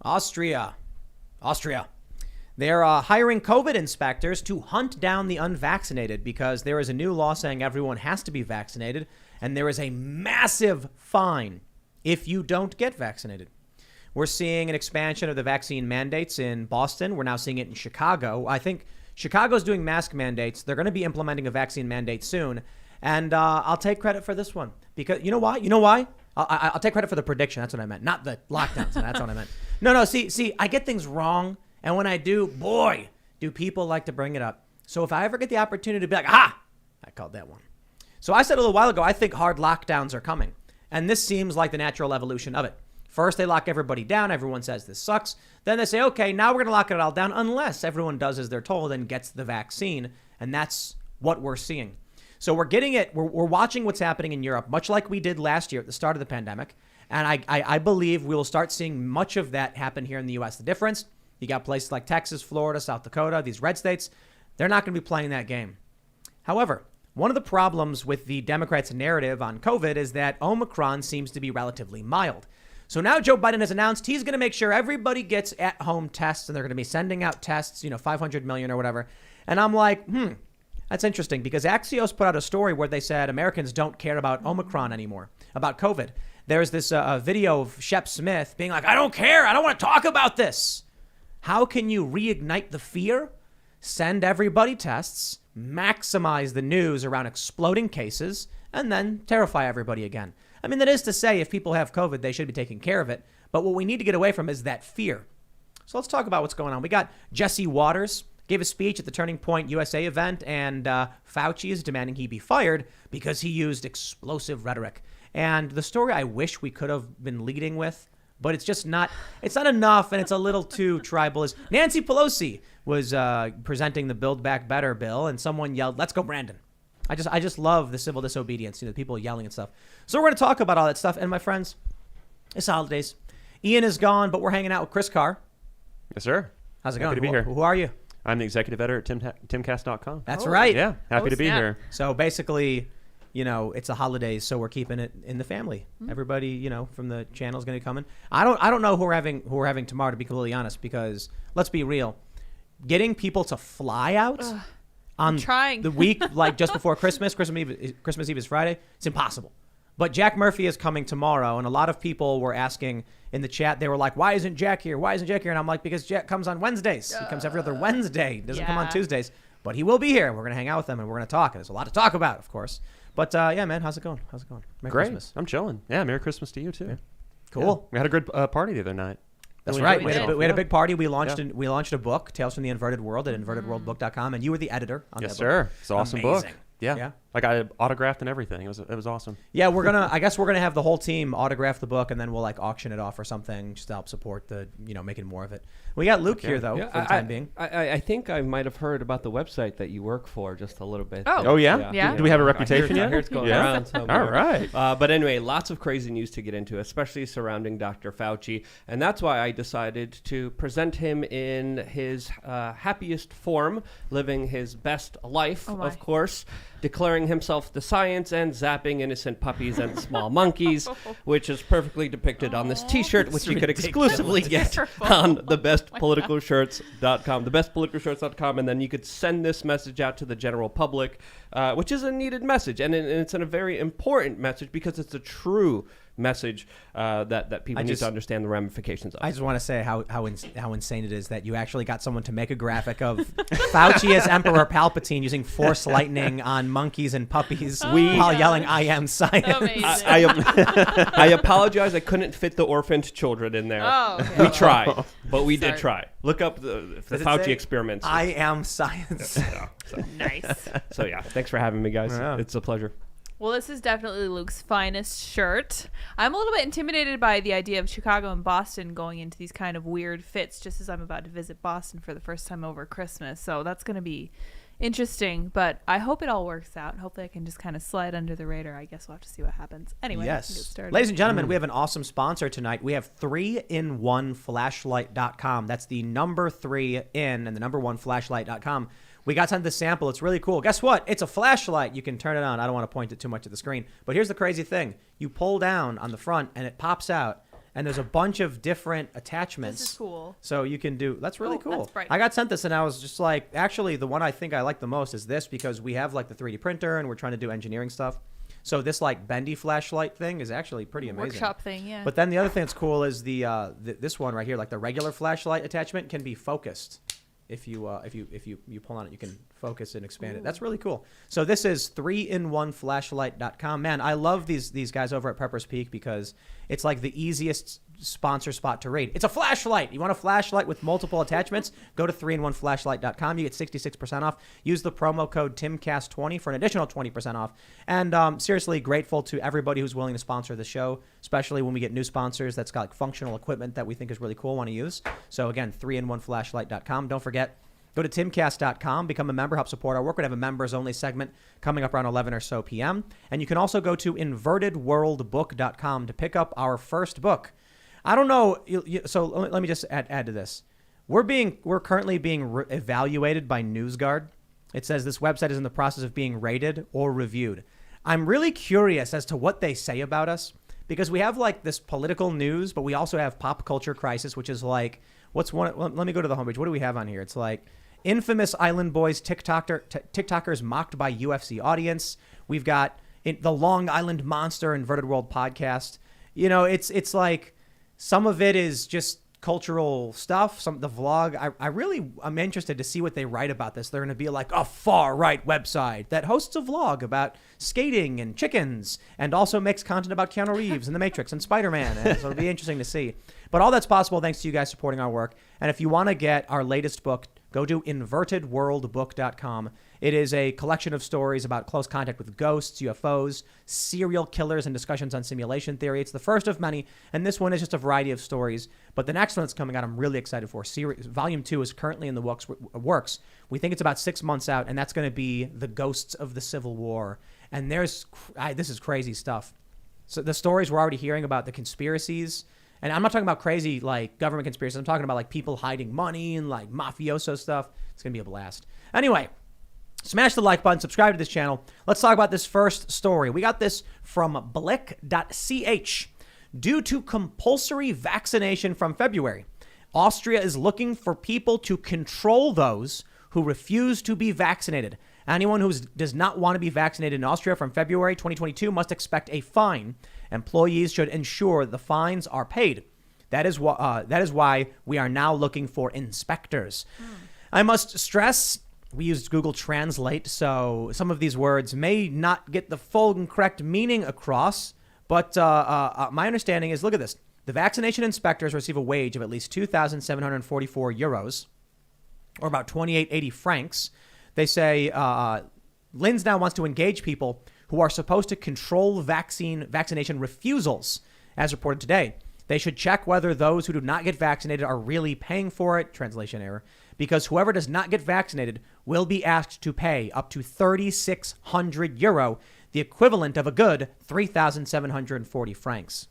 Austria. They're hiring COVID inspectors to hunt down the unvaccinated because there is a new law saying everyone has to be vaccinated, and there is a massive fine if you don't get vaccinated. We're seeing an expansion of the vaccine mandates in Boston. We're now seeing it in Chicago. I think Chicago's doing mask mandates. They're going to be implementing a vaccine mandate soon. And I'll take credit for this one because you know why? I'll take credit for the prediction. That's what I meant. Not the lockdowns. That's what I meant. No. See, I get things wrong. And when I do, boy, do people like to bring it up. So if I ever get the opportunity to be like, I called that one. So I said a little while ago, I think hard lockdowns are coming. And this seems like the natural evolution of it. First, they lock everybody down. Everyone says this sucks. Then they say, okay, now we're going to lock it all down unless everyone does as they're told and gets the vaccine. And that's what we're seeing. So we're getting it. We're watching what's happening in Europe, much like we did last year at the start of the pandemic. And I believe we will start seeing much of that happen here in the U.S. The difference, you got places like Texas, Florida, South Dakota, these red states, they're not going to be playing that game. However, one of the problems with the Democrats' narrative on COVID is that Omicron seems to be relatively mild. So now Joe Biden has announced he's going to make sure everybody gets at-home tests, and they're going to be sending out tests, 500 million or whatever. And I'm like, that's interesting because Axios put out a story where they said Americans don't care about Omicron anymore, about COVID. There's this video of Shep Smith being like, I don't care. I don't want to talk about this. How can you reignite the fear? Send everybody tests, maximize the news around exploding cases, and then terrify everybody again. I mean, that is to say, if people have COVID, they should be taking care of it. But what we need to get away from is that fear. So let's talk about what's going on. We got Jesse Waters gave a speech at the Turning Point USA event, and Fauci is demanding he be fired because he used explosive rhetoric. And the story I wish we could have been leading with, but it's just not, it's not enough, and it's a little too tribal, is Nancy Pelosi was presenting the Build Back Better bill, and someone yelled, "Let's go, Brandon." I just love the civil disobedience, people yelling and stuff. So we're going to talk about all that stuff. And my friends, it's holidays. Ian is gone, but we're hanging out with Chris Karr. Yes, sir. How's it going? Happy to be here. Who are you? I'm the executive editor at Timcast.com. That's right. Yeah, happy to be here. So basically, it's the holidays, so we're keeping it in the family. Everybody, from the channel is going to come in. I don't know who we're having tomorrow, to be completely honest, because let's be real, getting people to fly out on the week like just before Christmas Eve is Friday, it's impossible. But Jack Murphy is coming tomorrow, and a lot of people were asking in the chat, they were like, why isn't Jack here? And I'm like, because Jack comes on Wednesdays. He comes every other Wednesday. He doesn't come on Tuesdays. But he will be here. We're going to hang out with him, and we're going to talk. And there's a lot to talk about, of course. But, yeah, man, how's it going? Merry Great. Christmas. I'm chilling. Yeah, Merry Christmas to you, too. Yeah. Cool. Yeah. We had a good party the other night. That's right. We had a big party. We launched a book, Tales from the Inverted World, at invertedworldbook.com, and you were the editor on that book. Yes, sir. It's an awesome book. Yeah. Like I autographed and everything. It was awesome. Yeah, I guess we're gonna have the whole team autograph the book, and then we'll auction it off or something just to help support the making more of it. We got Luke here though for the time being. I think I might have heard about the website that you work for just a little bit. Oh yeah. Do we have a reputation yet? I hear it's going around somewhere. All right. But anyway, lots of crazy news to get into, especially surrounding Dr. Fauci, and that's why I decided to present him in his happiest form, living his best life, of course, declaring himself the science and zapping innocent puppies and small monkeys, which is perfectly depicted on this T-shirt, which you could exclusively get on thebestpoliticalshirts.com, thebestpoliticalshirts.com, and then you could send this message out to the general public, which is a needed message, and it's a very important message because it's a true message that people need to understand the ramifications of. I just want to say how insane it is that you actually got someone to make a graphic of Fauci as Emperor Palpatine using Force lightning on monkeys and puppies while yelling, "I am science." I apologize. I couldn't fit the orphaned children in there. We tried, but we did try. Look up the Fauci experiments. I am science. Nice. So yeah, thanks for having me, guys. Yeah. It's a pleasure. Well, this is definitely Luke's finest shirt. I'm a little bit intimidated by the idea of Chicago and Boston going into these kind of weird fits just as I'm about to visit Boston for the first time over Christmas. So that's going to be interesting, but I hope it all works out. Hopefully I can just kind of slide under the radar. I guess we'll have to see what happens. Anyway, yes. Let's get started. Ladies and gentlemen, we have an awesome sponsor tonight. We have 3in1flashlight.com. That's the number 3 in and the number 1 flashlight.com. We got sent the sample. It's really cool. Guess what? It's a flashlight. You can turn it on. I don't want to point it too much at the screen. But here's the crazy thing. You pull down on the front, and it pops out. and there's a bunch of different attachments. This is cool. So you can do. That's really cool. That's bright. I got sent this, and I was just like, actually, the one I think I like the most is this because we have like the 3D printer, and we're trying to do engineering stuff. So this like bendy flashlight thing is actually pretty amazing. Workshop thing, yeah. But then the other thing that's cool is this one right here, like the regular flashlight attachment can be focused. If you pull on it, you can focus and expand it. That's really cool. So this is 3in1flashlight.com. Man, I love these guys over at Pepper's Peak because it's like the easiest sponsor spot to read. It's a flashlight. You want a flashlight with multiple attachments? Go to 3in1flashlight.com. You get 66% off. Use the promo code TimCast20 for an additional 20% off. And seriously, grateful to everybody who's willing to sponsor the show, especially when we get new sponsors that's got like functional equipment that we think is really cool, want to use. So again, 3in1flashlight.com. Don't forget, go to timcast.com, become a member, help support our work. We're going to have a members-only segment coming up around 11 or so p.m. And you can also go to invertedworldbook.com to pick up our first book. I don't know. So let me just add to this. We're currently being evaluated by NewsGuard. It says this website is in the process of being rated or reviewed. I'm really curious as to what they say about us because we have like this political news, but we also have pop culture crisis, which is like, what's one? Well, let me go to the homepage. What do we have on here? It's like infamous Island Boys TikTokers mocked by UFC audience. We've got the Long Island Monster Inverted World podcast. You know, it's like some of it is just cultural stuff. The vlog. I'm interested to see what they write about this. They're going to be like a far right website that hosts a vlog about skating and chickens and also makes content about Keanu Reeves and The Matrix and Spider-Man. And so it'll be interesting to see. But all that's possible thanks to you guys supporting our work. And if you want to get our latest book, go to invertedworldbook.com. It is a collection of stories about close contact with ghosts, UFOs, serial killers, and discussions on simulation theory. It's the first of many, and this one is just a variety of stories. But the next one that's coming out, I'm really excited for. Volume 2 is currently in the works. We think it's about 6 months out, and that's going to be the ghosts of the Civil War. And this is crazy stuff. So the stories we're already hearing about the conspiracies. And I'm not talking about crazy, like, government conspiracies. I'm talking about, like, people hiding money and, like, mafioso stuff. It's going to be a blast. Anyway, smash the like button. Subscribe to this channel. Let's talk about this first story. We got this from blick.ch. Due to compulsory vaccination from February, Austria is looking for people to control those who refuse to be vaccinated. Anyone who does not want to be vaccinated in Austria from February 2022 must expect a fine. Employees should ensure the fines are paid. That is why we are now looking for inspectors. I must stress, we used Google Translate, so some of these words may not get the full and correct meaning across, but my understanding is, look at this. The vaccination inspectors receive a wage of at least 2,744 euros, or about 2880 francs. They say Linz now wants to engage people who are supposed to control vaccination refusals, as reported today. They should check whether those who do not get vaccinated are really paying for it, translation error, because whoever does not get vaccinated will be asked to pay up to 3,600 euro, the equivalent of a good 3,740 francs.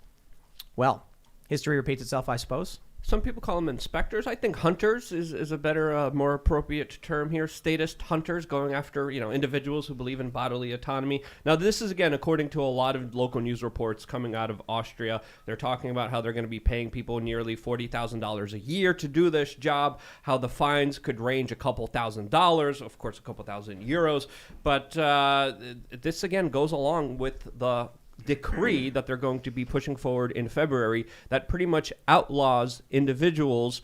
Well, history repeats itself, I suppose. Some people call them inspectors. I think hunters is a better, more appropriate term here. Statist hunters going after, individuals who believe in bodily autonomy. Now, this is, again, according to a lot of local news reports coming out of Austria. They're talking about how they're going to be paying people nearly $40,000 a year to do this job, how the fines could range a couple $1,000s, of course, a couple thousand euros. But this, again, goes along with the decree that they're going to be pushing forward in February that pretty much outlaws individuals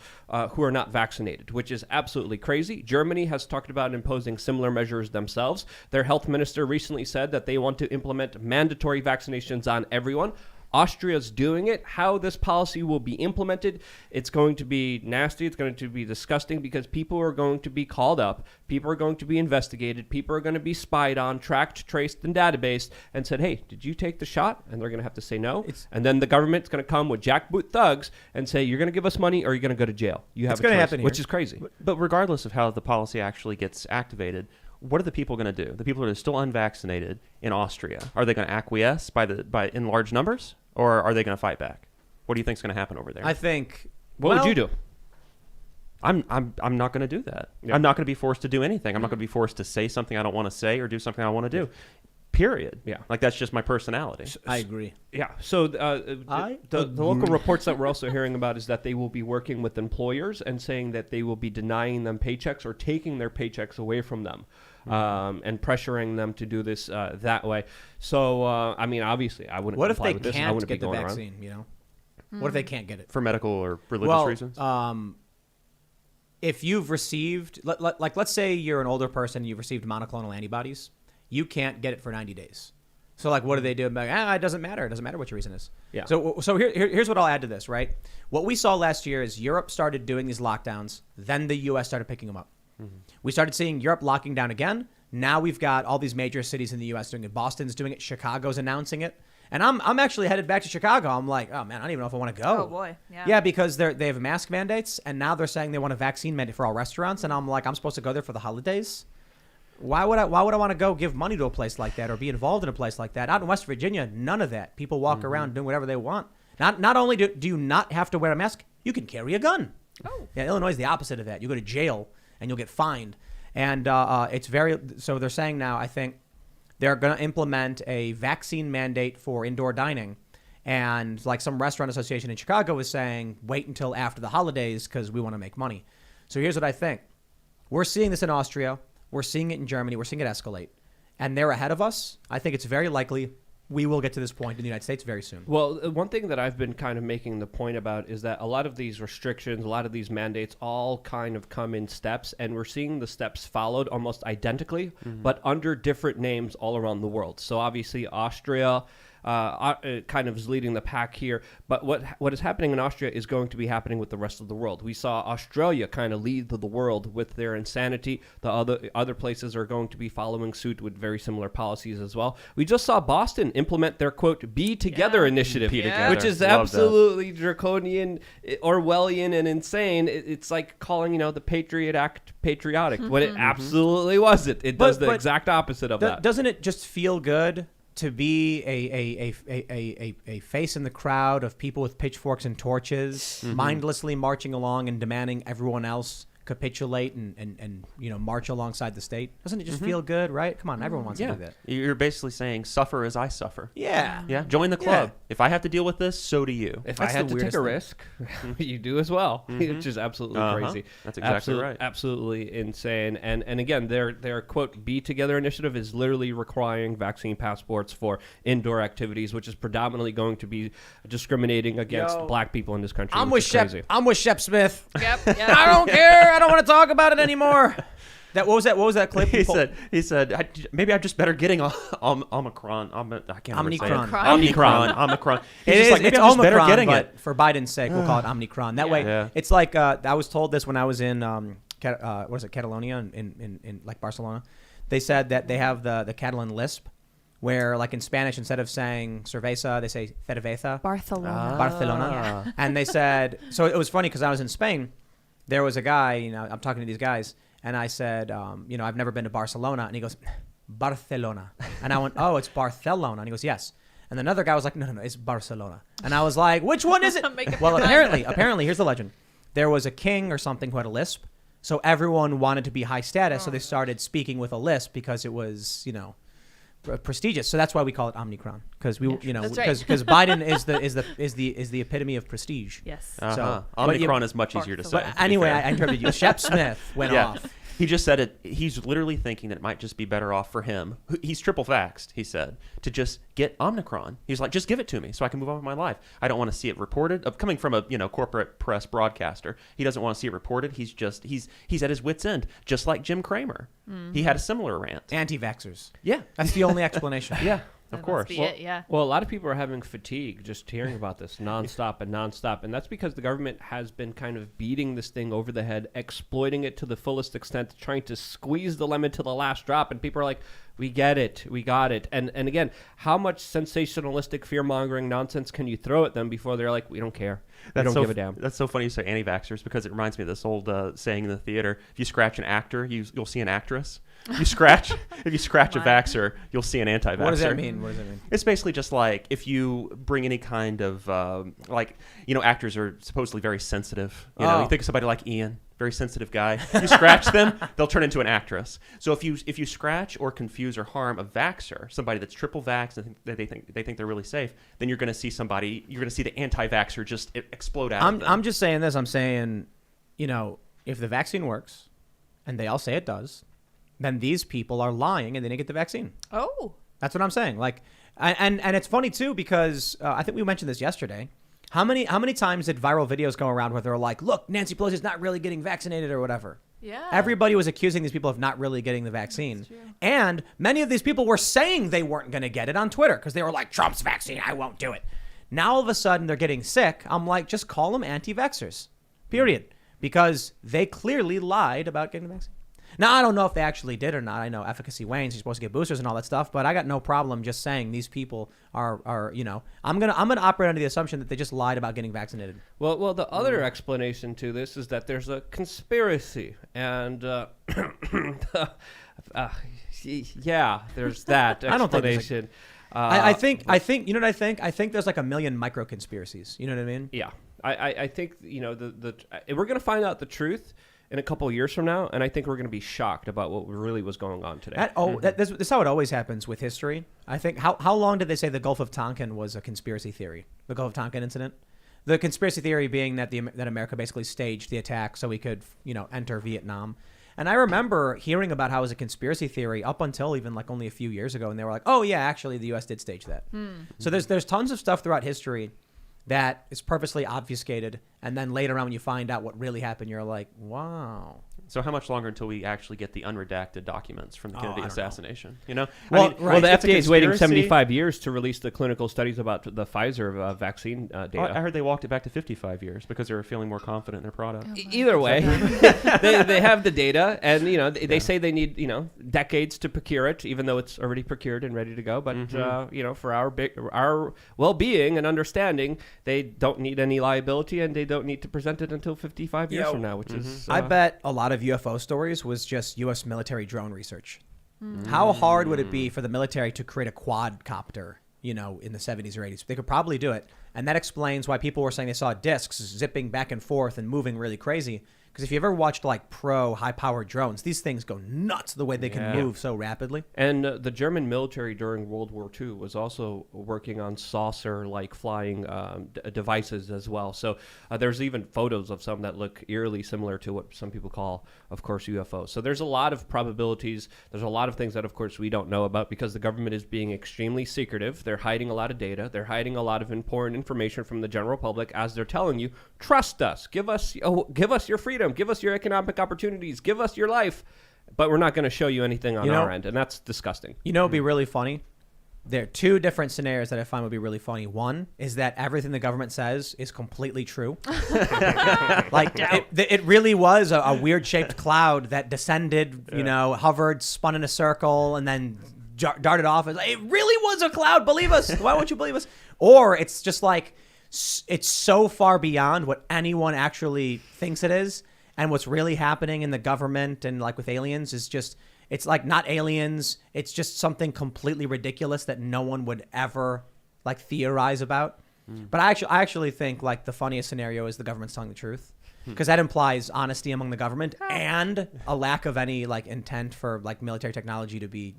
who are not vaccinated, which is absolutely crazy. Germany has talked about imposing similar measures themselves. Their health minister recently said that they want to implement mandatory vaccinations on everyone. Austria's doing it. How this policy will be implemented, it's going to be nasty. It's going to be disgusting because people are going to be called up. People are going to be investigated. People are going to be spied on, tracked, traced, and databased and said, hey, did you take the shot? And they're going to have to say no. And then the government's going to come with jackboot thugs and say, you're going to give us money or you're going to go to jail. You have a choice, happen here. Which is crazy. But regardless of how the policy actually gets activated, what are the people going to do? The people that are still unvaccinated in Austria, are they going to acquiesce by in large numbers, or are they going to fight back? What do you think is going to happen over there? I think. What would you do? I'm not going to do that. Yeah. I'm not going to be forced to do anything. I'm not going to be forced to say something I don't want to say or do something I want to do. period. Yeah. Like, that's just my personality. I agree. Yeah. So the local reports that we're also hearing about is that they will be working with employers and saying that they will be denying them paychecks or taking their paychecks away from them, and pressuring them to do this that way. So I mean, obviously, I wouldn't. What if comply they with this, and I can't wouldn't get be the going vaccine? around. You know, what if they can't get it? For medical or religious reasons? If you've received, let's say you're an older person, you've received monoclonal antibodies, you can't get it for 90 days. So, like, what do they do? Like, it doesn't matter. It doesn't matter what your reason is. Yeah. So here's what I'll add to this, right? What we saw last year is Europe started doing these lockdowns. Then the U.S. started picking them up. Mm-hmm. We started seeing Europe locking down again. Now we've got all these major cities in the U.S. doing it. Boston's doing it. Chicago's announcing it. And I'm actually headed back to Chicago. I'm like, oh, man, I don't even know if I want to go. Oh, boy. Yeah. Yeah, because they have mask mandates, and now they're saying they want a vaccine mandate for all restaurants. And I'm like, I'm supposed to go there for the holidays? Why would I want to go give money to a place like that or be involved in a place like that? Out in West Virginia, none of that. People walk around doing whatever they want. Not only do you not have to wear a mask, you can carry a gun. Oh. Yeah, Illinois is the opposite of that. You go to jail and you'll get fined. And it's so they're saying now, I think, they're going to implement a vaccine mandate for indoor dining. And like some restaurant association in Chicago is saying, wait until after the holidays because we want to make money. So here's what I think. We're seeing this in Austria. We're seeing it in Germany. We're seeing it escalate. And they're ahead of us. I think it's very likely we will get to this point in the United States very soon. Well, one thing that I've been kind of making the point about is that a lot of these restrictions, a lot of these mandates all kind of come in steps, and we're seeing the steps followed almost identically, but under different names all around the world. So obviously Austria kind of is leading the pack here, but what is happening in Austria is going to be happening with the rest of the world. We saw Australia kind of lead the world with their insanity. The other places are going to be following suit with very similar policies as well. We just saw Boston implement their, quote, Be Together initiative, Be Together. which is Love absolutely draconian, Orwellian, and insane. It's like calling, the Patriot Act patriotic, when it absolutely wasn't. It does the exact opposite of that. Doesn't it just feel good to be a face in the crowd of people with pitchforks and torches, mindlessly marching along and demanding everyone else capitulate and march alongside the state? Doesn't it just feel good, right? Come on, everyone wants to do that. You're basically saying suffer as I suffer. Yeah. Yeah. Join the club. Yeah. If I have to deal with this, so do you. If That's I had the to take a weirdest risk, you do as well, which is absolutely crazy. That's exactly right. Absolutely insane. And again, their quote Be Together initiative is literally requiring vaccine passports for indoor activities, which is predominantly going to be discriminating against black people in this country. I'm which with is Shep. crazy. I'm with Shep Smith. Yep. I don't care. I don't want to talk about it anymore. What was that clip? He said, maybe I'm just better getting Omicron. I can't remember saying it. Omicron. Omicron. It's maybe I'm just better Omicron, getting but it. for Biden's sake, we'll call it Omicron. That way, Yeah. it's like I was told this when I was in Catalonia in like Barcelona. They said that they have the Catalan lisp, where like in Spanish, instead of saying cerveza, they say cerveza. Barcelona. And they said, so it was funny because I was in Spain. There was a guy, I'm talking to these guys, and I said, I've never been to Barcelona. And he goes, Barcelona. And I went, oh, it's Barcelona. And he goes, yes. And another guy was like, no, it's Barcelona. And I was like, which one is it? Well, apparently, here's the legend. There was a king or something who had a lisp. So everyone wanted to be high status. So they started speaking with a lisp because it was, prestigious. So that's why we call it Omicron, because because Biden is the epitome of prestige. Yes. So Omicron is much easier to say. But anyway, I interrupted you. Shep Smith went off. He just said it. He's literally thinking that it might just be better off for him. He's triple vaxxed, he said, to just get Omicron. He's like, just give it to me so I can move on with my life. I don't want to see it reported. Coming from a corporate press broadcaster, he doesn't want to see it reported. He's at his wit's end, just like Jim Cramer. He had a similar rant. Anti-vaxxers. Yeah, that's the only explanation. Yeah. That Of course. must be it, yeah. Well, a lot of people are having fatigue just hearing about this nonstop, and that's because the government has been kind of beating this thing over the head, exploiting it to the fullest extent, trying to squeeze the lemon to the last drop, and people are like, we get it, we got it. And again, how much sensationalistic fear-mongering nonsense can you throw at them before they're like, we don't care, we don't give a damn. That's so funny you say anti-vaxxers, because it reminds me of this old saying in the theater: if you scratch an actor, you'll see an actress. If you scratch a vaxxer, you'll see an anti-vaxxer. What does that mean? It's basically just like if you bring any kind of actors are supposedly very sensitive. You think of somebody like Ian. very sensitive guy. You scratch them, they'll turn into an actress. So if you scratch or confuse or harm a vaxxer, somebody that's triple vaxxed and they think they're really safe, then you're going to see the anti-vaxxer just explode out. of them. I'm just saying this. I'm saying, if the vaccine works, and they all say it does, then these people are lying and they didn't get the vaccine. Oh. That's what I'm saying. Like, and it's funny too because I think we mentioned this yesterday. How many times did viral videos go around where they're like, look, Nancy Pelosi's not really getting vaccinated or whatever? Yeah. Everybody was accusing these people of not really getting the vaccine. And many of these people were saying they weren't going to get it on Twitter because they were like, Trump's vaccine, I won't do it. Now all of a sudden they're getting sick. I'm like, just call them anti-vaxxers, period. Because they clearly lied about getting the vaccine. Now, I don't know if they actually did or not. I know efficacy wanes. You're supposed to get boosters and all that stuff, but I got no problem just saying these people are I'm gonna operate under the assumption that they just lied about getting vaccinated. Well, the other explanation to this is that there's a conspiracy, and yeah, there's that explanation. I don't think I think you know what I think? I think there's like a million micro conspiracies. You know what I mean? Yeah, I think we're gonna find out the truth in a couple of years from now, and I think we're going to be shocked about what really was going on today. This is how it always happens with history. I think, how long did they say the Gulf of Tonkin was a conspiracy theory? The Gulf of Tonkin incident? The conspiracy theory being that that America basically staged the attack so we could, enter Vietnam. And I remember hearing about how it was a conspiracy theory up until even like only a few years ago, and they were like, oh yeah, actually the U.S. did stage that. So there's tons of stuff throughout history that is purposely obfuscated, and then later on when you find out what really happened, you're like, wow. So how much longer until we actually get the unredacted documents from the Kennedy assassination? Well, the FDA is waiting 75 years to release the clinical studies about the Pfizer vaccine data. I heard they walked it back to 55 years because they were feeling more confident in their product. Either way, they have the data, and they say they need decades to procure it, even though it's already procured and ready to go. But for our well-being and understanding, they don't need any liability, and they don't need to present it until 55 years from now, which is. I bet a lot of UFO stories was just U.S. military drone research. How hard would it be for the military to create a quadcopter, in the 70s or 80s? They could probably do it. And that explains why people were saying they saw discs zipping back and forth and moving really crazy. Because if you ever watched like pro high-powered drones, these things go nuts the way they can move so rapidly. And the German military during World War II was also working on saucer-like flying devices as well. So there's even photos of some that look eerily similar to what some people call, of course, UFOs. So there's a lot of probabilities. There's a lot of things that, of course, we don't know about because the government is being extremely secretive. They're hiding a lot of data. They're hiding a lot of important information from the general public as they're telling you, trust us, give us your freedom. Give us your economic opportunities. Give us your life. But we're not going to show you anything on our end. And that's disgusting. It would be really funny? There are two different scenarios that I find would be really funny. One is that everything the government says is completely true. Like, it really was a weird-shaped cloud that descended, hovered, spun in a circle, and then darted off. It really was a cloud. Believe us. Why won't you believe us? Or it's just like it's so far beyond what anyone actually thinks it is. And what's really happening in the government and like with aliens is just, it's like not aliens. It's just something completely ridiculous that no one would ever like theorize about. But I actually think like the funniest scenario is the government's telling the truth. Because that implies honesty among the government and a lack of any like intent for like military technology to be,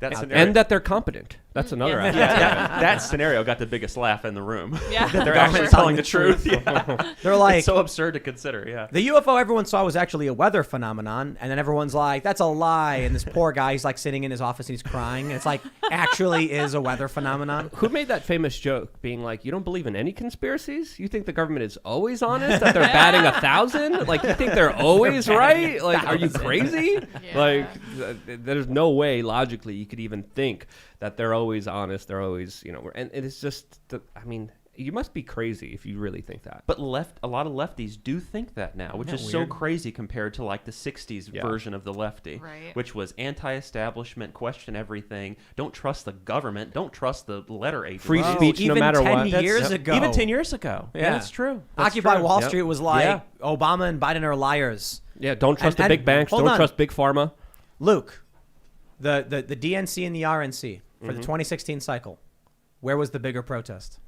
and that they're competent. That's another aspect. That scenario got the biggest laugh in the room. Yeah. They're actually telling the truth. They're like, it's so absurd to consider. Yeah. The UFO everyone saw was actually a weather phenomenon, and then everyone's like, that's a lie. And this poor guy, he's like sitting in his office and he's crying. And it's like, actually is a weather phenomenon. Who made that famous joke being like, you don't believe in any conspiracies? You think the government is always honest? That they're batting 1,000? Like, you think they're always right? Like, are you crazy? Yeah. Like, there's no way logically you could even think that they're always honest. They're always, and it's just, you must be crazy if you really think that. But a lot of lefties do think that now, which is so crazy compared to like the 60s version of the lefty, which was anti-establishment, question everything, don't trust the government, don't trust the letter agents. Free speech no matter what. Even 10 years ago. Even 10 years ago. Yeah, that's true. Occupy Wall Street was like, Obama and Biden are liars. Yeah, don't trust the big banks, don't trust big pharma. Luke, the DNC and the RNC for the 2016 cycle, where was the bigger protest?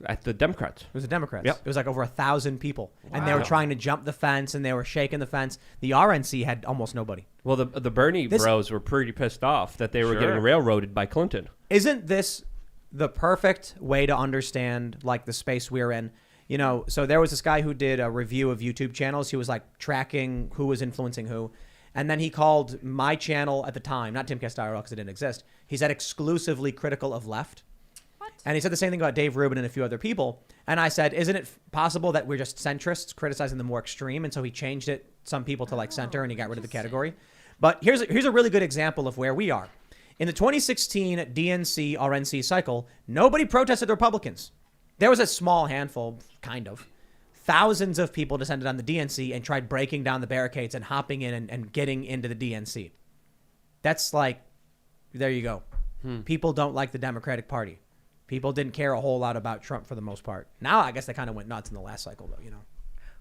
At the Democrats. It was the Democrats. Yep. It was like over 1,000 people. And they were trying to jump the fence and they were shaking the fence. The RNC had almost nobody. Well, the Bernie bros were pretty pissed off that they were getting railroaded by Clinton. Isn't this the perfect way to understand like the space we're in? You know, so there was this guy who did a review of YouTube channels. He was like tracking who was influencing who. And then he called my channel at the time, not Timcast IRL because it didn't exist. He said exclusively critical of left. And he said the same thing about Dave Rubin and a few other people. And I said, isn't it possible that we're just centrists criticizing the more extreme? And so he changed it, some people to like center, and he got rid of the category. But here's a really good example of where we are. In the 2016 DNC RNC cycle, nobody protested the Republicans. There was a small handful, kind of. Thousands of people descended on the DNC and tried breaking down the barricades and hopping in and getting into the DNC. That's like, there you go. People don't like the Democratic Party. People didn't care a whole lot about Trump for the most part. Now, I guess they kind of went nuts in the last cycle, though, you know.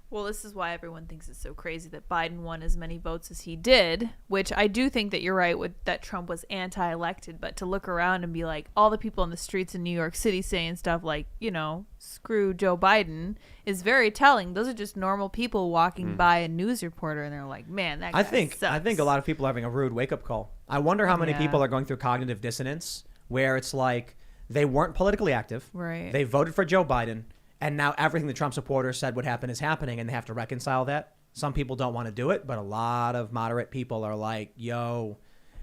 Well, this is why everyone thinks it's so crazy that Biden won as many votes as he did, which I do think that you're right with that Trump was anti-elected. But to look around and be like, all the people in the streets in New York City saying stuff like, you know, screw Joe Biden is very telling. Those are just normal people walking by a news reporter and they're like, man, that guy sucks. I think a lot of people are having a rude wake-up call. I wonder how many people are going through cognitive dissonance where it's like, they weren't politically active. Right. They voted for Joe Biden. And now everything the Trump supporters said would happen is happening. And they have to reconcile that. Some people don't want to do it. But a lot of moderate people are like, yo,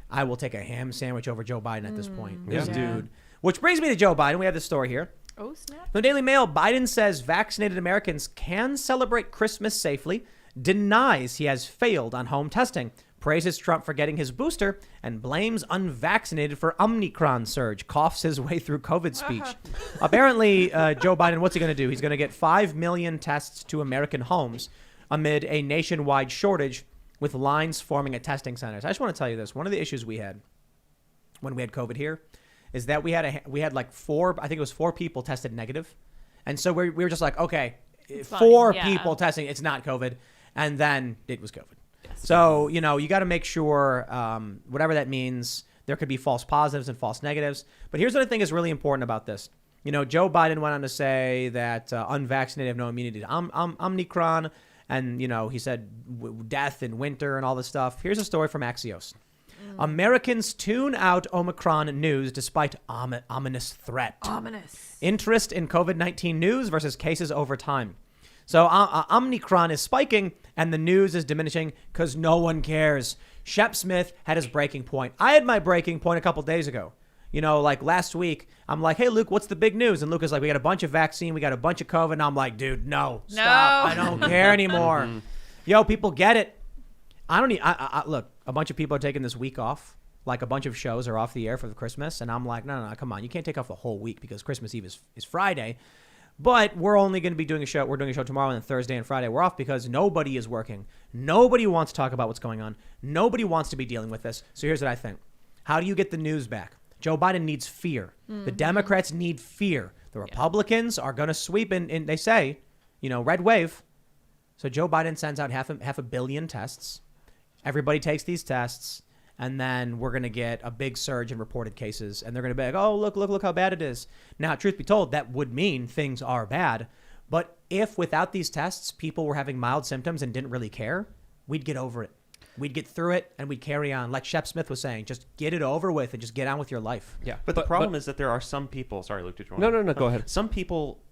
I will take a ham sandwich over Joe Biden at this point. This dude. Which brings me to Joe Biden. We have this story here. Oh, snap. From the Daily Mail, Biden says vaccinated Americans can celebrate Christmas safely. Denies he has failed on home testing. Praises Trump for getting his booster and blames unvaccinated for Omicron surge. Coughs his way through COVID speech. Apparently, Joe Biden, what's he going to do? He's going to get 5 million tests to American homes amid a nationwide shortage with lines forming at testing centers. I just want to tell you this. One of the issues we had when we had COVID here is that we had like 4 people tested negative. And so we were just like, okay, It's 4 fine, people testing, it's not COVID. And then it was COVID. So, you know, you got to make sure, whatever that means, there could be false positives and false negatives. But here's what I think is really important about this. You know, Joe Biden went on to say that unvaccinated have no immunity to Omicron. And, you know, he said death in winter and all this stuff. Here's a story from Axios. Americans tune out Omicron news despite ominous threat. Ominous. Interest in COVID-19 news versus cases over time. So Omicron is spiking and the news is diminishing because no one cares. Shep Smith had his breaking point. I had my breaking point a couple days ago. You know, like last week, I'm like, hey, Luke, what's the big news? And Luke is like, we got a bunch of vaccine. We got a bunch of COVID. And I'm like, dude, no, stop. I don't care anymore. Yo, people get it. I don't need, look, a bunch of people are taking this week off. Like a bunch of shows are off the air for Christmas. And I'm like, no, come on. You can't take off the whole week because Christmas Eve is Friday. But we're only going to be doing a show. We're doing a show tomorrow, and then Thursday and Friday we're off because nobody is working. Nobody wants to talk about what's going on. Nobody wants to be dealing with this. So here's what I think. How do you get the news back? Joe Biden needs fear. The Democrats need fear. The Republicans are going to sweep in, they say, you know, red wave. So Joe Biden sends out half a billion tests. Everybody takes these tests. And then we're going to get a big surge in reported cases. And they're going to be like, oh, look how bad it is. Now, truth be told, that would mean things are bad. But if without these tests, people were having mild symptoms and didn't really care, we'd get over it. We'd get through it and we'd carry on. Like Shep Smith was saying, just get it over with and just get on with your life. Yeah. But the problem is that there are some people. Sorry, Luke, did you want No, go ahead. Some people,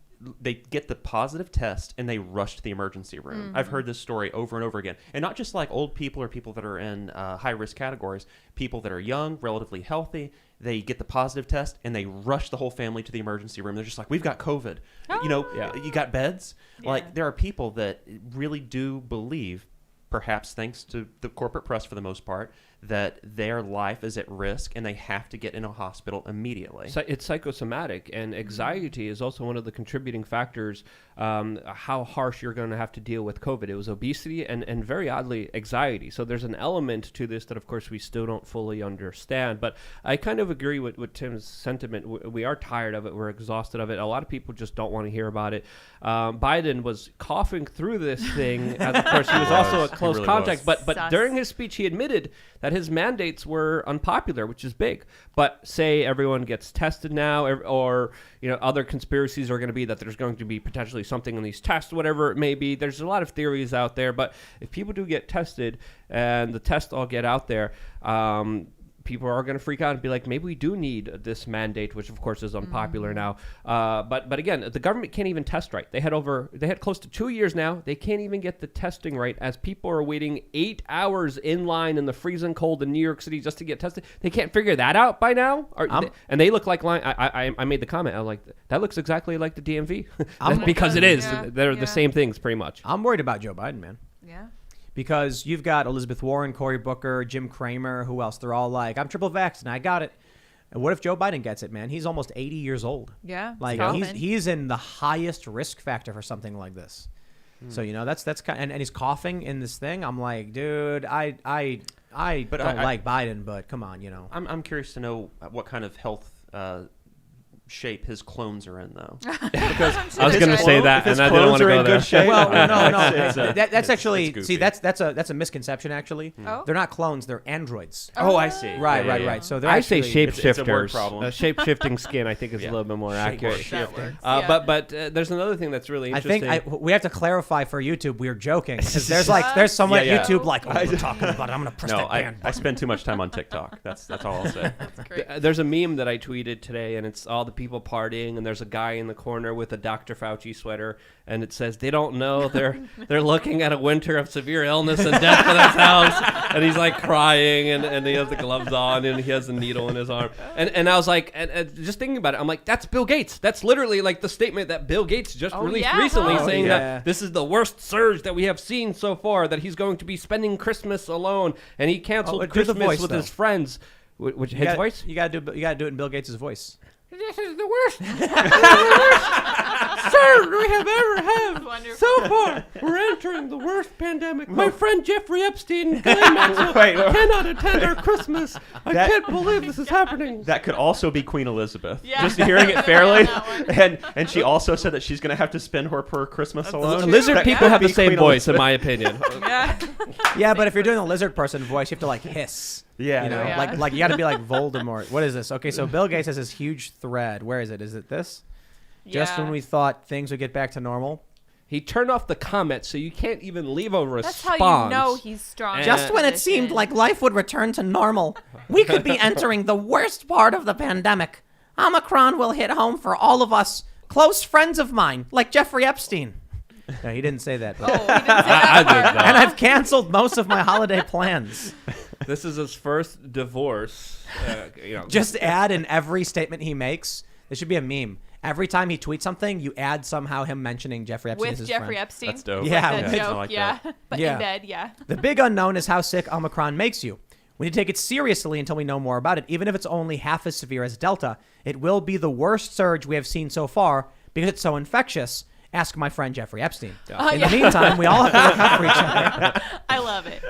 they get the positive test and they rush to the emergency room. I've heard this story over and over again. And not just like old people or people that are in high-risk categories. People that are young, relatively healthy, they get the positive test and they rush the whole family to the emergency room. They're just like, we've got COVID. You know, you got beds? Yeah. Like, there are people that really do believe, perhaps thanks to the corporate press for the most part, that their life is at risk and they have to get in a hospital immediately. So it's psychosomatic, and anxiety is also one of the contributing factors how harsh you're going to have to deal with COVID. It was obesity and very oddly anxiety. So there's an element to this that, of course, we still don't fully understand. But I kind of agree with Tim's sentiment. We are tired of it. We're exhausted of it. A lot of people just don't want to hear about it. Biden was coughing through this thing, as of course he was also a close contact. But during his speech, he admitted that his mandates were unpopular, which is big. But say everyone gets tested now, or other conspiracies are going to be that there's going to be potentially something in these tests, whatever it may be. There's a lot of theories out there, but if people do get tested and the tests all get out there, people are going to freak out and be like, maybe we do need this mandate, which of course is unpopular now. But again, the government can't even test right. They had close to 2 years now. They can't even get the testing right, as people are waiting 8 hours in line in the freezing cold in New York City just to get tested. They can't figure that out by now. And they look like line. I made the comment. I'm like, that looks exactly like the DMV. Because it is. Yeah. They're the same things pretty much. I'm worried about Joe Biden, man. Yeah. Because you've got Elizabeth Warren, Cory Booker, Jim Cramer, who else? They're all like, I'm triple vaxxed and I got it. And what if Joe Biden gets it, man? He's almost 80 years old. Yeah. Like he's in the highest risk factor for something like this. So that's kind and he's coughing in this thing. I'm like, dude, I don't like Biden, but come on, I'm curious to know what kind of health shape his clones are in, though. Because I was going to say that, and I didn't want to go there. Good shape. Well, no. That's actually goofy. that's a misconception. Actually, Oh. they're not clones; they're androids. Oh, I see. Right. So they're I say actually, it's a word shapeshifters. problem. Shape-shifting skin, I think, is a little bit more accurate. That works. But there's another thing that's really I interesting. think we have to clarify for YouTube. We're joking. 'Cause there's someone Yeah. at YouTube like, we're talking about it. I'm gonna press No, that ban I spend too much time on TikTok. That's all I'll say. That's great. There's a meme that I tweeted today, and it's all the people partying, and there's a guy in the corner with a Dr. Fauci sweater, and it says, they don't know they're looking at a winter of severe illness and death in his house, and he's like crying, and he has the gloves on, and he has the needle in his arm, and I was like, and just thinking about it, I'm like, that's Bill Gates. That's literally like the statement that Bill Gates just released recently, saying that this is the worst surge that we have seen so far, that he's going to be spending Christmas alone, and he canceled Christmas with his friends. Which his voice? You gotta do it in Bill Gates' voice. This is the worst surge we have ever had so far. We're entering the worst pandemic. My friend Jeffrey Epstein and Glenn Maxwell cannot attend our Christmas. I can't believe this is happening. That could also be Queen Elizabeth. Yeah. Just hearing it fairly. And she also said that she's going to have to spend her Christmas alone. Lizard That people could have the be same Queen voice, in Elizabeth. my opinion. Yeah. Yeah, but if you're doing a lizard person voice, you have to like hiss. Yeah. Yeah. Like you got to be like Voldemort. What is this? Okay, so Bill Gates has this huge thread. Where is it? Is it this? Just when we thought things would get back to normal. He turned off the comments, so you can't even leave a response. That's how you know he's strong. Just when it seemed like life would return to normal, we could be entering the worst part of the pandemic. Omicron will hit home for all of us, close friends of mine, like Jeffrey Epstein. No, he didn't say that. Oh, he didn't say that I did that. And I've canceled most of my holiday plans. This is his first divorce. Just add in every statement he makes. This should be a meme. Every time he tweets something, you add somehow him mentioning Jeffrey Epstein as with his Jeffrey friend. Epstein. That's dope. Yeah, Like that yeah. I joke, like yeah. that. But Yeah. in bed, yeah. The big unknown is how sick Omicron makes you. We need to take it seriously until we know more about it. Even if it's only half as severe as Delta, it will be the worst surge we have seen so far because it's so infectious. Ask my friend Jeffrey Epstein. In the meantime, we all have to look out for each other. I love it.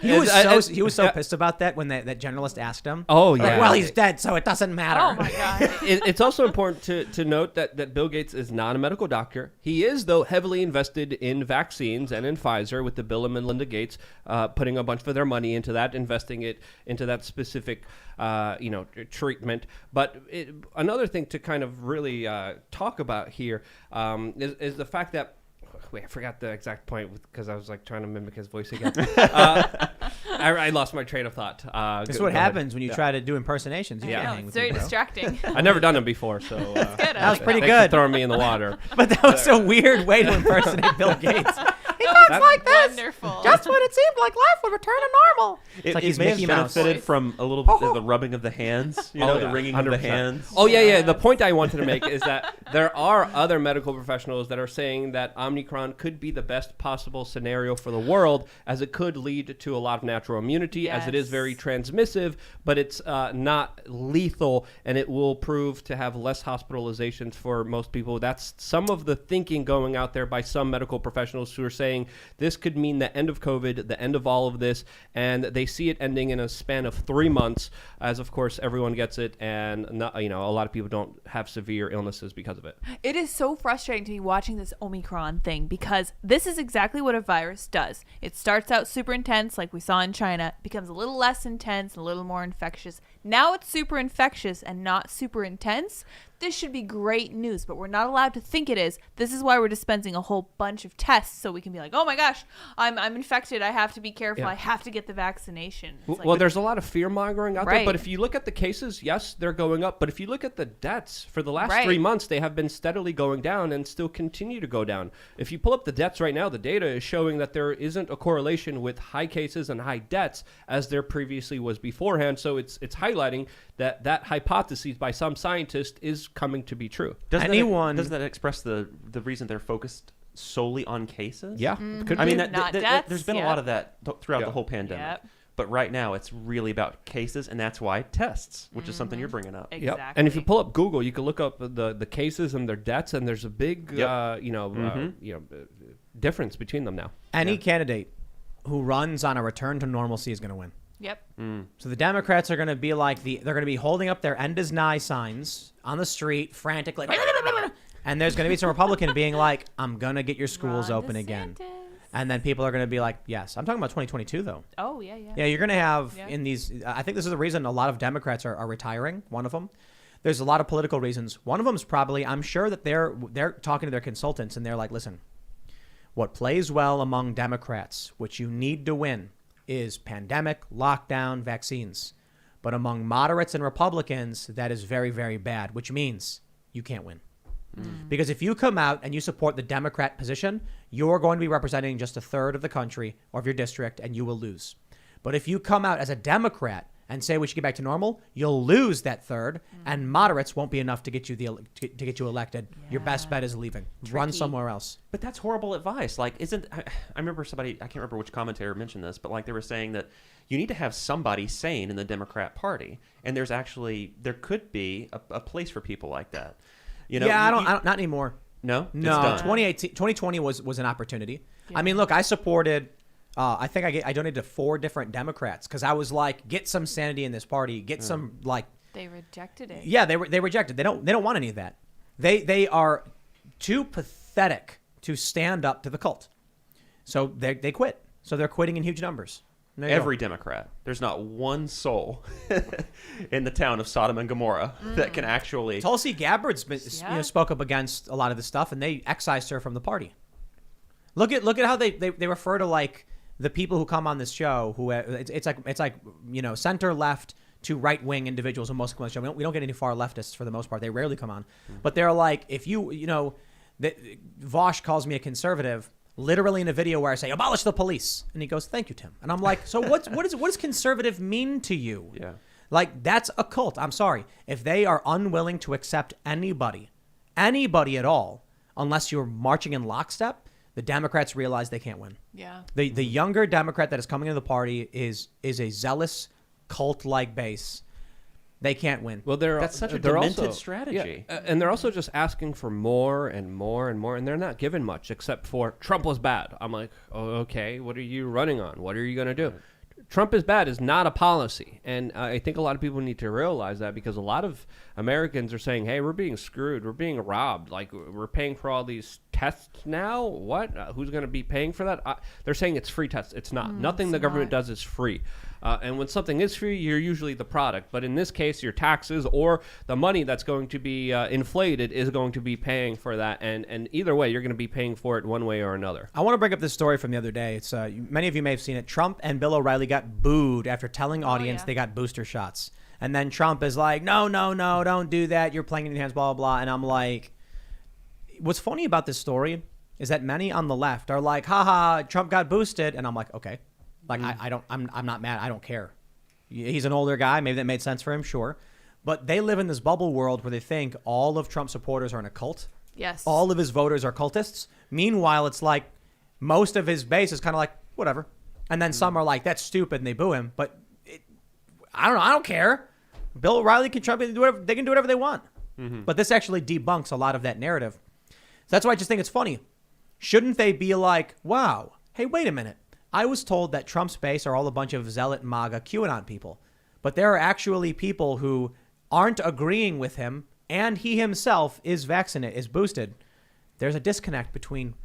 He was so pissed about that when that journalist asked him. Oh, Like, yeah. well, he's dead, so it doesn't matter. Oh my god. It's also important to note that Bill Gates is not a medical doctor. He is, though, heavily invested in vaccines and in Pfizer with the Bill and Melinda Gates putting a bunch of their money into that, investing it into that specific treatment. But another thing to kind of really talk about here is the fact that wait, I forgot the exact point because I was like trying to mimic his voice again. I lost my train of thought. This is what happens when you try to do impersonations. You can't No, hang it's with me, very bro. distracting. I've never done them before, so Good. That was pretty thanks for good. throwing me in the water. But that was a weird way to impersonate Bill Gates. He That's talks like this. Wonderful. Just when it seemed like life would return to normal. It's like he's may Mickey have Mouse. benefited from a little bit of the rubbing of the hands, the wringing of the 100%. hands. Oh, yeah. The point I wanted to make is that there are other medical professionals that are saying that Omicron could be the best possible scenario for the world, as it could lead to a lot of natural immunity, as it is very transmissive, but it's not lethal, and it will prove to have less hospitalizations for most people. That's some of the thinking going out there by some medical professionals who are saying This could mean the end of COVID, the end of all of this, and they see it ending in a span of 3 months, as of course everyone gets it, and not, a lot of people don't have severe illnesses because of it. It is so frustrating to be watching this Omicron thing because this is exactly what a virus does. It starts out super intense, like we saw in China, becomes a little less intense, a little more infectious. Now it's super infectious and not super intense. This should be great news, but we're not allowed to think it is. This is why we're dispensing a whole bunch of tests so we can be like, oh my gosh, I'm infected. I have to be careful. Yeah. I have to get the vaccination. It's Well, there's a lot of fear mongering out there, Right. but if you look at the cases, yes, they're going up. But if you look at the deaths for the last Right. 3 months, they have been steadily going down and still continue to go down. If you pull up the deaths right now, the data is showing that there isn't a correlation with high cases and high deaths as there previously was beforehand. So it's highlighting that hypothesis by some scientists is coming to be true. Doesn't Anyone- that express the reason they're focused solely on cases? Yeah, could I be. mean, Not deaths, there's been a yeah. lot of that throughout Yeah. the whole pandemic. Yep. But right now, it's really about cases, and that's why tests, which is something you're bringing up. Exactly. Yep. And if you pull up Google, you can look up the cases and their deaths, and there's a big Yep. difference between them now. Any candidate who runs on a return to normalcy is going to win. Yep. So the Democrats are going to be like they're going to be holding up their end is nigh signs on the street, frantic, like, and there's going to be some Republican being like, I'm going to get your schools Ron open again. DeSantis. And then people are going to be like, yes. I'm talking about 2022, though. Oh, yeah. Yeah, you're going to have Yeah. in these, I think this is the reason a lot of Democrats are retiring, one of them. There's a lot of political reasons. One of them is probably, I'm sure that they're talking to their consultants and they're like, listen, what plays well among Democrats, which you need to win, is pandemic, lockdown, vaccines. But among moderates and Republicans, that is very, very bad, which means you can't win. Because if you come out and you support the Democrat position, you're going to be representing just a third of the country or of your district, and you will lose. But if you come out as a Democrat and say we should get back to normal, you'll lose that third, and moderates won't be enough to get you to get you elected. Your best bet is leaving. Run Tricky. somewhere else. But that's horrible advice. Like, I remember somebody, I can't remember which commentator mentioned this, but like they were saying that you need to have somebody sane in the Democrat Party, and there could be a place for people like that. You know, Yeah, I don't not anymore. No, It's No, done. 2020 was an opportunity. Yeah. I mean, look, I supported. I think I donated to 4 different Democrats because I was like, get some sanity in this party, get some like. They rejected it. Yeah, they rejected. They don't want any of that. They are too pathetic to stand up to the cult, so they quit. So they're quitting in huge numbers. There you go. Every Democrat. There's not one soul in the town of Sodom and Gomorrah that can actually. Tulsi Gabbard's been, Yeah. spoke up against a lot of this stuff, and they excised her from the party. Look at how they refer to like the people who come on this show who it's like center left to right wing individuals who most come on the show. We don't get any far leftists for the most part. They rarely come on, but they're like if Vosh calls me a conservative. Literally in a video where I say abolish the police, and he goes, "Thank you, Tim." And I'm like, "So what does conservative mean to you?" Yeah. Like that's a cult. I'm sorry if they are unwilling to accept anybody at all, unless you're marching in lockstep. The Democrats realize they can't win. Yeah. The younger Democrat that is coming into the party is a zealous cult-like base. They can't win. Well, That's such a demented strategy. Yeah, and they're also just asking for more and more and more, and they're not given much except for Trump was bad. I'm like, oh, okay, what are you running on? What are you going to do? Trump is bad is not a policy, and I think a lot of people need to realize that because a lot of Americans are saying, hey, we're being screwed. We're being robbed. Like, we're paying for all these tests now? What? Who's going to be paying for that? They're saying it's free tests. It's not. Nothing it's the government not. does is free. And when something is free, you're usually the product. But in this case, your taxes or the money that's going to be inflated is going to be paying for that. And either way, you're going to be paying for it one way or another. I want to bring up this story from the other day. It's many of you may have seen it. Trump and Bill O'Reilly got booed after telling audience yeah. they got booster shots. And then Trump is like, no, don't do that. You're playing in your hands, blah, blah, blah. And I'm like, what's funny about this story is that many on the left are like, haha, Trump got boosted. And I'm like, okay. Like, I'm not mad. I don't care. He's an older guy. Maybe that made sense for him. Sure. But they live in this bubble world where they think all of Trump's supporters are in a cult. Yes. All of his voters are cultists. Meanwhile, it's like most of his base is kind of like, whatever. And then some are like, that's stupid, and they boo him. But I don't know. I don't care. Bill O'Reilly can Trump. They can do whatever they want. But this actually debunks a lot of that narrative. So that's why I just think it's funny. Shouldn't they be like, wow, hey, wait a minute. I was told that Trump's base are all a bunch of zealot MAGA QAnon people. But there are actually people who aren't agreeing with him, and he himself is vaccinated, is boosted. There's a disconnect between...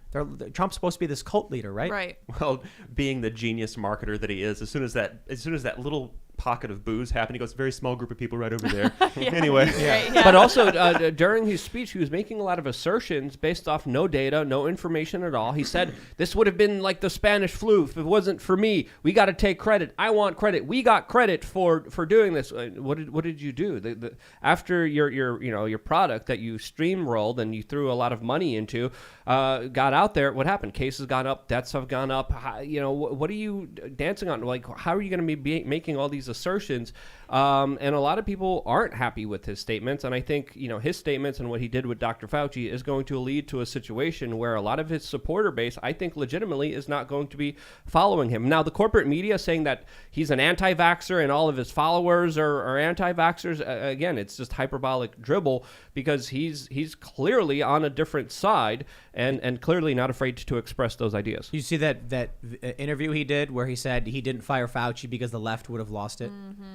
Trump's supposed to be this cult leader, right? Right. Well, being the genius marketer that he is, as soon as that little pocket of booze happened, he goes, very small group of people right over there. Anyway. Right, yeah. But also, during his speech, he was making a lot of assertions based off no data, no information at all. He said, this would have been like the Spanish flu if it wasn't for me. We got to take credit. I want credit. We got credit for doing this. What did you do? After your product that you streamrolled and you threw a lot of money into got out there, what happened? Cases gone up. Deaths have gone up. What are you dancing on? Like, how are you going to be making all these assertions? And a lot of people aren't happy with his statements. And I think, his statements and what he did with Dr. Fauci is going to lead to a situation where a lot of his supporter base, I think legitimately, is not going to be following him. Now, the corporate media saying that he's an anti-vaxxer and all of his followers are anti-vaxxers, again, it's just hyperbolic dribble because he's clearly on a different side and clearly not afraid to express those ideas. You see that interview he did where he said he didn't fire Fauci because the left would have lost it?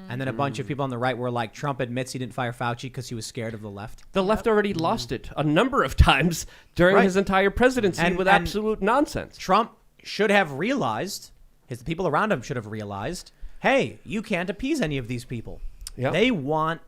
And then a bunch of people on the right were like, Trump admits he didn't fire Fauci because he was scared of the left. The left already lost it a number of times during his entire presidency with absolute nonsense. Trump should have realized, the people around him should have realized, hey, you can't appease any of these people. Yep. They want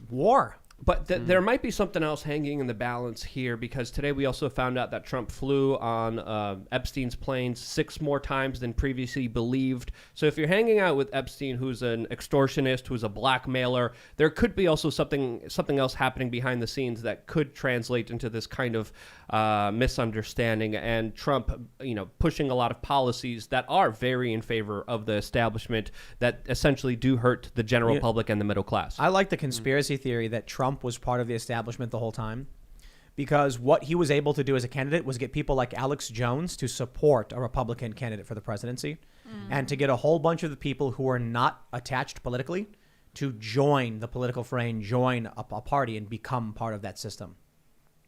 war. But there might be something else hanging in the balance here because today we also found out that Trump flew on Epstein's planes 6 more times than previously believed. So if you're hanging out with Epstein, who's an extortionist, who's a blackmailer, there could be also something else happening behind the scenes that could translate into this kind of misunderstanding. And Trump, pushing a lot of policies that are very in favor of the establishment that essentially do hurt the general public and the middle class. I like the conspiracy theory that Trump was part of the establishment the whole time because what he was able to do as a candidate was get people like Alex Jones to support a Republican candidate for the presidency and to get a whole bunch of the people who are not attached politically to join the political fray and join a party and become part of that system.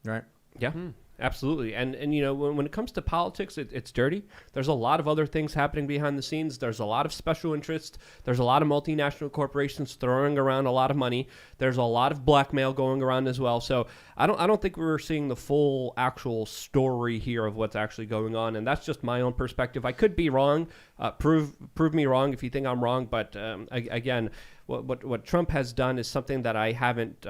Right? Yeah. Absolutely. And when it comes to politics, it's dirty. There's a lot of other things happening behind the scenes. There's a lot of special interests. There's a lot of multinational corporations throwing around a lot of money. There's a lot of blackmail going around as well. So I don't think we're seeing the full actual story here of what's actually going on. And that's just my own perspective. I could be wrong. Prove me wrong if you think I'm wrong. But again, what Trump has done is something that I haven't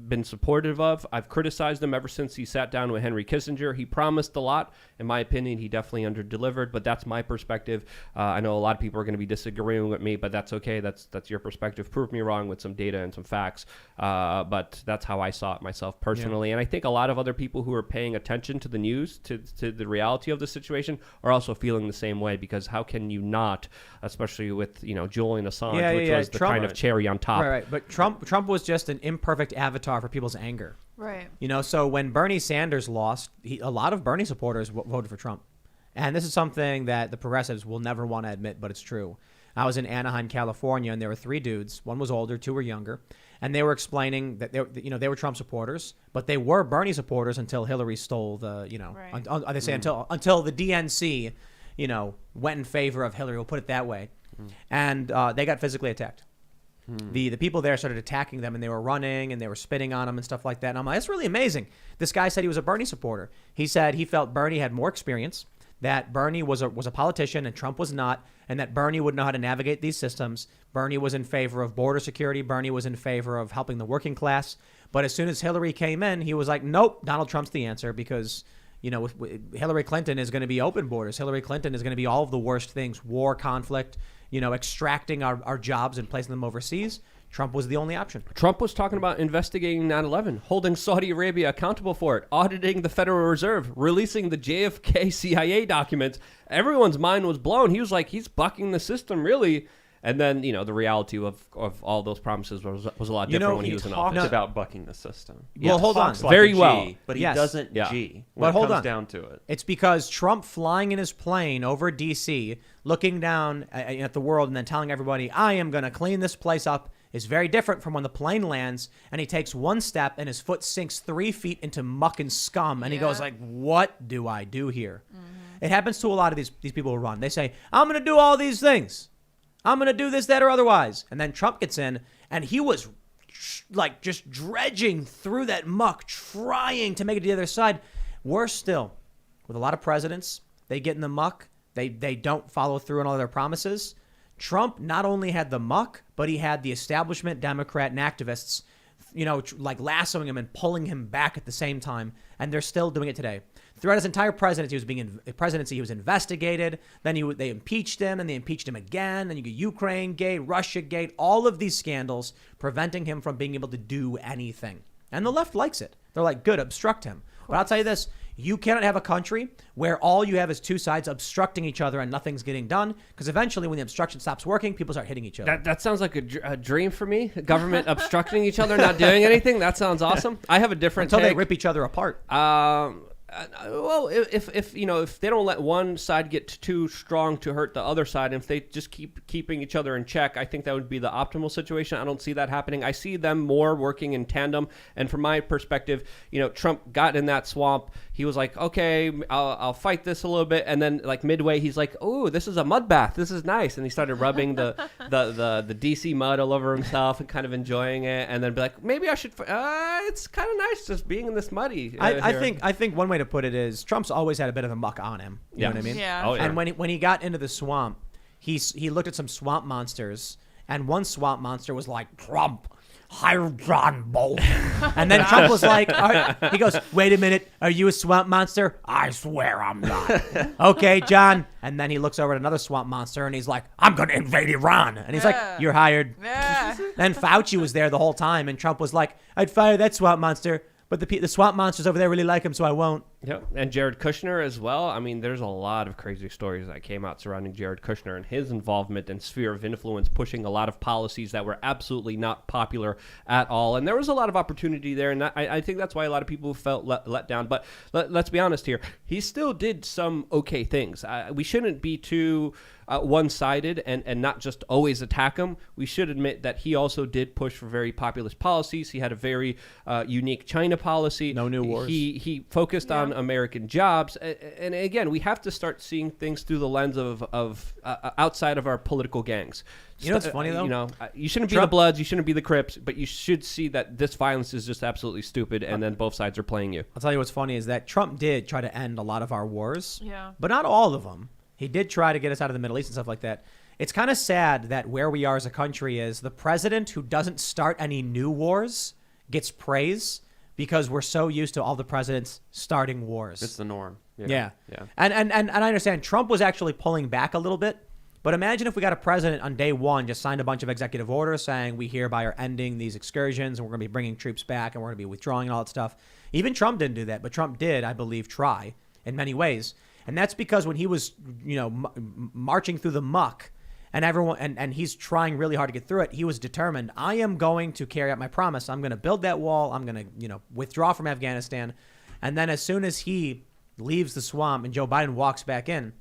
been supportive of. I've criticized him ever since he sat down with Henry Kissinger. He promised a lot. In my opinion, he definitely under-delivered, but that's my perspective. I know a lot of people are going to be disagreeing with me, but that's okay. That's your perspective. Prove me wrong with some data and some facts. But that's how I saw it myself personally. Yeah. And I think a lot of other people who are paying attention to the news, to the reality of the situation, are also feeling the same way because how can you not, especially with Julian Assange, which was the kind of cherry on top. Right. But Trump was just an imperfect avatar for people's anger. Right. So when Bernie Sanders lost, a lot of Bernie supporters voted for Trump. And this is something that the progressives will never want to admit, but it's true. I was in Anaheim, California, and there were 3 dudes. One was older, 2 were younger. And they were explaining that they were Trump supporters, but they were Bernie supporters until Hillary stole the, right. They say until the DNC, went in favor of Hillary. We'll put it that way. And they got physically attacked. The people there started attacking them, and they were running, and they were spitting on them and stuff like that. And I'm like, that's really amazing. This guy said he was a Bernie supporter. He said he felt Bernie had more experience, that Bernie was a politician and Trump was not, and that Bernie would know how to navigate these systems. Bernie was in favor of border security. Bernie was in favor of helping the working class. But as soon as Hillary came in, he was like, nope, Donald Trump's the answer because, Hillary Clinton is going to be open borders. Hillary Clinton is going to be all of the worst things, war, conflict, extracting our jobs and placing them overseas. Trump was the only option. Trump was talking about investigating 9/11, holding Saudi Arabia accountable for it, auditing the Federal Reserve, releasing the JFK CIA documents. Everyone's mind was blown. He was like, he's bucking the system, really. And then, the reality of all those promises was a lot different when he was in office. He talks about bucking the system. Well, hold on. Like very well. But he doesn't G when it comes down to it. It's because Trump flying in his plane over D.C., looking down at the world and then telling everybody, I am going to clean this place up, is very different from when the plane lands and he takes one step and his foot sinks 3 feet into muck and scum. And he goes like, what do I do here? It happens to a lot of these people who run. They say, I'm going to do all these things. I'm going to do this, that, or otherwise. And then Trump gets in, and he was like just dredging through that muck, trying to make it to the other side. Worse still, with a lot of presidents, they get in the muck. They don't follow through on all their promises. Trump not only had the muck, but he had the establishment Democrat and activists, like lassoing him and pulling him back at the same time. And they're still doing it today. Throughout his entire presidency, he was investigated. Then they impeached him, and they impeached him again. Then you get Ukraine Gate, Russia Gate, all of these scandals preventing him from being able to do anything. And the left likes it. They're like, good, obstruct him. But I'll tell you this. You cannot have a country where all you have is two sides obstructing each other and nothing's getting done. Because eventually, when the obstruction stops working, people start hitting each other. That sounds like a dream for me. Government obstructing each other, not doing anything. That sounds awesome. I have a different Until take. they rip each other apart. Well, if they don't let one side get too strong to hurt the other side, and if they just keeping each other in check, I think that would be the optimal situation. I don't see that happening. I see them more working in tandem. And from my perspective, Trump got in that swamp. He was like, okay, I'll fight this a little bit, and then like midway, he's like, oh, this is a mud bath. This is nice, and he started rubbing the DC mud all over himself and kind of enjoying it, and then be like, maybe I should. It's kind of nice just being in this muddy. I think one way to put it is Trump's always had a bit of a muck on him. You know what I mean? Yeah. Oh, yeah. And when he got into the swamp, he looked at some swamp monsters, and one swamp monster was like, Trump, hire John Bolton. And then Trump was like, all right. He goes, wait a minute, are you a swamp monster? I swear I'm not. Okay, John. And then he looks over at another swamp monster, and he's like, I'm going to invade Iran. And he's like, you're hired. Yeah. Then Fauci was there the whole time, and Trump was like, I'd fire that swamp monster. But the swamp monsters over there really like him, so I won't. Yeah, and Jared Kushner as well. I mean, there's a lot of crazy stories that came out surrounding Jared Kushner and his involvement and sphere of influence, pushing a lot of policies that were absolutely not popular at all. And there was a lot of opportunity there, and I think that's why a lot of people felt let down. But let's be honest here. He still did some okay things. We shouldn't be too one-sided and not just always attack him. We should admit that he also did push for very populist policies. He had a very unique China policy. No new wars. He focused on American jobs. And again, we have to start seeing things through the lens of outside of our political gangs. You know what's funny, though? You shouldn't be the Bloods, you shouldn't be the Crips, but you should see that this violence is just absolutely stupid, and then both sides are playing you. I'll tell you what's funny is that Trump did try to end a lot of our wars, Yeah. but not all of them. He did try to get us out of the Middle East and stuff like that. It's kind of sad that where we are as a country is the president who doesn't start any new wars gets praise because we're so used to all the presidents starting wars. It's the norm. Yeah. Yeah. And I understand Trump was actually pulling back a little bit, but imagine if we got a president on day one just signed a bunch of executive orders saying we hereby are ending these excursions and we're going to be bringing troops back and we're going to be withdrawing and all that stuff. Even Trump didn't do that, but Trump did, I believe, try in many ways. And that's because when he was, marching through the muck and everyone and he's trying really hard to get through it, he was determined, I am going to carry out my promise. I'm going to build that wall. I'm going to, withdraw from Afghanistan. And then as soon as he leaves the swamp and Joe Biden walks back in,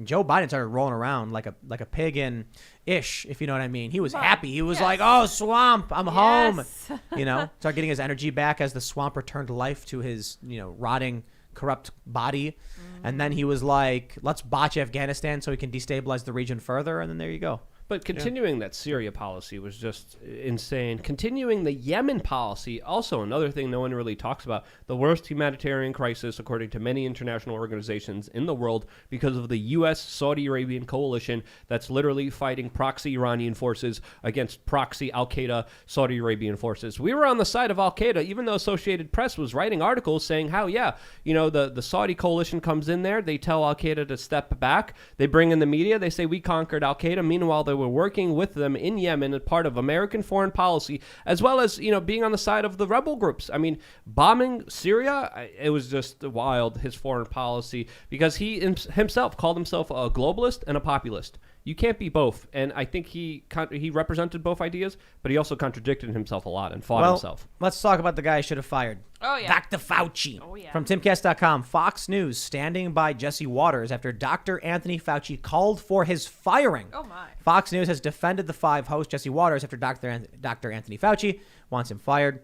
Joe Biden started rolling around like a pig in ish, if you know what I mean. He was happy. He was like, oh, swamp, I'm home. Start getting his energy back as the swamp returned life to his, rotting, corrupt body. And then he was like, let's botch Afghanistan so we can destabilize the region further. And then there you go. But continuing that Syria policy was just insane. Continuing the Yemen policy, also another thing no one really talks about, the worst humanitarian crisis, according to many international organizations in the world, because of the U.S.-Saudi Arabian coalition that's literally fighting proxy Iranian forces against proxy al-Qaeda Saudi Arabian forces. We were on the side of al-Qaeda, even though Associated Press was writing articles saying how, the Saudi coalition comes in there, they tell al-Qaeda to step back, they bring in the media, they say we conquered al-Qaeda, meanwhile they were working with them in Yemen as part of American foreign policy, as well as, being on the side of the rebel groups. I mean, bombing Syria, it was just wild, his foreign policy, because he himself called himself a globalist and a populist. You can't be both. And I think he represented both ideas, but he also contradicted himself a lot and fought himself. Let's talk about the guy I should have fired. Oh, yeah. Dr. Fauci. Oh, yeah. From Timcast.com, Fox News standing by Jesse Waters after Dr. Anthony Fauci called for his firing. Oh, my. Fox News has defended the 5 host Jesse Waters after Dr. Anthony Fauci wants him fired.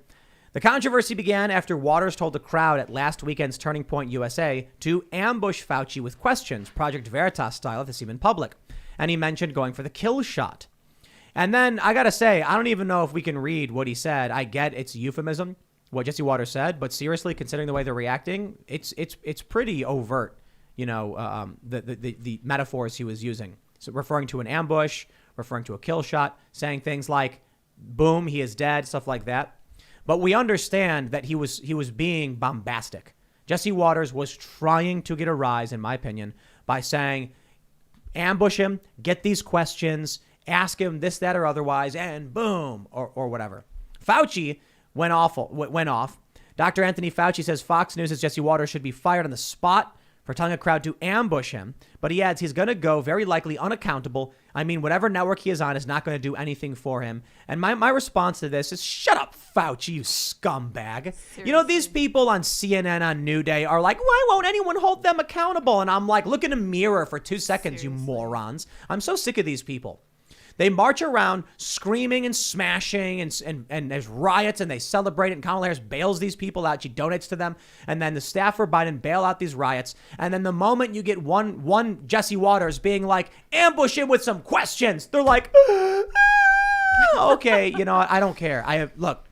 The controversy began after Waters told the crowd at last weekend's Turning Point USA to ambush Fauci with questions, Project Veritas style, if this even public. And he mentioned going for the kill shot. And then I got to say, I don't even know if we can read what he said. I get it's euphemism, what Jesse Waters said, but seriously, considering the way they're reacting, it's pretty overt, the metaphors he was using. So referring to an ambush, referring to a kill shot, saying things like, boom, he is dead, stuff like that. But we understand that he was being bombastic. Jesse Waters was trying to get a rise, in my opinion, by saying, ambush him, get these questions, ask him this, that, or otherwise, and boom, or whatever. Fauci went off. Dr. Anthony Fauci says Fox News' Jesse Waters should be fired on the spot for telling a crowd to ambush him. But he adds he's going to go very likely unaccountable. I mean, whatever network he is on is not going to do anything for him. And my response to this is, shut up, Fauci, you scumbag. Seriously. These people on CNN on New Day are like, why won't anyone hold them accountable? And I'm like, look in a mirror for 2 seconds, Seriously. you morons. I'm so sick of these people. They march around screaming and smashing and there's riots and they celebrate it. And Kamala Harris bails these people out. She donates to them. And then the staff for Biden bail out these riots. And then the moment you get one Jesse Waters being like, ambush him with some questions, they're like, okay, I don't care. Look,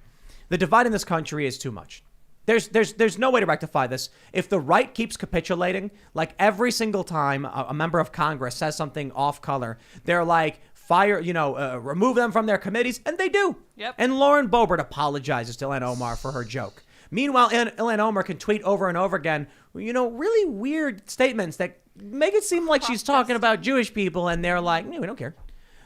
the divide in this country is too much. There's no way to rectify this. If the right keeps capitulating, like every single time a member of Congress says something off color, they're like, remove them from their committees, and they do. Yep. And Lauren Boebert apologizes to Ilhan Omar for her joke. Meanwhile, Ilhan Omar can tweet over and over again, really weird statements that make it seem like she's talking about Jewish people, and they're like, no, we don't care.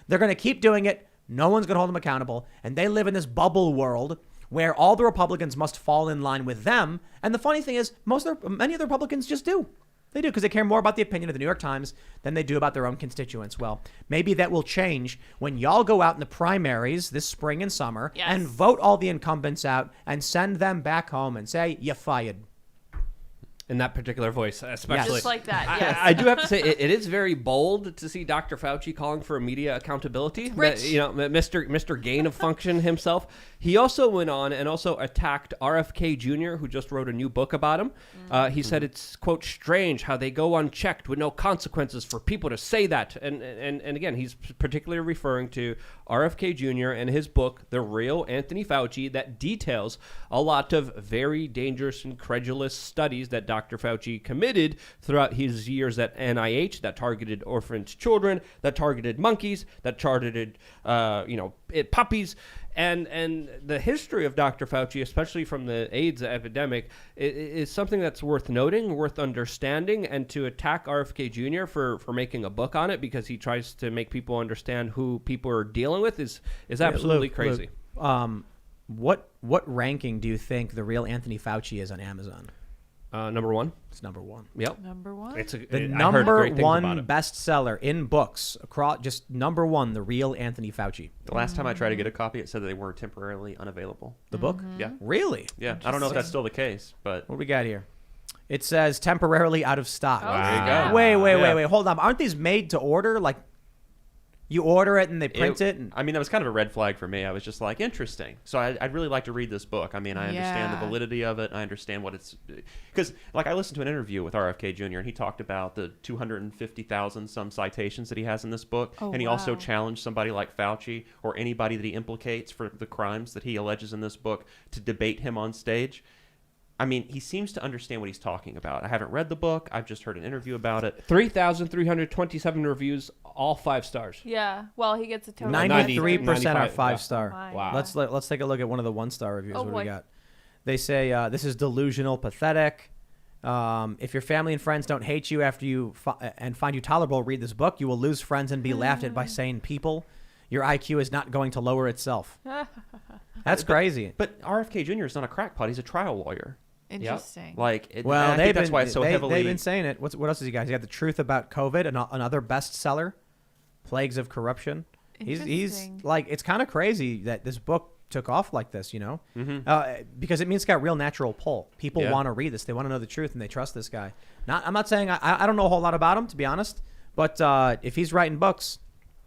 They're going to keep doing it. No one's going to hold them accountable, and they live in this bubble world where all the Republicans must fall in line with them. And the funny thing is, many of the Republicans just do. They do, because they care more about the opinion of the New York Times than they do about their own constituents. Well, maybe that will change when y'all go out in the primaries this spring and summer and vote all the incumbents out and send them back home and say, you're fired. In that particular voice, especially. Just like that, yes. I do have to say, it is very bold to see Dr. Fauci calling for media accountability. Rich. Mr. Gain of Function himself. He also went on and also attacked RFK Jr., who just wrote a new book about him. He said it's, quote, strange how they go unchecked with no consequences for people to say that. And again, he's particularly referring to RFK Jr. and his book, The Real Anthony Fauci, that details a lot of very dangerous and credulous studies that Dr. Fauci committed throughout his years at NIH that targeted orphaned children, that targeted monkeys, that targeted, puppies. And the history of Dr. Fauci, especially from the AIDS epidemic, is something that's worth noting, worth understanding, and to attack RFK Jr. for making a book on it because he tries to make people understand who people are dealing with is absolutely crazy. What ranking do you think The Real Anthony Fauci is on Amazon? Number one. It's number one. Yep. Number one. The number one bestseller in books across, just number one, The Real Anthony Fauci. The last time I tried to get a copy, it said that they were temporarily unavailable. The book? Yeah. Really? Yeah. I don't know if that's still the case, but What do we got here? It says temporarily out of stock. Oh, there you snap. go. Wait. Hold on. Aren't these made to order? Like, you order it and they print it? And... I mean, that was kind of a red flag for me. I was just like, interesting. So I'd really like to read this book. I mean, I understand the validity of it. I understand what it's... Because, I listened to an interview with RFK Jr., and he talked about the 250,000 some citations that he has in this book. Oh, and he also challenged somebody like Fauci or anybody that he implicates for the crimes that he alleges in this book to debate him on stage. I mean, he seems to understand what he's talking about. I haven't read the book. I've just heard an interview about it. 3,327 reviews, all 5 stars. Yeah. Well, he gets a total. 93% are 5 yeah. star. Oh, my. Wow. Let's take a look at one of the 1-star reviews. Oh, What do we boy. got? They say this is delusional, pathetic. If your family and friends don't hate you after you and find you tolerable, read this book. You will lose friends and be laughed at by sane people. Your IQ is not going to lower itself. That's crazy. But RFK Jr. is not a crackpot. He's a trial lawyer. Interesting. Well, I think that's why it's so heavily... They've been saying it. What else has he got? He got The Truth About COVID, another bestseller, Plagues of Corruption. He's Interesting. like, it's kind of crazy that this book took off like this, because it means it's got real natural pull. People want to read this. They want to know the truth, and they trust this guy. I'm not saying I don't know a whole lot about him, to be honest, but if he's writing books,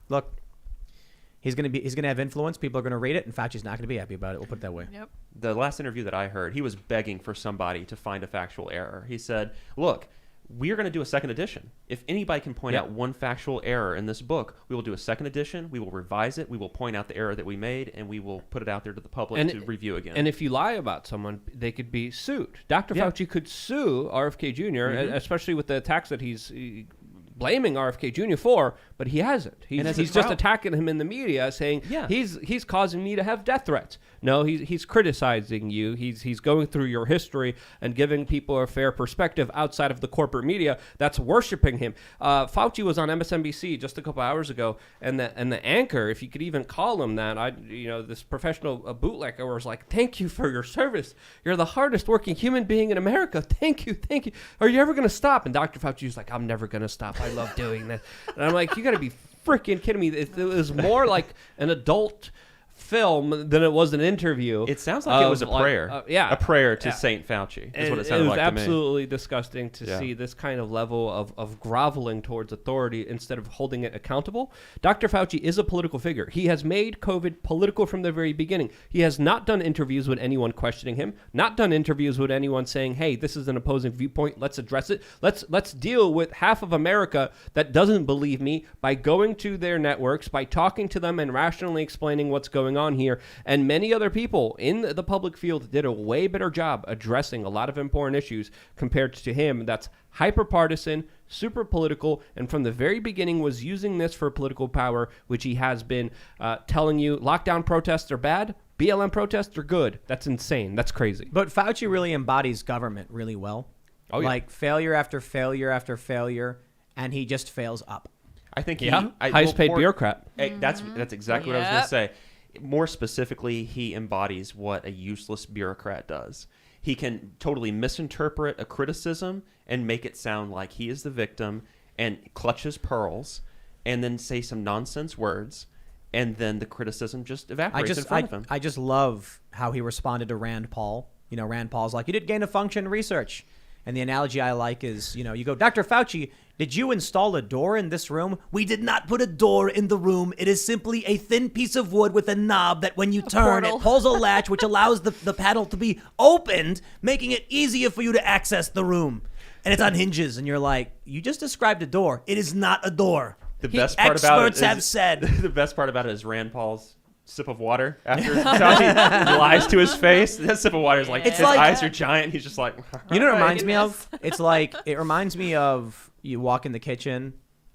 look, He's gonna have influence. People are gonna read it, and Fauci's not gonna be happy about it. We'll put it that way. Yep. The last interview that I heard, he was begging for somebody to find a factual error. He said, look, we're going to do a second edition. If anybody can point out one factual error in this book, we will do a second edition. We will revise it. We will point out the error that we made, and we will put it out there to the public to review again. And if you lie about someone, they could be sued. Dr. Fauci could sue RFK Jr., especially with the attacks that he's blaming RFK Jr. for, but he hasn't. He's just attacking him in the media, saying he's causing me to have death threats. No, he's criticizing you. He's going through your history and giving people a fair perspective outside of the corporate media that's worshiping him. Fauci was on MSNBC just a couple hours ago, and the anchor, if you could even call him that, this professional bootlegger was like, "Thank you for your service. You're the hardest working human being in America. Thank you. Are you ever going to stop?" And Dr. Fauci was like, "I'm never going to stop. I love doing this." And I'm like, you got to be freaking kidding me. It was more like an adult film than it was an interview. It sounds like it was a prayer. A prayer to Saint Fauci. That's what it sounded like to me. It was absolutely disgusting to see this kind of level of groveling towards authority instead of holding it accountable. Dr. Fauci is a political figure. He has made COVID political from the very beginning. He has not done interviews with anyone questioning him, not done interviews with anyone saying, hey, this is an opposing viewpoint. Let's address it. Let's deal with half of America that doesn't believe me by going to their networks, by talking to them and rationally explaining what's going on here. And many other people in the public field did a way better job addressing a lot of important issues compared to him. That's hyper partisan, super political, and from the very beginning was using this for political power, which he has been telling you lockdown protests are bad, BLM protests are good. That's insane. That's crazy. But Fauci really embodies government really well. Oh, yeah. Like failure after failure after failure, and he just fails up. I think highest paid bureaucrat. That's exactly what I was going to say. More specifically, he embodies what a useless bureaucrat does. He can totally misinterpret a criticism and make it sound like he is the victim and clutch his pearls and then say some nonsense words, and then the criticism just evaporates in front of him. I just love how he responded to Rand Paul. Rand Paul's like, you did gain of function research. And the analogy I like is, you go, Dr. Fauci, did you install a door in this room? We did not put a door in the room. It is simply a thin piece of wood with a knob that when you turn, it pulls a latch, which allows the panel to be opened, making it easier for you to access the room. And it's on hinges. And you're like, you just described a door. It is not a door. The best part about it experts have said. The best part about it is Rand Paul's sip of water after Fauci lies to his face. That sip of water is like, his eyes are giant. He's just like, you know what it reminds me of? It reminds me of you walk in the kitchen.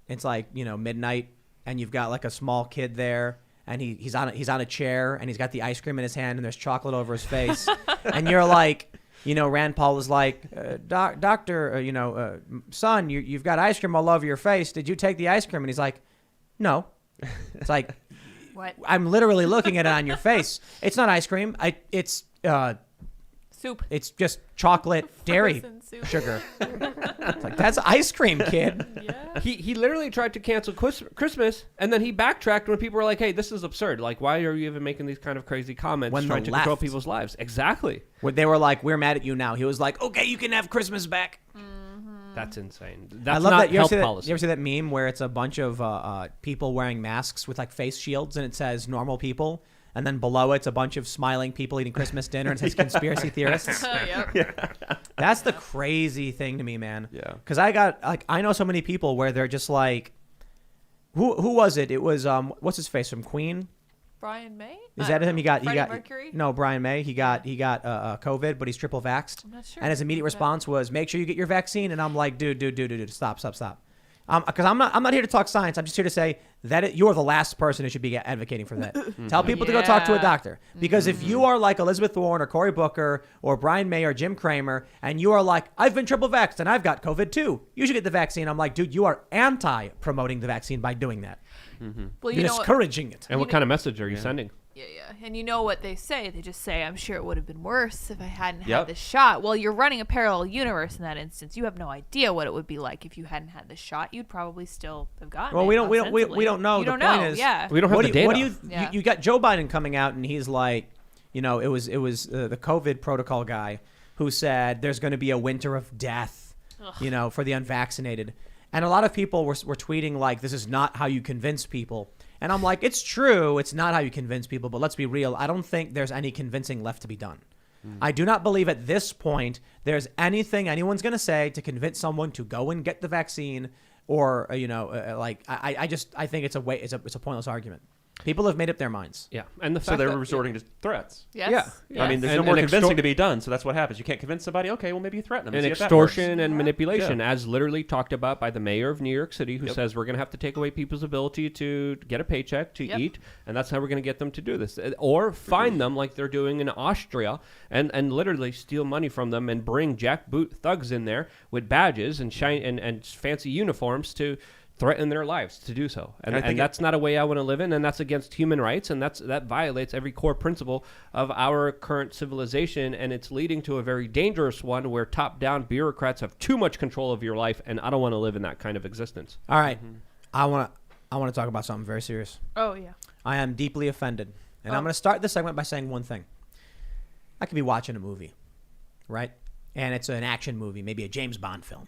It's like, midnight, and you've got like a small kid there, and he's on a chair, and he's got the ice cream in his hand, and there's chocolate over his face, and you're like, Rand Paul is like, doctor, son, you've got ice cream all over your face. Did you take the ice cream? And he's like, no. It's like, what? I'm literally looking at it on your face. It's not ice cream. It's soup. It's just chocolate dairy sugar. It's like, that's ice cream, kid. Yeah. He literally tried to cancel Christmas, and then he backtracked when people were like, hey, this is absurd. Like, why are you even making these kind of crazy comments trying to control people's lives? Exactly. When they were like, we're mad at you now. He was like, okay, you can have Christmas back. That's insane. That's I love not that. health policy. You ever see that meme where it's a bunch of people wearing masks with like face shields, and it says normal people, and then below it's a bunch of smiling people eating Christmas dinner, and it says conspiracy theorists. That's the crazy thing to me, man. Yeah. Because I know so many people where they're just like, who was it? It was what's his face from Queen? Brian May? Is that him? He got Mercury? No, Brian May. He got COVID, but he's triple vaxxed. I'm not sure. And his immediate response was, "Make sure you get your vaccine." And I'm like, dude, stop. Because I'm not here to talk science. I'm just here to say that you're the last person who should be advocating for that. Tell people to go talk to a doctor. Because if you are like Elizabeth Warren or Cory Booker or Brian May or Jim Cramer, and you are like, I've been triple vaxxed and I've got COVID too, you should get the vaccine. I'm like, dude, you are anti-promoting the vaccine by doing that. Well, You're discouraging it. And what kind of message are you sending? Yeah. And you know what they say? They just say, I'm sure it would have been worse if I hadn't had this shot. Well, you're running a parallel universe in that instance. You have no idea what it would be like if you hadn't had the shot. You'd probably still have gotten it. Well, we don't know. You don't The point know. is, Yeah. We don't have the data. You got Joe Biden coming out, and he's like, it was the COVID protocol guy who said there's going to be a winter of death, for the unvaccinated. And a lot of people were tweeting like, this is not how you convince people. And I'm like, it's true. It's not how you convince people, but let's be real. I don't think there's any convincing left to be done. I do not believe at this point there's anything anyone's going to say to convince someone to go and get the vaccine, or I think it's a pointless argument. People have made up their minds. Yeah, and the fact So they're that, resorting to threats. Yes. Yeah. I mean, there's And- no more and convincing to be done, so that's what happens. You can't convince somebody, okay, well, maybe you threaten them. and see if that works. extortion and manipulation, as literally talked about by the mayor of New York City, who Yep. says we're going to have to take away people's ability to get a paycheck, to Yep. eat, and that's how we're going to get them to do this. Or fine them like they're doing in Austria, and literally steal money from them and bring jackboot thugs in there with badges and and fancy uniforms to threaten their lives to do so. And, I think that's not a way I want to live in, and that's against human rights, and that violates every core principle of our current civilization, and it's leading to a very dangerous one where top-down bureaucrats have too much control of your life, and I don't want to live in that kind of existence. All right. I want to talk about something very serious. Oh, yeah. I am deeply offended. And I'm going to start this segment by saying one thing. I could be watching a movie, right? And it's an action movie, maybe a James Bond film.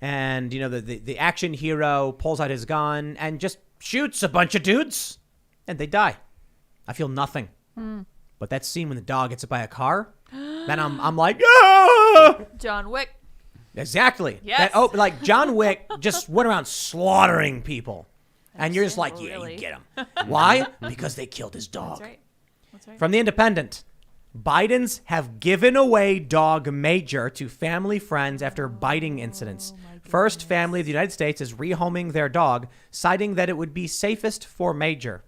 And, the action hero pulls out his gun and just shoots a bunch of dudes, and they die. I feel nothing. But that scene when the dog gets hit by a car, then I'm like, ah! John Wick. Exactly. Yes. Like John Wick just went around slaughtering people. And you're just like, yeah, Really? you get him. Why? Because they killed his dog. That's right. From The Independent, Bidens have given away dog Major to family friends after biting incidents. First family of the United States is rehoming their dog, citing that it would be safest for Major.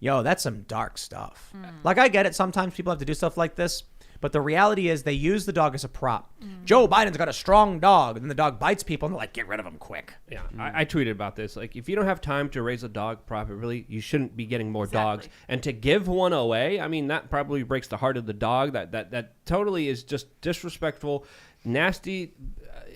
Yo, that's some dark stuff. Like, I get it. Sometimes people have to do stuff like this. But the reality is they use the dog as a prop. Joe Biden's got a strong dog. And then the dog bites people, and they're like, get rid of him quick. Yeah, I tweeted about this. Like, if you don't have time to raise a dog properly, you shouldn't be getting more dogs. And to give one away, I mean, that probably breaks the heart of the dog. That totally is just disrespectful, nasty,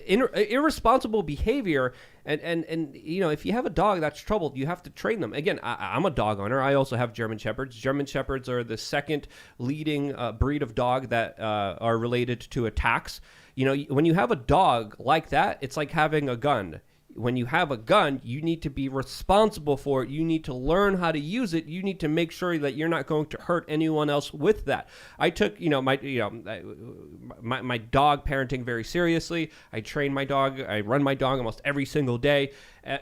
irresponsible behavior. And if you have a dog that's troubled, you have to train them. Again, I'm a dog owner. I also have German Shepherds. German Shepherds are the second leading breed of dog that are related to attacks. When you have a dog like that, it's like having a gun. When you have a gun, you need to be responsible for it. You need to learn how to use it. You need to make sure that you're not going to hurt anyone else with that. I took, my dog parenting very seriously. I train my dog. I run my dog almost every single day.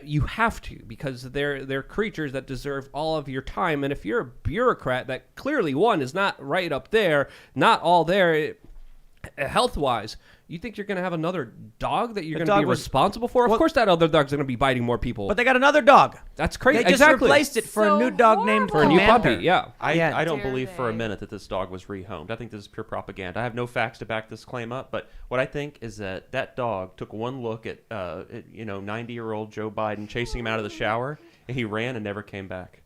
You have to, because they're creatures that deserve all of your time. And if you're a bureaucrat that clearly, one, is not right up there, not all there, health-wise, you think you're going to have another dog that you're going to be responsible for? Of course that other dog's going to be biting more people. But they got another dog. That's crazy. They just replaced it for a new dog named for a new Commander. puppy, yeah. I don't Dare believe for a they? minute that this dog was rehomed. I think this is pure propaganda. I have no facts to back this claim up, but what I think is that dog took one look at 90-year-old Joe Biden chasing him out of the shower, and he ran and never came back.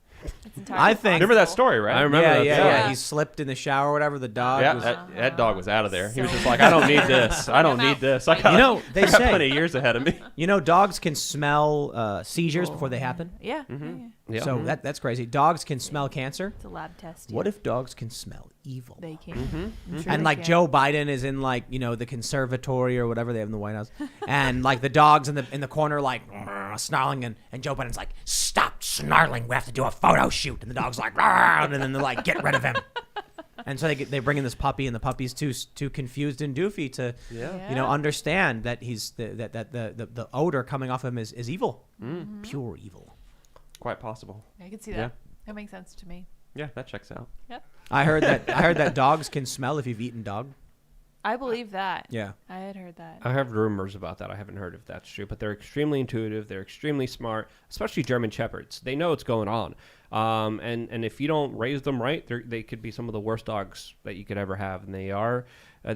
I think. Remember that story, right? I remember that. Yeah. He slipped in the shower or whatever. The dog Yeah, was... that dog was out of there. He was So just like, I don't need this. I don't I'm need out. this. I got, they I got say... plenty of years ahead of me. dogs can smell seizures before they happen. Yeah. Yeah. So that's crazy. Dogs can smell cancer. It's a lab test. What if dogs can smell evil? they can? I'm sure And they like can. Joe Biden is in the conservatory or whatever they have in the White House, and like the dogs in the corner like snarling, and Joe Biden's like, stop snarling, we have to do a photo shoot, and the dog's like, and then they're like, get rid of him. And so they bring in this puppy, and the puppy's too confused and doofy to understand that he's the odor coming off him is evil, pure evil. Quite possible. I can see that. Yeah. That makes sense to me. Yeah, that checks out. Yep. I heard that dogs can smell if you've eaten dog. I believe that. Yeah. I had heard that. I have rumors about that. I haven't heard if that's true, but they're extremely intuitive. They're extremely smart, especially German Shepherds. They know what's going on. And if you don't raise them right, they could be some of the worst dogs that you could ever have. And they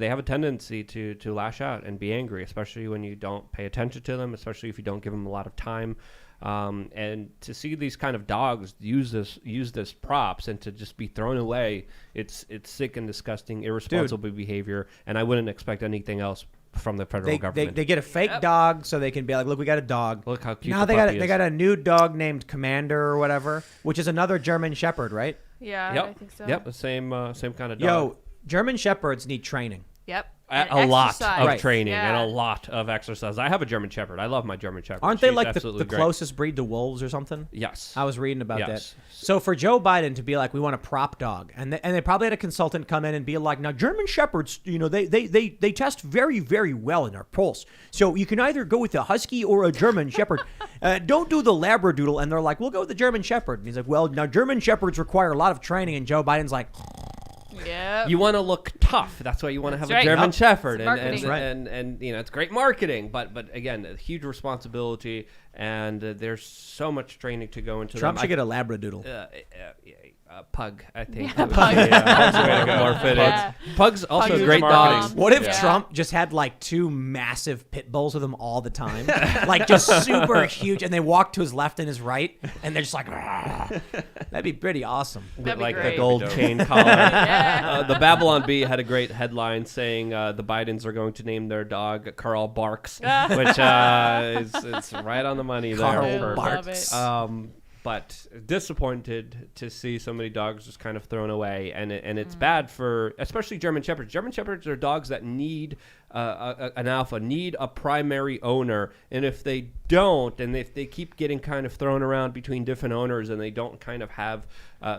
have a tendency to lash out and be angry, especially when you don't pay attention to them, especially if you don't give them a lot of time. And to see these kind of dogs use this props and to just be thrown away, it's sick and disgusting, irresponsible behavior. And I wouldn't expect anything else from the federal government. They get a fake dog so they can be like, look, we got a dog. Look how cute Now the they puppy got is. a new dog named Commander or whatever, which is another German Shepherd, right? Yeah, Yep. I think so. Yep, the same kind of dog. Yo, German Shepherds need training. Yep. A lot exercise. of Right. training Yeah. and a lot of exercise. I have a German Shepherd. I love my German Shepherd. Aren't they She's like absolutely the great. closest breed to wolves or something? Yes. I was reading about Yes. that. So for Joe Biden to be like, we want a prop dog, and they probably had a consultant come in and be like, now German Shepherds, they test very, very well in our pulse. So you can either go with a Husky or a German Shepherd. Don't do the Labradoodle. And they're like, we'll go with the German Shepherd. And he's like, well, now German Shepherds require a lot of training. And Joe Biden's like, Yeah. You want to look tough. That's why you want to have That's a right. German Yep. Shepherd, It's marketing. That's right. and it's great marketing. But again, a huge responsibility, and there's so much training to go into Trump them. should get a Labradoodle. Pug, I think. Yeah, That would pug. be, Pug's the way to go. More fitting. Yeah. Pugs also Pugs are great marketing. dogs. What if Yeah. Trump just had like 2 massive pit bulls with him all the time? Like just super huge, and they walk to his left and his right, and they're just like, "Rah." That'd be pretty awesome. That'd be Like great. the gold That'd be chain collar. Yeah. The Babylon Bee had a great headline saying the Bidens are going to name their dog Karl Barks, which is it's right on the money there. Karl I for- love Barks. it. But disappointed to see so many dogs just kind of thrown away, and it's bad for especially German Shepherds. German Shepherds are dogs that need an alpha, need a primary owner, and if they don't, and if they keep getting kind of thrown around between different owners, and they don't kind of have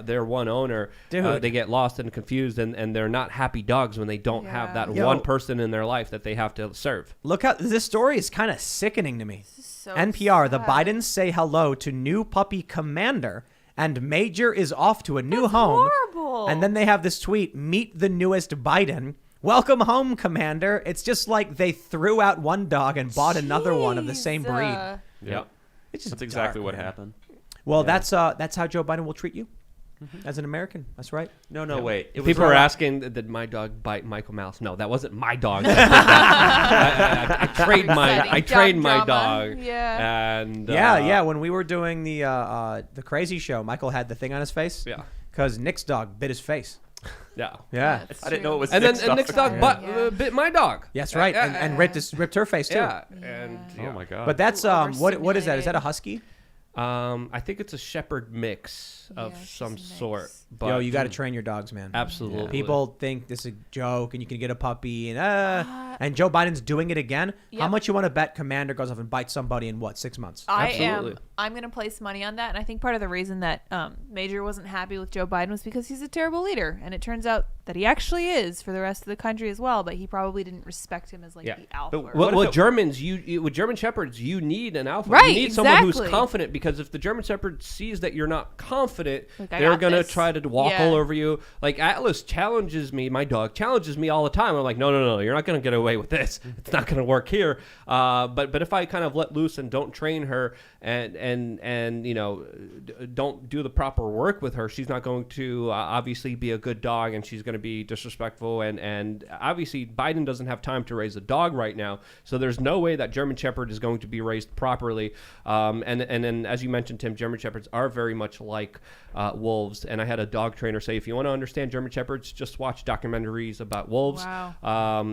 their one owner, Dude. they get lost and confused, and they're not happy dogs when they don't have Yeah. that Yo. one person in their life that they have to serve. Look how this story is kind of sickening to me. So NPR, the sad. Bidens say hello to new puppy Commander, and Major is off to a new That's home. horrible. And then they have this tweet, meet the newest Biden. Welcome home, Commander. It's just like they threw out one dog and bought another one of the same Jeez, breed. Yeah. It's just That's exactly dark, what man. happened. Well, that's how Joe Biden will treat you as an American. That's right. No, wait. It was People are right- asking, did my dog bite Michael Mouse? No, that wasn't my dog. I trained my Drama. dog. Yeah. And Yeah. When we were doing the crazy show, Michael had the thing on his face. yeah, Because Nick's dog bit his face. yeah. Yeah. That's I didn't know it true. was And then Nick's and dog. Nick's dog Yeah. bit my dog. That's right. And ripped her face too. Yeah, and Oh my god. But that's what is that? Is that a husky? I think it's a shepherd mix of Yeah, she's some a mix. sort. But Yo, you got to train your dogs, man. absolutely. People think this is a joke and you can get a puppy and Joe Biden's doing it again. How Yep. much you want to bet Commander goes off and bites somebody in what, 6 months? Absolutely. I'm going to place money on that. And I think part of the reason that Major wasn't happy with Joe Biden was because he's a terrible leader. And it turns out that he actually is for the rest of the country as well. But he probably didn't respect him as like Yeah. the alpha. But or Well, What if it- Germans, with German Shepherds, you need an alpha. Right, You need someone who's exactly. confident, because if the German Shepherd sees that you're not confident, Like, I they're got going to this. try to walk Yeah. all over you. Like Atlas challenges me, my dog challenges me all the time. I'm like, no, you're not going to get away with this. It's not going to work here. But if I kind of let loose and don't train her and don't do the proper work with her, she's not going to obviously be a good dog, and she's going to be disrespectful. And obviously Biden doesn't have time to raise a dog right now, so there's no way that German Shepherd is going to be raised properly. And then, as you mentioned, Tim, German Shepherds are very much like wolves. And I had a dog trainer say, if you want to understand German Shepherds, just watch documentaries about wolves. Wow.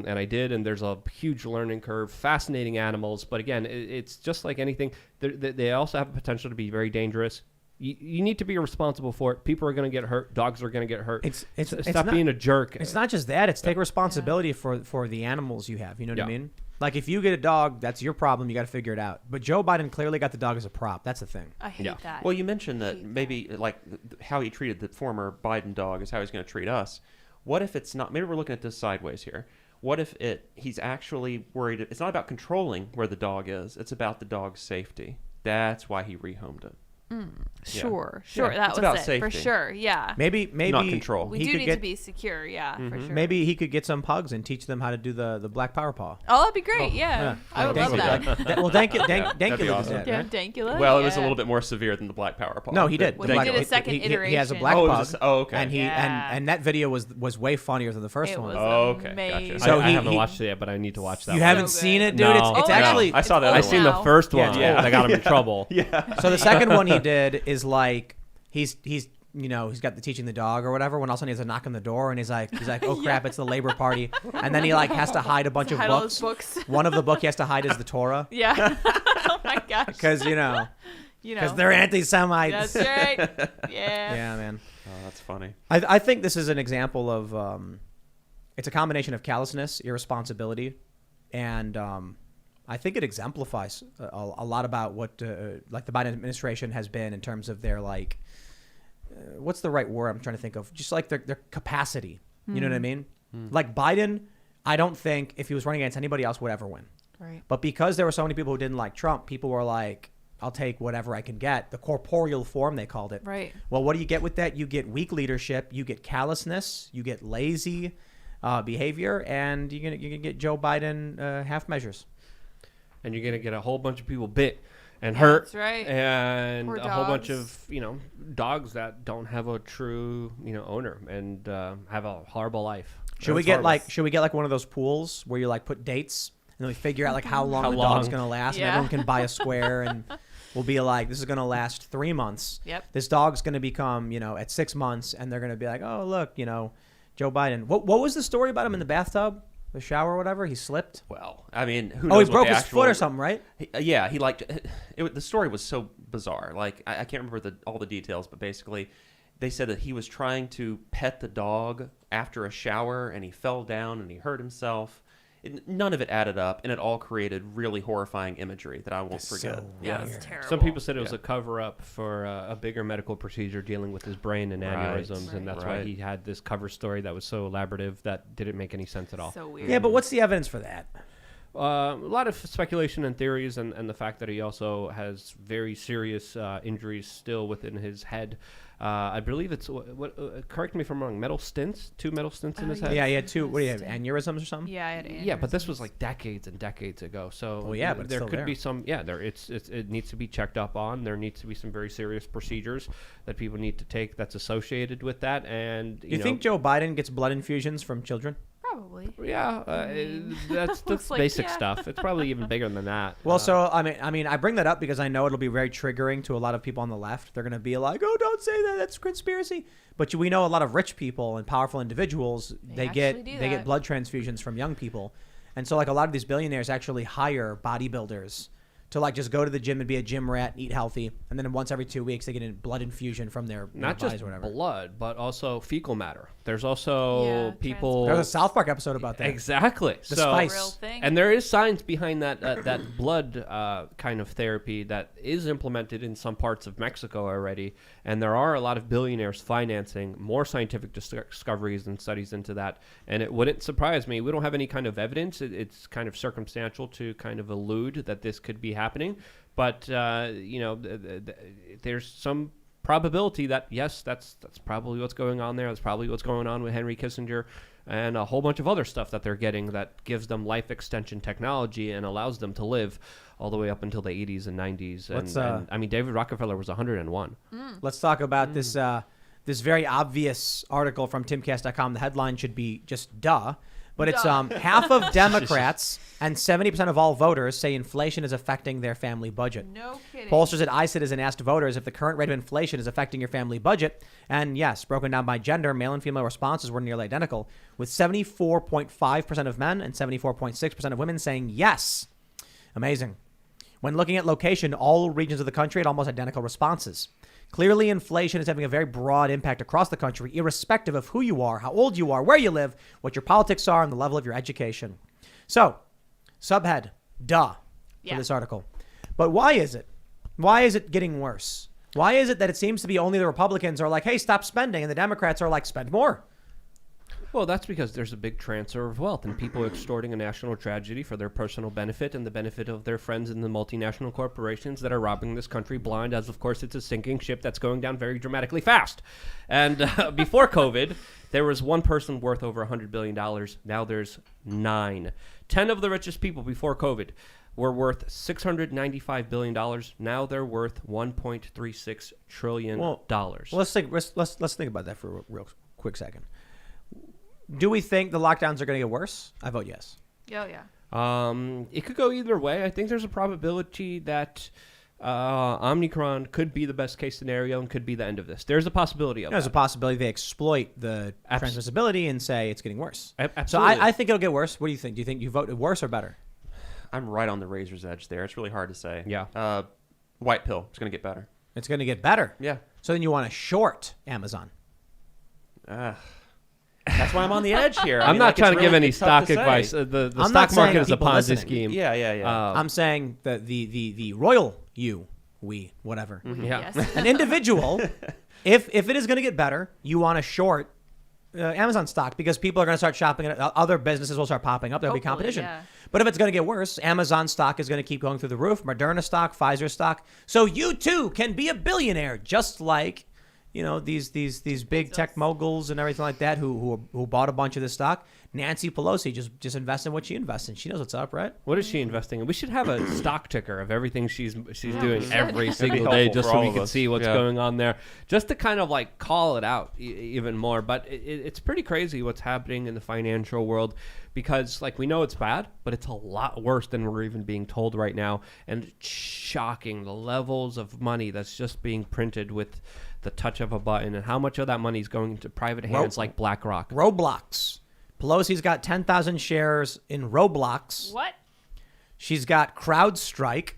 And I did, and there's a huge learning curve. Fascinating animals, but again, it's just like anything. They also have the potential to be very dangerous. You need to be responsible for it. People are going to get hurt. Dogs are going to get hurt. Stop being a jerk. It's not just that. It's take responsibility for the animals you have. You know what I Yeah. mean? Like if you get a dog, that's your problem. You got to figure it out. But Joe Biden clearly got the dog as a prop. That's the thing. I hate Yeah. that. Well, you mentioned that maybe like how he treated the former Biden dog is how he's going to treat us. What if it's not? Maybe we're looking at this sideways here. What if he's actually worried? It's not about controlling where the dog is. It's about the dog's safety. That's why he rehomed it. Sure. Yeah, That it's was about it for safety. sure. Yeah. Maybe Not control. We he do could need get to be secure. Yeah, for sure. maybe he could get some pugs and teach them how to do the black power paw. Oh, that'd be great. Yeah. I would love that. Well, thank you. that'd be Dankula did awesome. that, Yeah, right? Dankula. Well, it was a yeah. little bit more severe than the black power paw. No, he did. Well, he Like, did a second He has a iteration. black Oh, it pug. was okay. And Yeah. and that video was way funnier than the first It one. was Oh, okay, gotcha. amazing. So I he- haven't he- watched it yet, but I need to watch that. You one. haven't So seen good. it, dude? No. It's Oh, actually I saw that old I other seen now. the first Yeah, one. yeah. I got him in trouble. Yeah. So the second one he did is like he's he's got the teaching the dog or whatever. When all of a sudden he has a knock on the door and he's like oh crap, it's the Labor Party, and then he like has to hide a bunch of Hide all his books. books. One of the book he has to hide is the Torah Yeah. Oh my gosh. because you because they're anti-Semites. That's right. Yeah. Yeah, man. Oh, that's funny. I think this is an example it's a combination of callousness, irresponsibility, and I think it exemplifies a lot about what like the Biden administration has been in terms of their like what's the right word I'm trying to think of? Just like their capacity. You know what I mean? Like Biden, I don't think if he was running against anybody else would ever win. Right. But because there were so many people who didn't like Trump, people were like, I'll take whatever I can get. The corporeal form, they called it. Right. Well, what do you get with that? You get weak leadership, you get callousness, you get lazy behavior, and you're gonna get Joe Biden half measures. And you're gonna get a whole bunch of people bit and hurt. That's right. And Poor a whole bunch dogs. of dogs that don't have a true owner and have a horrible life. Should we It's get horrible. like one of those pools where you like put dates and then we figure out like how long How the dog's long. gonna last, Yeah. and everyone can buy a square, and we'll be like, this is gonna last 3 months. Yep. This dog's gonna become at 6 months, and they're gonna be like, oh look, Joe Biden. What was the story about him in the bathtub, the shower, or whatever? He slipped. Well, I mean, who Oh, knows he what broke the his actual- foot or something, right? Yeah, he liked it. The story was so bizarre. Like I can't remember all the details, but basically, they said that he was trying to pet the dog after a shower, and he fell down and he hurt himself. None of it added up, and it all created really horrifying imagery that I won't forget. so Yeah, weird. it's terrible. Some people said it was Yeah. a cover-up for a bigger medical procedure dealing with his brain and Right. aneurysms, and that's Right. why he had this cover story that was so elaborative that didn't make any sense at all. So weird. Yeah, but what's the evidence for that? A lot of speculation and theories, and the fact that he also has very serious injuries still within his head. I believe it's correct me if I'm wrong. Two metal stints in his head. Yeah, he had two. What do you have? Aneurysms or something? Yeah, I had Yeah, but this was aneurysms. like decades and decades ago. So Well, yeah, but it's there still could there. be some. Yeah, it needs to be checked up on. There needs to be some very serious procedures that people need to take that's associated with that. And You think Joe Biden gets blood infusions from children? Probably. Yeah, that's Looks like, basic yeah. stuff. It's probably even bigger than that. Well, so I mean, I bring that up because I know it'll be very triggering to a lot of people on the left. They're going to be like, "Oh, don't say that. That's conspiracy." But we know a lot of rich people and powerful individuals. They get actually do they get that. blood transfusions from young people, and so like a lot of these billionaires actually hire bodybuilders to like just go to the gym and be a gym rat and eat healthy, and then once every 2 weeks they get a blood infusion from their not bodies just or whatever. blood, but also fecal matter. There's also Yeah, people. There's a South Park episode about that. Exactly. The so, spice. Real thing. And there is science behind that that blood kind of therapy that is implemented in some parts of Mexico already. And there are a lot of billionaires financing more scientific discoveries and studies into that. And it wouldn't surprise me. We don't have any kind of evidence. It's kind of circumstantial to kind of allude that this could be happening. But there's some probability that yes, that's probably what's going on there. That's probably what's going on with Henry Kissinger and a whole bunch of other stuff that they're getting that gives them life extension technology and allows them to live all the way up until the 80s and 90s. And I mean, David Rockefeller was 101. Let's talk about this this very obvious article from Timcast.com. The headline should be just duh. But it's half of Democrats and 70% of all voters say inflation is affecting their family budget. No kidding. Pollsters at iCitizen asked voters if the current rate of inflation is affecting your family budget. And yes, broken down by gender, male and female responses were nearly identical, with 74.5% of men and 74.6% of women saying yes. Amazing. When looking at location, all regions of the country had almost identical responses. Clearly, inflation is having a very broad impact across the country, irrespective of who you are, how old you are, where you live, what your politics are, and the level of your education. So, subhead, duh, for Yeah. this article. But why is it? Why is it getting worse? Why is it that it seems to be only the Republicans are like, hey, stop spending, and the Democrats are like, spend more? Well, that's because there's a big transfer of wealth and people extorting a national tragedy for their personal benefit and the benefit of their friends in the multinational corporations that are robbing this country blind, as of course it's a sinking ship that's going down very dramatically fast. And before COVID, there was one person worth over $100 billion. Now there's 9. 10 of the richest people before COVID were worth $695 billion. Now they're worth $1.36 trillion. Well, let's think about that for a real quick second. Do we think the lockdowns are going to get worse? I vote yes. Oh, yeah. It could go either way. I think there's a probability that Omicron could be the best case scenario and could be the end of this. There's a possibility of There's a that. possibility they exploit the transmissibility and say it's getting worse. So Absolutely. I think it'll get worse. What do you think? Do you think you voted worse or better? I'm right on the razor's edge there. It's really hard to say. Yeah. White pill. It's going to get better. It's going to get better. Yeah. So then you want to short Amazon. That's why I'm on the edge here. I'm not trying to give any stock advice. advice. The I'm stock not saying market is a people Ponzi listening. scheme. Yeah. I'm saying that the royal whatever. Yeah. Yes. An individual, if it is going to get better, you want to short Amazon stock because people are going to start shopping it. Other businesses will start popping up. There'll be Hopefully, competition. yeah. But if it's going to get worse, Amazon stock is going to keep going through the roof. Moderna stock, Pfizer stock. So you too can be a billionaire, just like these big tech moguls and everything like that who bought a bunch of this stock. Nancy Pelosi just invests in what she invests in. She knows what's up, right? What is she investing in? We should have a stock ticker of everything she's doing we should. every be single day, helpful just for so all we of can us. see what's Yeah. going on there, just to kind of like call it out even more. But it's pretty crazy what's happening in the financial world, because like we know it's bad, but it's a lot worse than we're even being told right now, and it's shocking the levels of money that's just being printed with the touch of a button, and how much of that money is going into private hands like BlackRock. Roblox. Pelosi's got 10,000 shares in Roblox. What? She's got CrowdStrike.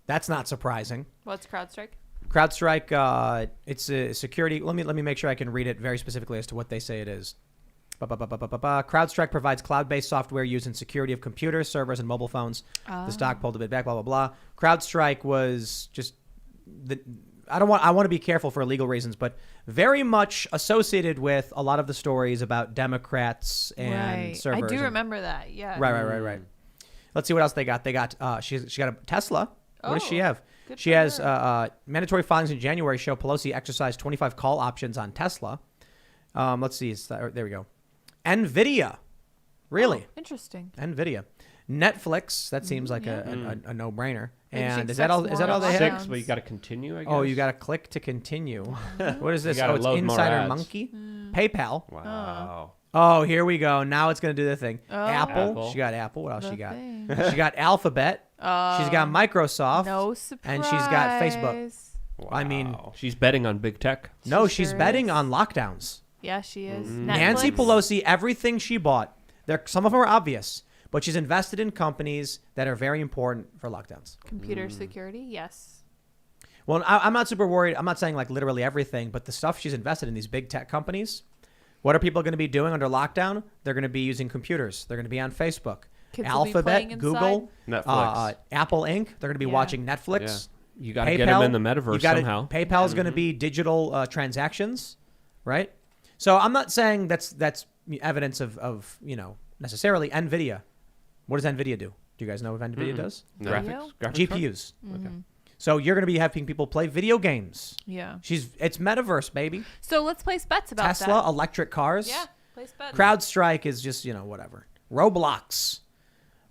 That's not surprising. What's CrowdStrike? CrowdStrike, it's a security. Let me make sure I can read it very specifically as to what they say it is. CrowdStrike provides cloud-based software used in security of computers, servers, and mobile phones. The stock pulled a bit back. Blah blah blah. CrowdStrike was just I want to be careful for legal reasons, but very much associated with a lot of the stories about Democrats and Right. servers. I do and- remember that. Yeah. Right. Let's see what else they got. They got she got a Tesla. What does she Oh, have? good She for has her. mandatory filings in January show Pelosi exercised 25 call options on Tesla. Let's see. There we go. NVIDIA. Really? Oh, interesting. NVIDia. Netflix. That seems like a no-brainer. Maybe she And is that all? Is that all they expects have? 6, but you got to continue, I guess. Oh, you got to click to continue. What is this? gotta Oh, it's load more Insider ads. Monkey. PayPal. Wow. Oh, here we go. Now it's going to do the thing. Oh. Apple. She got Apple. What else The she got? thing. She got Alphabet. She's got Microsoft. No surprise. And she's got Facebook. I mean, She's betting on big tech. no, She she's sure betting is. on lockdowns. Yeah, she is. Nancy Netflix. Pelosi, everything she bought, some of them are obvious, but she's invested in companies that are very important for lockdowns. Computer security. Yes. Well, I'm not super worried. I'm not saying like literally everything, but the stuff she's invested in, these big tech companies, what are people going to be doing under lockdown? They're going to be using computers. They're going to be on Facebook. Kids will be Alphabet, playing inside. Google, Netflix. Apple Inc. They're going to be Yeah. watching Netflix. You got to get them in the metaverse somehow. PayPal's going to be digital transactions, right? So I'm not saying that's evidence of necessarily NVIDIA. What does NVIDIA do? Do you guys know what NVIDIA does? No. Graphics card? GPUs. So you're going to be having people play video games. Yeah. It's metaverse, baby. So let's place bets about Tesla, that. electric cars. Yeah. Place bets. CrowdStrike is just, whatever. Roblox.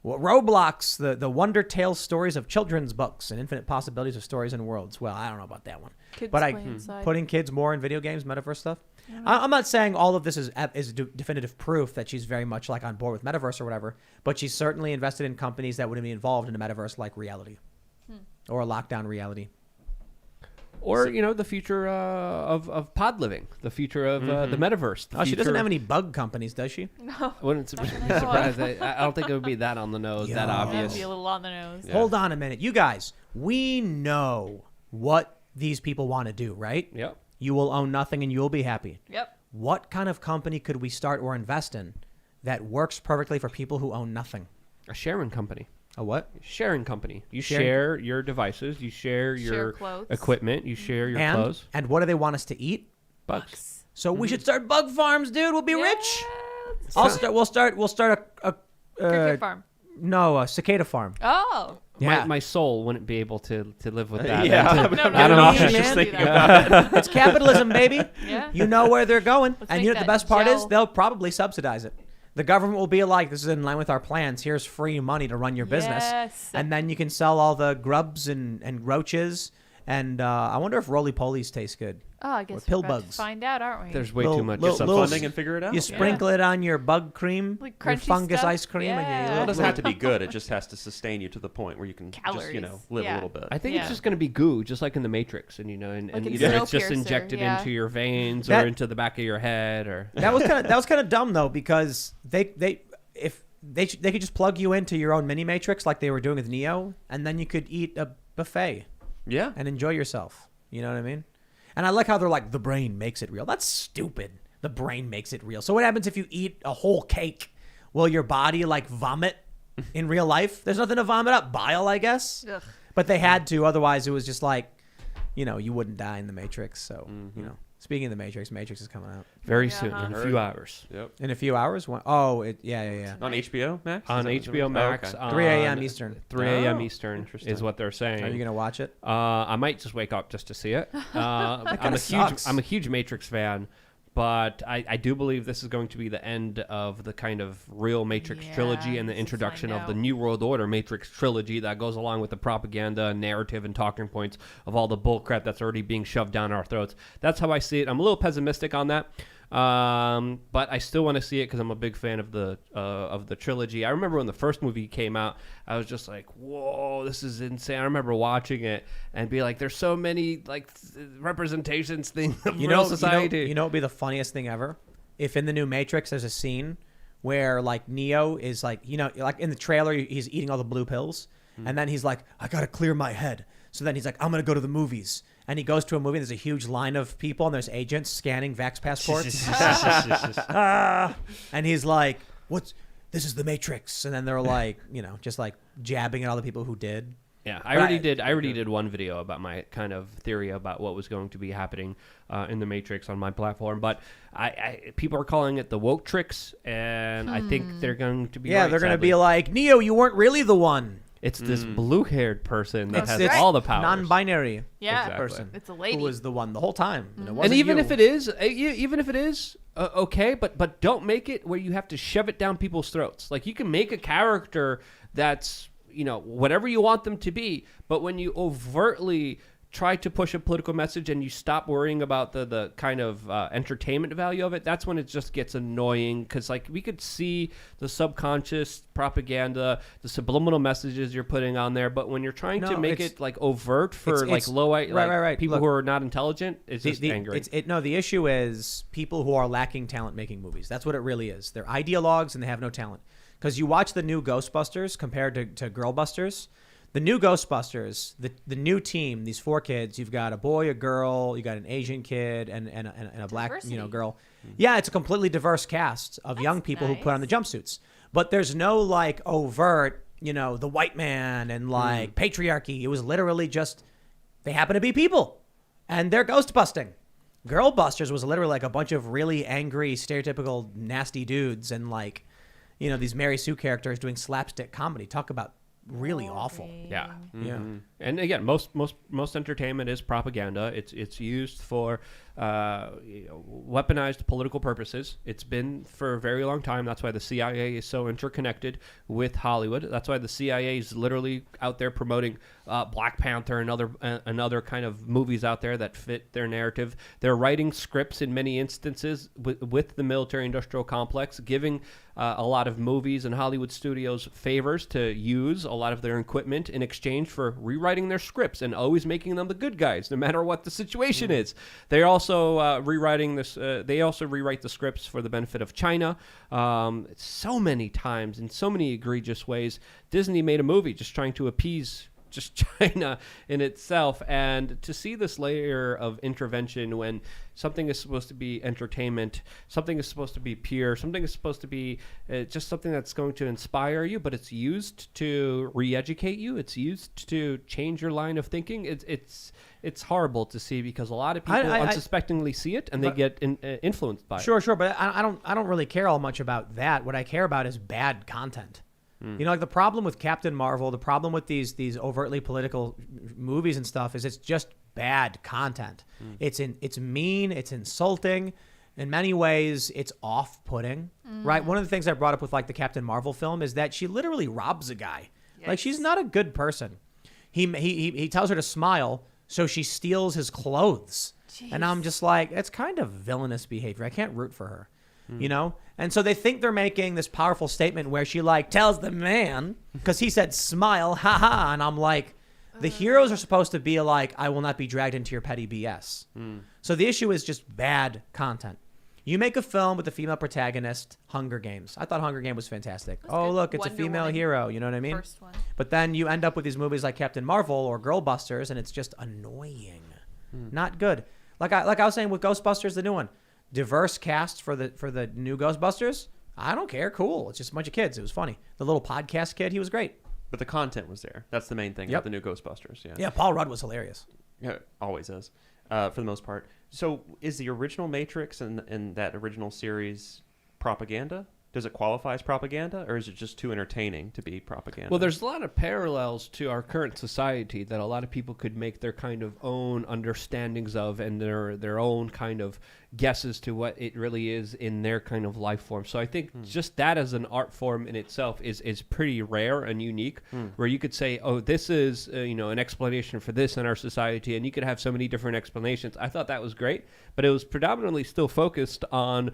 Well, Roblox, the Wonder Tale stories of children's books and infinite possibilities of stories and worlds. Well, I don't know about that one. Kids But play inside. putting kids more in video games, metaverse stuff. I'm not saying all of this is definitive proof that she's very much like on board with metaverse or whatever, but she's certainly invested in companies that would be involved in a metaverse like reality or a lockdown reality. Or, the future of pod living, the future of the metaverse. the Oh, she doesn't future- have any bug companies, does she? No. Wouldn't be surprised. I don't think it would be that on the nose, that Yeah. That'd obvious. be a little on the nose. Yeah. Hold on a minute. You guys, we know what these people want to do, right? Yep. You will own nothing and you will be happy. Yep. What kind of company could we start or invest in that works perfectly for people who own nothing? A sharing company. A what? Sharing company. You Sharing- share your devices. You share your clothes. equipment. You share your And clothes. what do they want us to eat? Bugs. So we should start bug farms, dude. We'll be rich. Yeah. We'll start a Cricket farm. no, a cicada farm. Oh. Yeah. My soul wouldn't be able to live with that. Yeah. And to- No, I don't know. I if was I just should- thinking that. It's capitalism, baby. Yeah. You know where they're going. Let's And make you know what the that best part is? gel. They'll probably subsidize it. The government will be like, this is in line with our plans. Here's free money to run your business. Yes. And then you can sell all the grubs and roaches. And I wonder if roly-polies taste good. Oh, I guess With pill we're about to bugs. find out, aren't we? There's way Little- too much. little- Some little- funding and figure it out. You sprinkle it on your bug cream, Like your crunchy fungus stuff? ice cream. And Yeah. you Well, it doesn't have to be little- good. It just has to sustain you to the point where you can Calories. just, live a Yeah. little bit. I think Yeah. it's just going to be goo, just like in the Matrix, and and Like in either it's just Snowpiercer, injected yeah. into your veins That- or into the back of your head, or That was kind of dumb though, because they could just plug you into your own mini matrix like they were doing with Neo, and then you could eat a buffet Yeah. and enjoy yourself. You know what I mean? And I like how they're like, the brain makes it real. That's stupid. the brain makes it real. So what happens if you eat a whole cake? Will your body like vomit in real life? There's nothing to vomit up. Bile, I guess. Ugh. But they had to. Otherwise, it was just like, you wouldn't die in the Matrix. So, speaking of the Matrix is coming out. Very Yeah, soon, huh? in a few hours. Yep. In a few hours? Yeah. On HBO Max? On HBO Max. Okay. On 3 a.m. Eastern. 3 a.m. Oh, Eastern interesting. is what they're saying. Are you going to watch it? I might just wake up just to see it. I'm sucks. a huge Matrix fan, but I do believe this is going to be the end of the kind of real Matrix Yeah, trilogy and the this is introduction find of the out. New World Order Matrix trilogy that goes along with the propaganda and narrative and talking points of all the bullcrap that's already being shoved down our throats. That's how I see it. I'm a little pessimistic on that. But I still want to see it because I'm a big fan of the trilogy. I remember when the first movie came out, I was just like, "Whoa, this is insane!" I remember watching it and be like, "There's so many like representations things of real society." You know what would be the funniest thing ever? If in the new Matrix there's a scene where like Neo is like, like in the trailer he's eating all the blue pills, and then he's like, "I gotta clear my head." So then he's like, "I'm gonna go to the movies." And he goes to a movie, and there's a huge line of people, and there's agents scanning Vax passports. And he's like, this is the Matrix. And then they're like, just like jabbing at all the people who did. Yeah, I already did one video about my kind of theory about what was going to be happening in the Matrix on my platform, but people are calling it the woke tricks, and I think they're going to be Yeah, right, they're going to sadly. be like, Neo, you weren't really the one. It's this blue-haired person that has It's all the powers. non-binary Yeah. Exactly. person. It's a lady. Who was the one the whole time. And, it And wasn't even you. if it is okay, but don't make it where you have to shove it down people's throats. Like, you can make a character that's whatever you want them to be, but when you overtly try to push a political message and you stop worrying about the kind of entertainment value of it, that's when it just gets annoying, because like we could see the subconscious propaganda, the subliminal messages you're putting on there, but when you're trying to make it like overt for it's low right. people Look, who are not intelligent, it's just angry. The issue is people who are lacking talent making movies. That's what it really is. They're ideologues and they have no talent. Because you watch the new Ghostbusters compared to Girlbusters. The new Ghostbusters, the new team, these 4 kids, you've got a boy, a girl, you got an Asian kid, and a black Diversity. girl. Yeah, it's a completely diverse cast of young people who put on the jumpsuits. But there's no like overt, the white man and like patriarchy. It was literally just they happen to be people, and they're ghost busting. Girlbusters was literally like a bunch of really angry, stereotypical, nasty dudes, and like, these Mary Sue characters doing slapstick comedy. Talk about really awful. Yeah. Yeah. And again, most entertainment is propaganda. It's used for weaponized political purposes. It's been for a very long time. That's why the CIA is so interconnected with Hollywood. That's why the CIA is literally out there promoting Black Panther and other kind of movies out there that fit their narrative. They're writing scripts in many instances with the military-industrial complex, giving a lot of movies and Hollywood studios favors to use a lot of their equipment in exchange for rewriting their scripts and always making them the good guys, no matter what the situation is. They're also rewriting this. They also rewrite the scripts for the benefit of China. So many times, in so many egregious ways, Disney made a movie just trying to appease just China in itself, and to see this layer of intervention when something is supposed to be entertainment, something is supposed to be pure, something is supposed to be just something that's going to inspire you, but it's used to re-educate you, it's used to change your line of thinking. It's horrible to see, because a lot of people unsuspectingly see it and they get influenced by it. Sure, but I don't really care all much about that. What I care about is bad content. Like the problem with Captain Marvel, the problem with these overtly political movies and stuff is it's just bad content. It's mean, it's insulting. In many ways, it's off-putting, right? One of the things I brought up with like the Captain Marvel film is that she literally robs a guy. Yikes. Like, she's not a good person. He tells her to smile, so she steals his clothes. Jeez. And I'm just like, it's kind of villainous behavior. I can't root for her. And so they think they're making this powerful statement where she like tells the man, because he said smile, haha, and I'm like, the heroes are supposed to be like, I will not be dragged into your petty BS. So the issue is just bad content. You make a film with a female protagonist, Hunger Games. I thought Hunger Games was fantastic. That's Oh, good. look, it's Wonder a female Woman. hero. You know what I mean? First one. But then you end up with these movies like Captain Marvel or Girlbusters, and it's just annoying. Not good. Like I was saying with Ghostbusters, the new one. diverse cast for the new Ghostbusters. I don't care. Cool. It's just a bunch of kids. It was funny. The little podcast kid, he was great. But the content was there. That's the main thing Yep. about the new Ghostbusters. Yeah. Yeah, Paul Rudd was hilarious. Yeah, always is, for the most part. So is the original Matrix and that original series propaganda? Does it qualify as propaganda, or is it just too entertaining to be propaganda? Well, there's a lot of parallels to our current society that a lot of people could make their kind of own understandings of and their own kind of guesses to what it really is in their kind of life form. So I think just that as an art form in itself is pretty rare and unique, where you could say, oh, this is an explanation for this in our society, and you could have so many different explanations. I thought that was great, but it was predominantly still focused on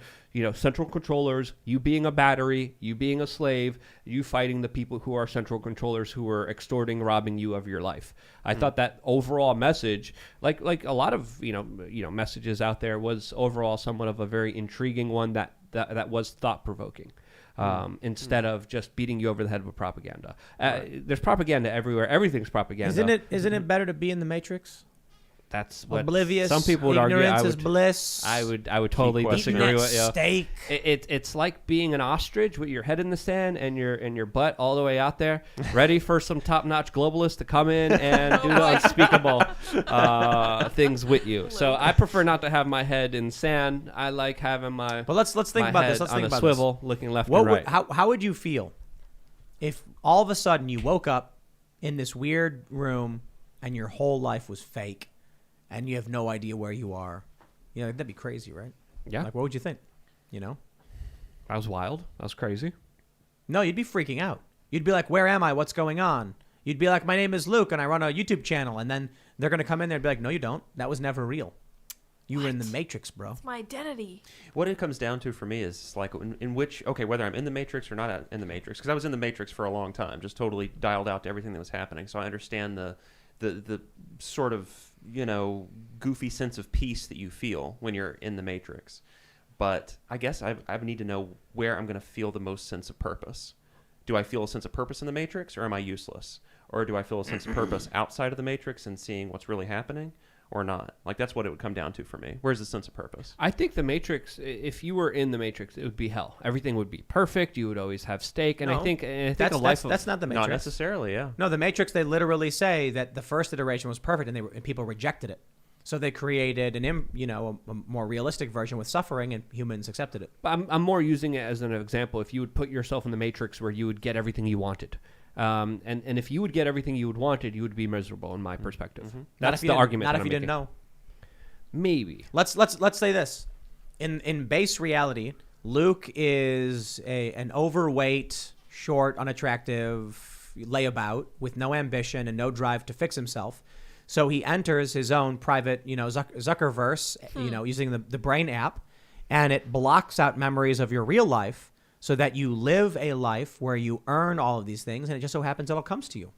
central controllers, you being a battery, you being a slave, you fighting the people who are central controllers who are extorting, robbing you of your life. I thought that overall message, like a lot of messages out there, was overall somewhat of a very intriguing one that was thought provoking. Instead of just beating you over the head with propaganda. There's propaganda everywhere. Everything's propaganda. Isn't it better to be in the Matrix? That's what Oblivious. some people would argue. Ignorance is bliss. I would totally Eating disagree that with you. steak. It's like being an ostrich with your head in the sand and your butt all the way out there, ready for some top-notch globalists to come in and do the unspeakable things with you. So I prefer not to have my head in sand. I like having my But let's think my about head this. Let's on think a about swivel, this. looking left What and right. how would you feel if all of a sudden you woke up in this weird room and your whole life was fake and you have no idea where you are? That'd be crazy, right? Yeah, Like, what would you think? that was wild. That was crazy. No, you'd be freaking out. You'd be like, where am I? What's going on? You'd be like, my name is Luke and I run a YouTube channel. And then they're going to come in there and be like, no, you don't. That was never real. You were in the Matrix, bro. It's my identity. What it comes down to for me is like whether I'm in the Matrix or not in the Matrix, because I was in the Matrix for a long time, just totally dialed out to everything that was happening. So I understand the sort of goofy sense of peace that you feel when you're in the Matrix. But I guess I need to know where I'm going to feel the most sense of purpose. Do I feel a sense of purpose in the Matrix, or am I useless? Or do I feel a sense of purpose outside of the Matrix and seeing what's really happening, or not? Like, that's what it would come down to for me. Where's the sense of purpose? I think the Matrix, if you were in the Matrix, it would be hell. Everything would be perfect. You would always have steak. And No, I think That's a life that's not the Matrix. Not necessarily, yeah. No, the Matrix, they literally say that the first iteration was perfect and people rejected it. So they created a more realistic version with suffering, and humans accepted it. I'm more using it as an example. If you would put yourself in the Matrix where you would get everything you wanted. And if you would get everything you would wanted, you would be miserable in my perspective. Not That's if you the didn't- argument Not that if I'm you didn't making. know. Maybe. Let's say this. In base reality, Luke is an overweight, short, unattractive layabout with no ambition and no drive to fix himself. So he enters his own private, Zuckerverse, using the Brain app, and it blocks out memories of your real life so that you live a life where you earn all of these things, and it just so happens it all comes to you.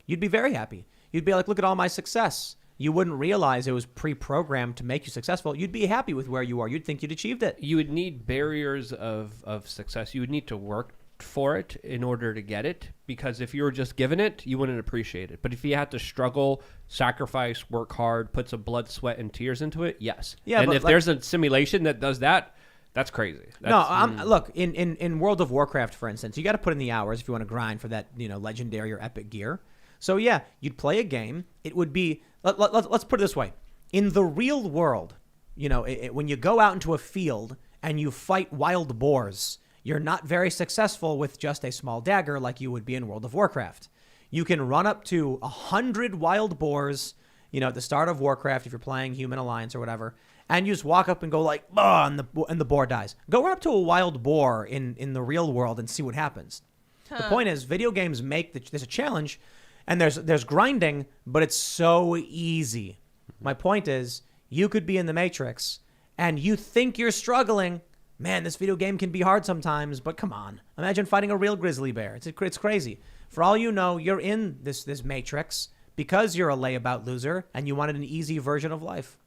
You'd be very happy. You'd be like, look at all my success. You wouldn't realize it was pre-programmed to make you successful. You'd be happy with where you are. You'd think you'd achieved it. You would need barriers of success. You would need to work for it in order to get it, because if you were just given it, you wouldn't appreciate it. But if you had to struggle, sacrifice, work hard, put some blood, sweat, and tears into it, yes. Yeah, and but if like- there's a simulation that does that, that's crazy. Look, in World of Warcraft, for instance, you got to put in the hours if you want to grind for that, legendary or epic gear. So yeah, you'd play a game. It would be, let's put it this way. In the real world, when you go out into a field and you fight wild boars, you're not very successful with just a small dagger like you would be in World of Warcraft. You can run up to 100 wild boars, at the start of Warcraft if you're playing Human Alliance or whatever, and you just walk up and go like, bah, and the boar dies. Go run up to a wild boar in the real world and see what happens. The point is, video games there's a challenge, and there's grinding, but it's so easy. My point is, you could be in the Matrix, and you think you're struggling. Man, this video game can be hard sometimes, but come on. Imagine fighting a real grizzly bear. It's crazy. For all you know, you're in this Matrix because you're a layabout loser, and you wanted an easy version of life.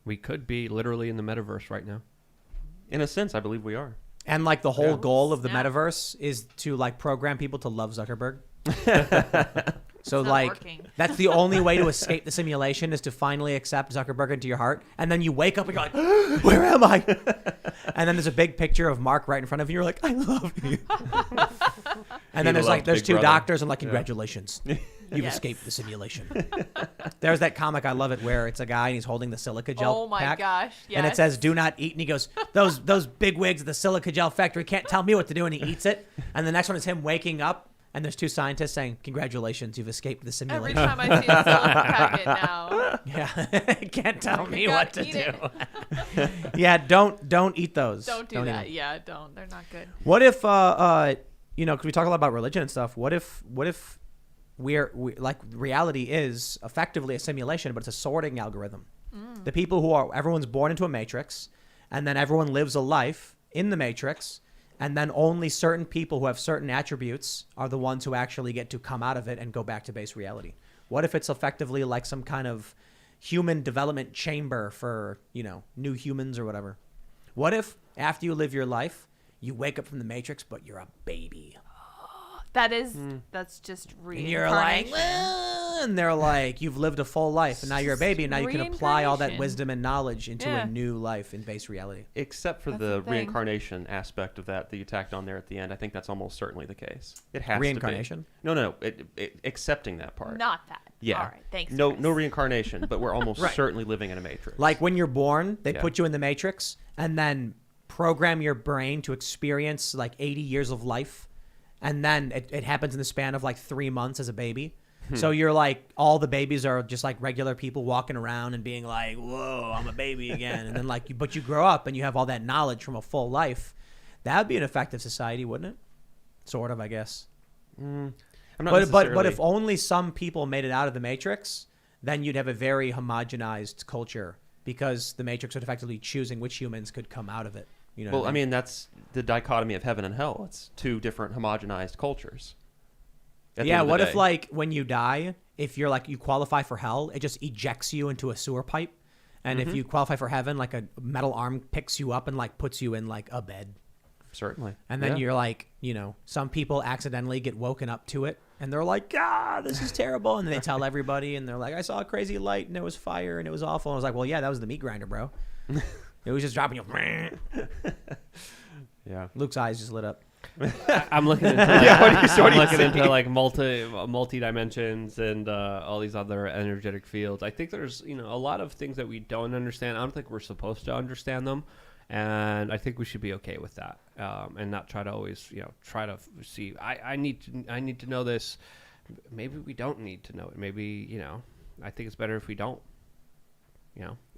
We could be literally in the metaverse right now. In a sense, I believe we are. And like the whole goal of the Snap. metaverse is to like program people to love Zuckerberg. So It's not like working. that's the only way to escape the simulation is to finally accept Zuckerberg into your heart, and then you wake up and you're like, where am I? And then there's a big picture of Mark right in front of you. You're like, I love you. And then there's two doctors and like, congratulations. You've Yes. escaped the simulation. There's that comic, I love it, where it's a guy and he's holding the silica gel Oh my pack. gosh! Yes. And it says, do not eat. And he goes, those big wigs at the silica gel factory can't tell me what to do. And he eats it. And the next one is him waking up. And there's two scientists saying, congratulations, you've escaped the Every simulation. time I see a silica packet now. Yeah. Can't tell You me gotta what to eat do. it. Yeah, don't eat those. Don't do eat that. them. Yeah, don't. They're not good. What if, because we talk a lot about religion and stuff. What if we like reality is effectively a simulation, but it's a sorting algorithm. The people everyone's born into a matrix, and then everyone lives a life in the matrix, and then only certain people who have certain attributes are the ones who actually get to come out of it and go back to base reality. What if it's effectively like some kind of human development chamber for, new humans or whatever? What if after you live your life, you wake up from the matrix, but you're a baby? That's just reincarnation. And you're like, and they're like, you've lived a full life, and now you're a baby, and now you can apply all that Reincarnation. wisdom and knowledge into Yeah. a new life in base reality. Except for That's the the thing. reincarnation aspect of that you tacked on there at the end. I think that's almost certainly the case. It has Reincarnation? to be. No. Accepting that part. Not that. Yeah. All right. Thanks. No Chris. reincarnation, but we're almost Right. certainly living in a matrix. Like when you're born, they Yeah. put you in the matrix and then program your brain to experience like 80 years of life. And then it happens in the span of like 3 months as a baby. So you're like, all the babies are just like regular people walking around and being like, whoa, I'm a baby again. And then but you grow up and you have all that knowledge from a full life. That would be an effective society, wouldn't it? Sort of, I guess. I'm not But necessarily- if only some people made it out of the matrix, then you'd have a very homogenized culture because the matrix would effectively choosing which humans could come out of it. You know Well, what I mean, that's the dichotomy of heaven and hell. It's two different homogenized cultures. At the Yeah, end of the what if day. like when you die, if you're like you qualify for hell, it just ejects you into a sewer pipe, and if you qualify for heaven, like a metal arm picks you up and like puts you in like a bed, Certainly. and then Yeah. you're like, some people accidentally get woken up to it, and they're like, this is terrible, and then they tell everybody, and they're like, I saw a crazy light, and there was fire, and it was awful, and I was like, well, yeah, that was the meat grinder, bro. It was just dropping you. Yeah. Luke's eyes just lit up. I'm looking into like multi dimensions and all these other energetic fields. I think there's a lot of things that we don't understand. I don't think we're supposed to understand them, and I think we should be okay with that and not try to always try to see. I need to know this. Maybe we don't need to know it. Maybe I think it's better if we don't.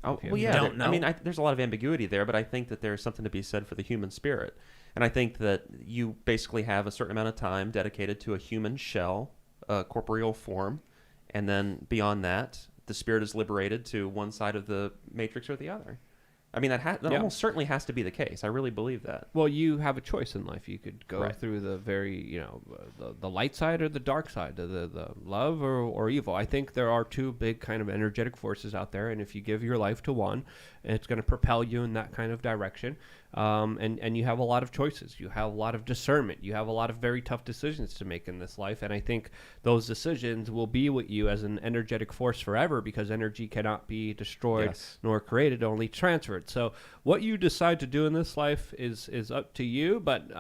Oh, If you well, yeah. don't know. I mean, there's a lot of ambiguity there, but I think that there's something to be said for the human spirit. And I think that you basically have a certain amount of time dedicated to a human shell, a corporeal form, and then beyond that, the spirit is liberated to one side of the matrix or the other. I mean, that almost certainly has to be the case. I really believe that. Well, you have a choice in life. You could go Right. through the very, the light side or the dark side, the love or evil. I think there are two big kind of energetic forces out there, and if you give your life to one, it's going to propel you in that kind of direction. And you have a lot of choices. You have a lot of discernment. You have a lot of very tough decisions to make in this life, and I think those decisions will be with you as an energetic force forever because energy cannot be destroyed Yes. nor created, only transferred. So what you decide to do in this life is up to you, but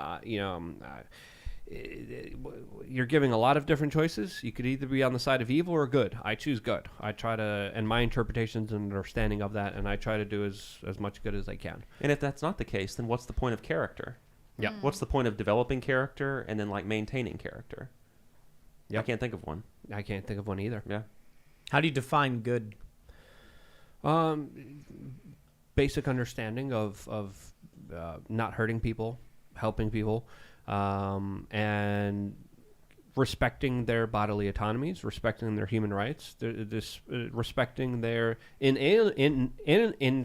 you're giving a lot of different choices. You could either be on the side of evil or good. I choose good. I try to, and my interpretations and understanding of that, and I try to do as much good as I can. And if that's not the case, then what's the point of character? Yeah. What's the point of developing character and then like maintaining character? Yep. I can't think of one. I can't think of one either. Yeah. How do you define good? Basic understanding of not hurting people, helping people, and respecting their bodily autonomies, respecting their human rights, respecting their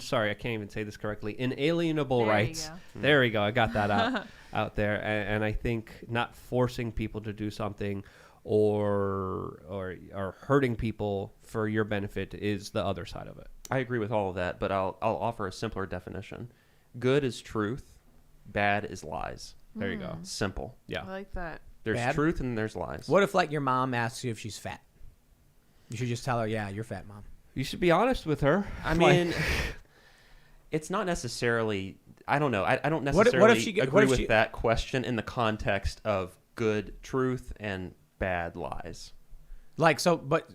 sorry, I can't even say this correctly, inalienable There you rights. go. There we go. I got that out there. And I think not forcing people to do something or hurting people for your benefit is the other side of it. I agree with all of that, but I'll offer a simpler definition. Good is truth, bad is lies. There you go. Simple. Yeah. I like that. There's Bad? truth and there's lies. What if like your mom asks you if she's fat? You should just tell her, yeah, you're fat, Mom. You should be honest with her. I mean, it's not necessarily. I don't know. I don't necessarily what if she agree with that question in the context of good truth and bad lies. Like so, but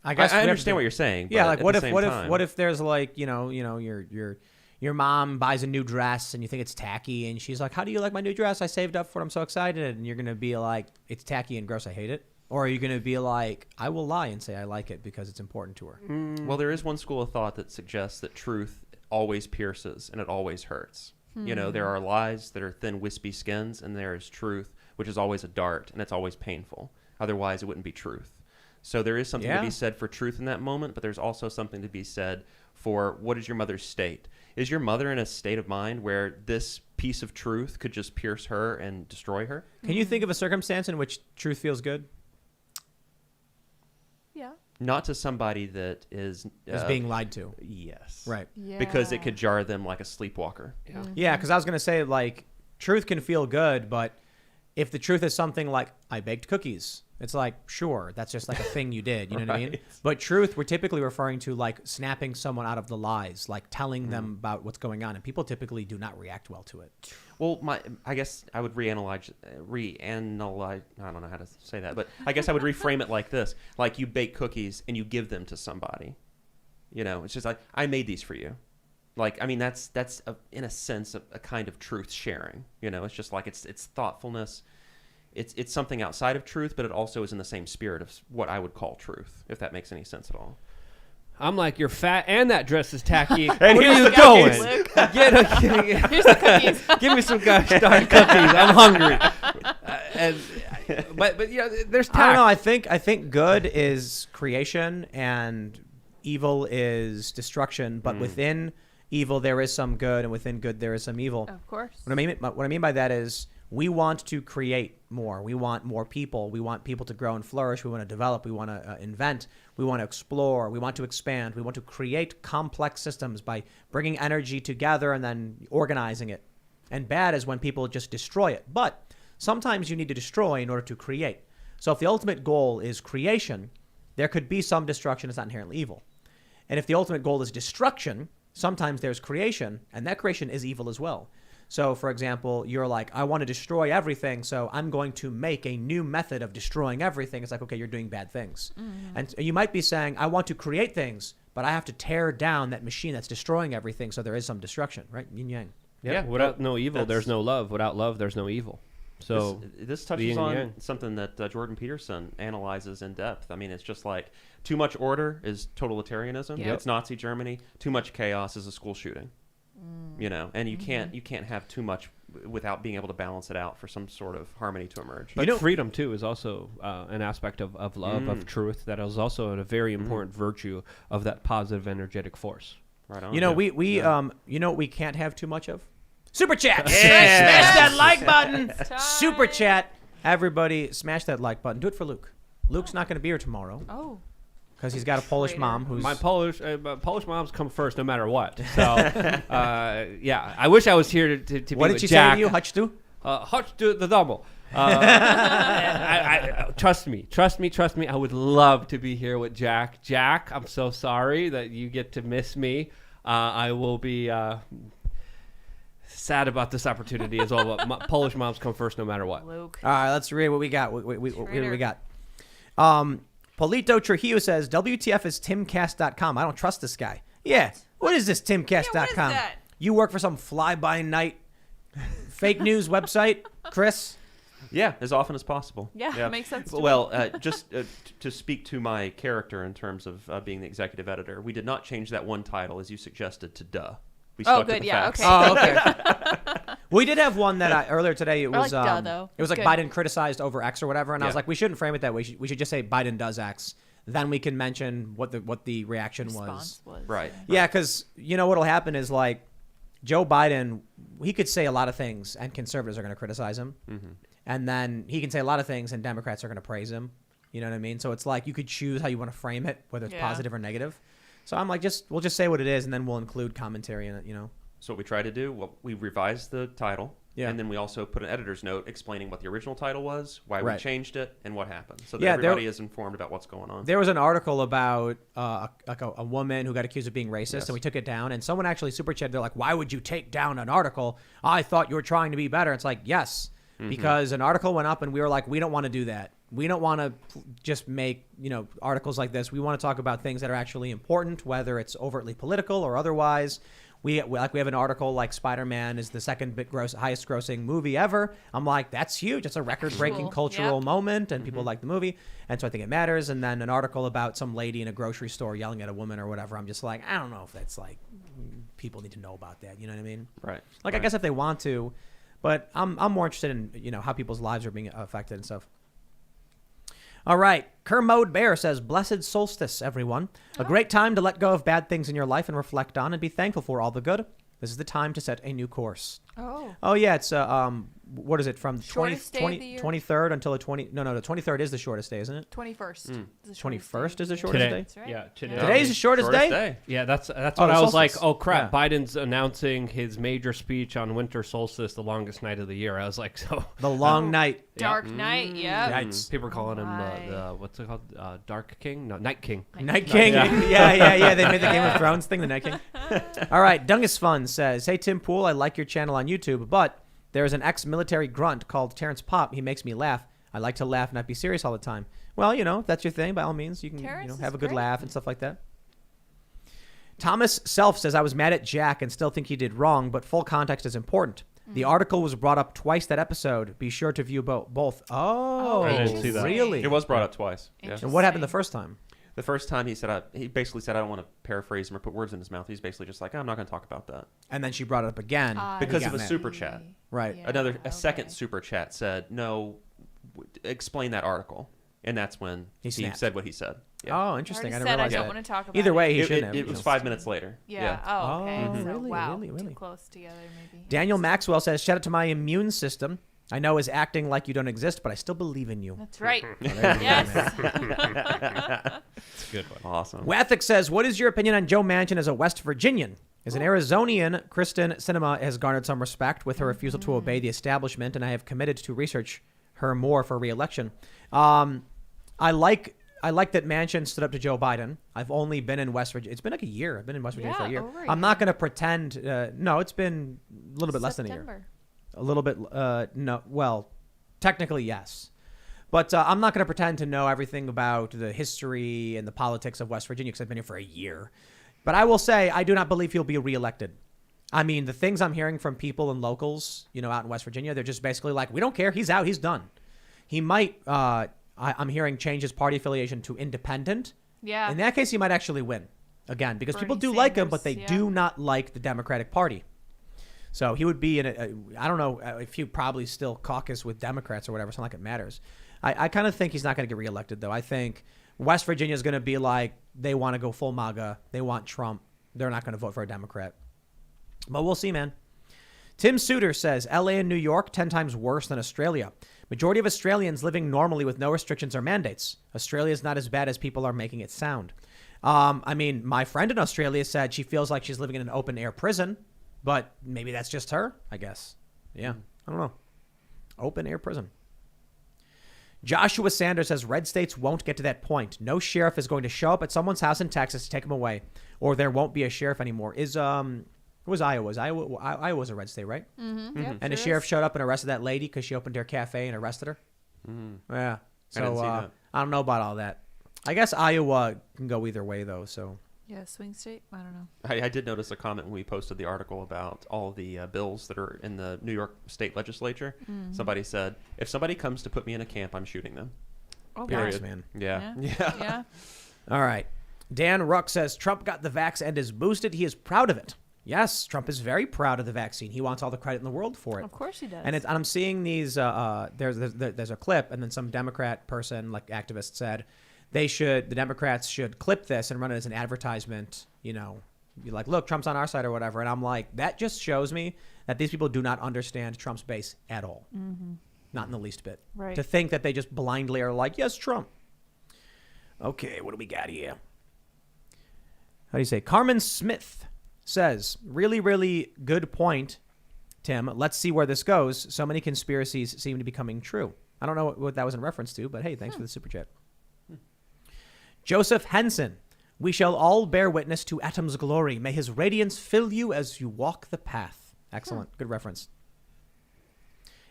I guess I understand what you're saying. Yeah, but like at the same time, what if there's like your mom buys a new dress and you think it's tacky and she's like, how do you like my new dress? I saved up for it. I'm so excited. And you're gonna be like, it's tacky and gross. I hate it. Or are you gonna be like, I will lie and say I like it because it's important to her? Well, there is one school of thought that suggests that truth always pierces and it always hurts. You know, there are lies that are thin, wispy skins, and there is truth, which is always a dart, and it's always painful. Otherwise, it wouldn't be truth. So there is something to be said for truth in that moment, but there's also something to be said for what is your mother's state. Is your mother in a state of mind where this piece of truth could just pierce her and destroy her? Can you think of a circumstance in which truth feels good? Yeah. Not to somebody that is being lied to. Yes. Right. Yeah. Because it could jar them like a sleepwalker. Yeah. Yeah, because I was going to say, like, truth can feel good, but if the truth is something like, I baked cookies, it's like, sure, that's just like a thing you did. You know what I mean? Right. But truth, we're typically referring to, like, snapping someone out of the lies, like telling them about what's going on. And people typically do not react well to it. Well, I guess I would reanalyze. I don't know how to say that, but I guess I would reframe it like this: like you bake cookies and you give them to somebody. You know, it's just like, I made these for you. Like, I mean, that's in a sense a kind of truth sharing. You know, it's just like it's thoughtfulness. It's something outside of truth, but it also is in the same spirit of what I would call truth, if that makes any sense at all. I'm like, you're fat and that dress is tacky. And Where are here's you the going? cookies. Here's the cookies. Give me some gosh darn cookies. I'm hungry. But you know, there's tact. I don't know. I think good is creation and evil is destruction. But within evil, there is some good, and within good, there is some evil. Of course. What I mean by that is we want to create more. We want more people. We want people to grow and flourish. We want to develop. We want to invent. We want to explore. We want to expand. We want to create complex systems by bringing energy together and then organizing it. And bad is when people just destroy it. But sometimes you need to destroy in order to create. So if the ultimate goal is creation, there could be some destruction. It's not inherently evil. And if the ultimate goal is destruction, sometimes there's creation, and that creation is evil as well. So, for example, you're like, I want to destroy everything, so I'm going to make a new method of destroying everything. It's like, okay, you're doing bad things. And you might be saying, I want to create things, but I have to tear down that machine that's destroying everything, so there is some destruction, right? Yin yang. Yeah, without no evil, there's no love. Without love, there's no evil. So this touches on something that Jordan Peterson analyzes in depth. I mean, it's just like too much order is totalitarianism. Yep. It's Nazi Germany. Too much chaos is a school shooting. You know, and you can't have too much without being able to balance it out for some sort of harmony to emerge. But freedom, too, is also an aspect of love, of truth, that is also a very important virtue of that positive energetic force. Right on. You know, we you know what we can't have too much of? Super chat. Smash that like button. Super chat. Everybody, smash that like button. Do it for Luke. Luke's not going to be here tomorrow. Oh. Because he's got a Polish mom who's... My Polish moms come first no matter what. So, yeah. I wish I was here to be What did with she Jack. say to you? Chodź tu? Chodź do the domu. Trust me. I would love to be here with Jack. Jack, I'm so sorry that you get to miss me. I will be sad about this opportunity as well. But Polish moms come first no matter what. Luke. All right, let's read what we got. What we got. Polito Trujillo says, WTF is Timcast.com. I don't trust this guy. Yeah. What is this Timcast.com? Yeah, what is that? You work for some fly-by-night fake news website, Chris? Yeah, as often as possible. Yeah, makes sense to me. Well, just to speak to my character in terms of being the executive editor, we did not change that one title, as you suggested, to Duh. We stuck to the facts. Okay. Oh, okay. We did have one that earlier today. It was like duh, though. It was like Good. Biden criticized over X or whatever, and I was Yeah. like, we shouldn't frame it that way. We should just say Biden does X. Then we can mention what the reaction Response was. Right. Yeah, because you know what'll happen is like Joe Biden, he could say a lot of things, and conservatives are going to criticize him, and then he can say a lot of things, and Democrats are going to praise him. You know what I mean? So it's like you could choose how you want to frame it, whether it's positive or negative. So I'm like, we'll just say what it is, and then we'll include commentary in it. You know. So what we tried to do, we revised the title, Yeah. And then we also put an editor's note explaining what the original title was, why we Right. changed it, and what happened, so that Yeah, everybody is informed about what's going on. There was an article about a woman who got accused of being racist, Yes. and we took it down. And someone actually super chatted. They're like, "Why would you take down an article? I thought you were trying to be better." It's like, yes, because an article went up, and we were like, we don't want to do that. We don't want to just make articles like this. We want to talk about things that are actually important, whether it's overtly political or otherwise. We have an article like Spider-Man is the second highest grossing movie ever. I'm like, that's huge. It's a record-breaking Cool. cultural Yep. moment, and people like the movie, and so I think it matters. And then an article about some lady in a grocery store yelling at a woman or whatever. I'm just like, I don't know if that's like people need to know about that. You know what I mean? Right. Like, I Right. guess if they want to, but I'm more interested in how people's lives are being affected and stuff. All right. Kermode Bear says, "Blessed solstice, everyone. A great time to let go of bad things in your life and reflect on and be thankful for all the good. This is the time to set a new course." Oh yeah, it's what is it from Shortest day of the year? 23rd until the 23rd is the shortest day, isn't it? 21st. Mm. 21st is the shortest Today. day. That's right. Yeah, today. Today's the shortest day? Yeah, that's Oh, what the I was solstice. like. Oh crap! Yeah. Biden's announcing his major speech on winter solstice, the longest night of the year. I was like, so The long night. Dark night. Yep. Nights. people are calling him my. the what's it called? Dark King? No, Night King. Night King. Yeah. They made the Game of Thrones thing, the Night King. All right. Dungus Fun says, "Hey, Tim Pool, I like your channel on YouTube, but there's an ex-military grunt called Terrence Pop. He makes me laugh. I like to laugh, not be serious all the time." Well, if that's your thing, by all means, you can Terrence have is a good great. laugh and stuff like that. Thomas Self says, "I was mad at Jack and still think he did wrong, but full context is important. The article was brought up twice that episode. Be sure to view both." Oh, I didn't see that. Really? It was brought up twice. Yeah. And what happened the first time? The first time he basically said, I don't want to paraphrase him or put words in his mouth. He's basically just like, I'm not going to talk about that. And then she brought it up again. Because he of got a mad. super chat. Right. Yeah, A second okay. super chat said, no, explain that article. And that's when He he snapped. said what he said. Oh, interesting. I Already didn't said I realize don't that. want to talk about Either way, he It, shouldn't it, have. it was 5 minutes later. Yeah. Oh, okay. Oh, So, really, wow. really, really? Too close together, maybe. Daniel Maxwell says, "Shout out to my immune system. I know is acting like you don't exist, but I still believe in you." That's right. There you go, Yes. man. It's a good one. Awesome. Wathick says, "What is your opinion on Joe Manchin as a West Virginian? As an Arizonian, Kristen Sinema has garnered some respect with her refusal to obey the establishment, and I have committed to research her more for re-election. I like that Manchin stood up to Joe Biden. I've only been in West Virginia. It's been like a year. I've been in West Virginia for a Yeah, year. over a I'm not year. going to pretend. No, it's been a little bit less than a year. September. A little bit. No. Well, technically, yes. But I'm not going to pretend to know everything about the history and the politics of West Virginia because I've been here for a year. But I will say I do not believe he'll be reelected. I mean, the things I'm hearing from people and locals, out in West Virginia, they're just basically like, we don't care. He's out. He's done. He might, I'm hearing, change his party affiliation to independent. Yeah. In that case, he might actually win again because people Bernie do like him, but Sanders, they yeah. do not like the Democratic Party. So he would be in I don't know if he probably still caucus with Democrats or whatever. It's not like it matters. I kind of think he's not going to get reelected, though. I think West Virginia is going to be like, they want to go full MAGA. They want Trump. They're not going to vote for a Democrat. But we'll see, man. Tim Suter says, LA and New York, 10 times worse than Australia. Majority of Australians living normally with no restrictions or mandates. Australia is not as bad as people are making it sound. I mean, my friend in Australia said she feels like she's living in an open air prison, but maybe that's just her, I guess. Yeah, I don't know. Open air prison. Joshua Sanders says red states won't get to that point. No sheriff is going to show up at someone's house in Texas to take them away, or there won't be a sheriff anymore. What was Iowa? Iowa was a red state, right? Mm-hmm. Yep, And the sure sheriff is. showed up and arrested that lady because she opened her cafe and arrested her. Yeah. So I didn't see that. I don't know about all that. I guess Iowa can go either way, though. So Yeah, swing state. I don't know. I did notice a comment when we posted the article about all the bills that are in the New York State Legislature. Somebody said, if somebody comes to put me in a camp, I'm shooting them. Oh, Period, wow. man. Yeah. Yeah. All right. Dan Ruck says Trump got the vax and is boosted. He is proud of it. Yes, Trump is very proud of the vaccine. He wants all the credit in the world for it. Of course he does. And I'm seeing these. There's a clip, and then some Democrat person, like activist, said the Democrats should clip this and run it as an advertisement. Be like, look, Trump's on our side or whatever. And I'm like, that just shows me that these people do not understand Trump's base at all. Not in the least bit. Right. To think that they just blindly are like, yes, Trump. Okay, what do we got here? How do you say? Carmen Smith says, really, really good point. Tim. Let's see where this goes. So many conspiracies seem to be coming true. I don't know what that was in reference to, but hey, thanks for the super chat. Joseph Henson. We shall all bear witness to Atom's glory. May his radiance fill you as you walk the path. Excellent. Good reference.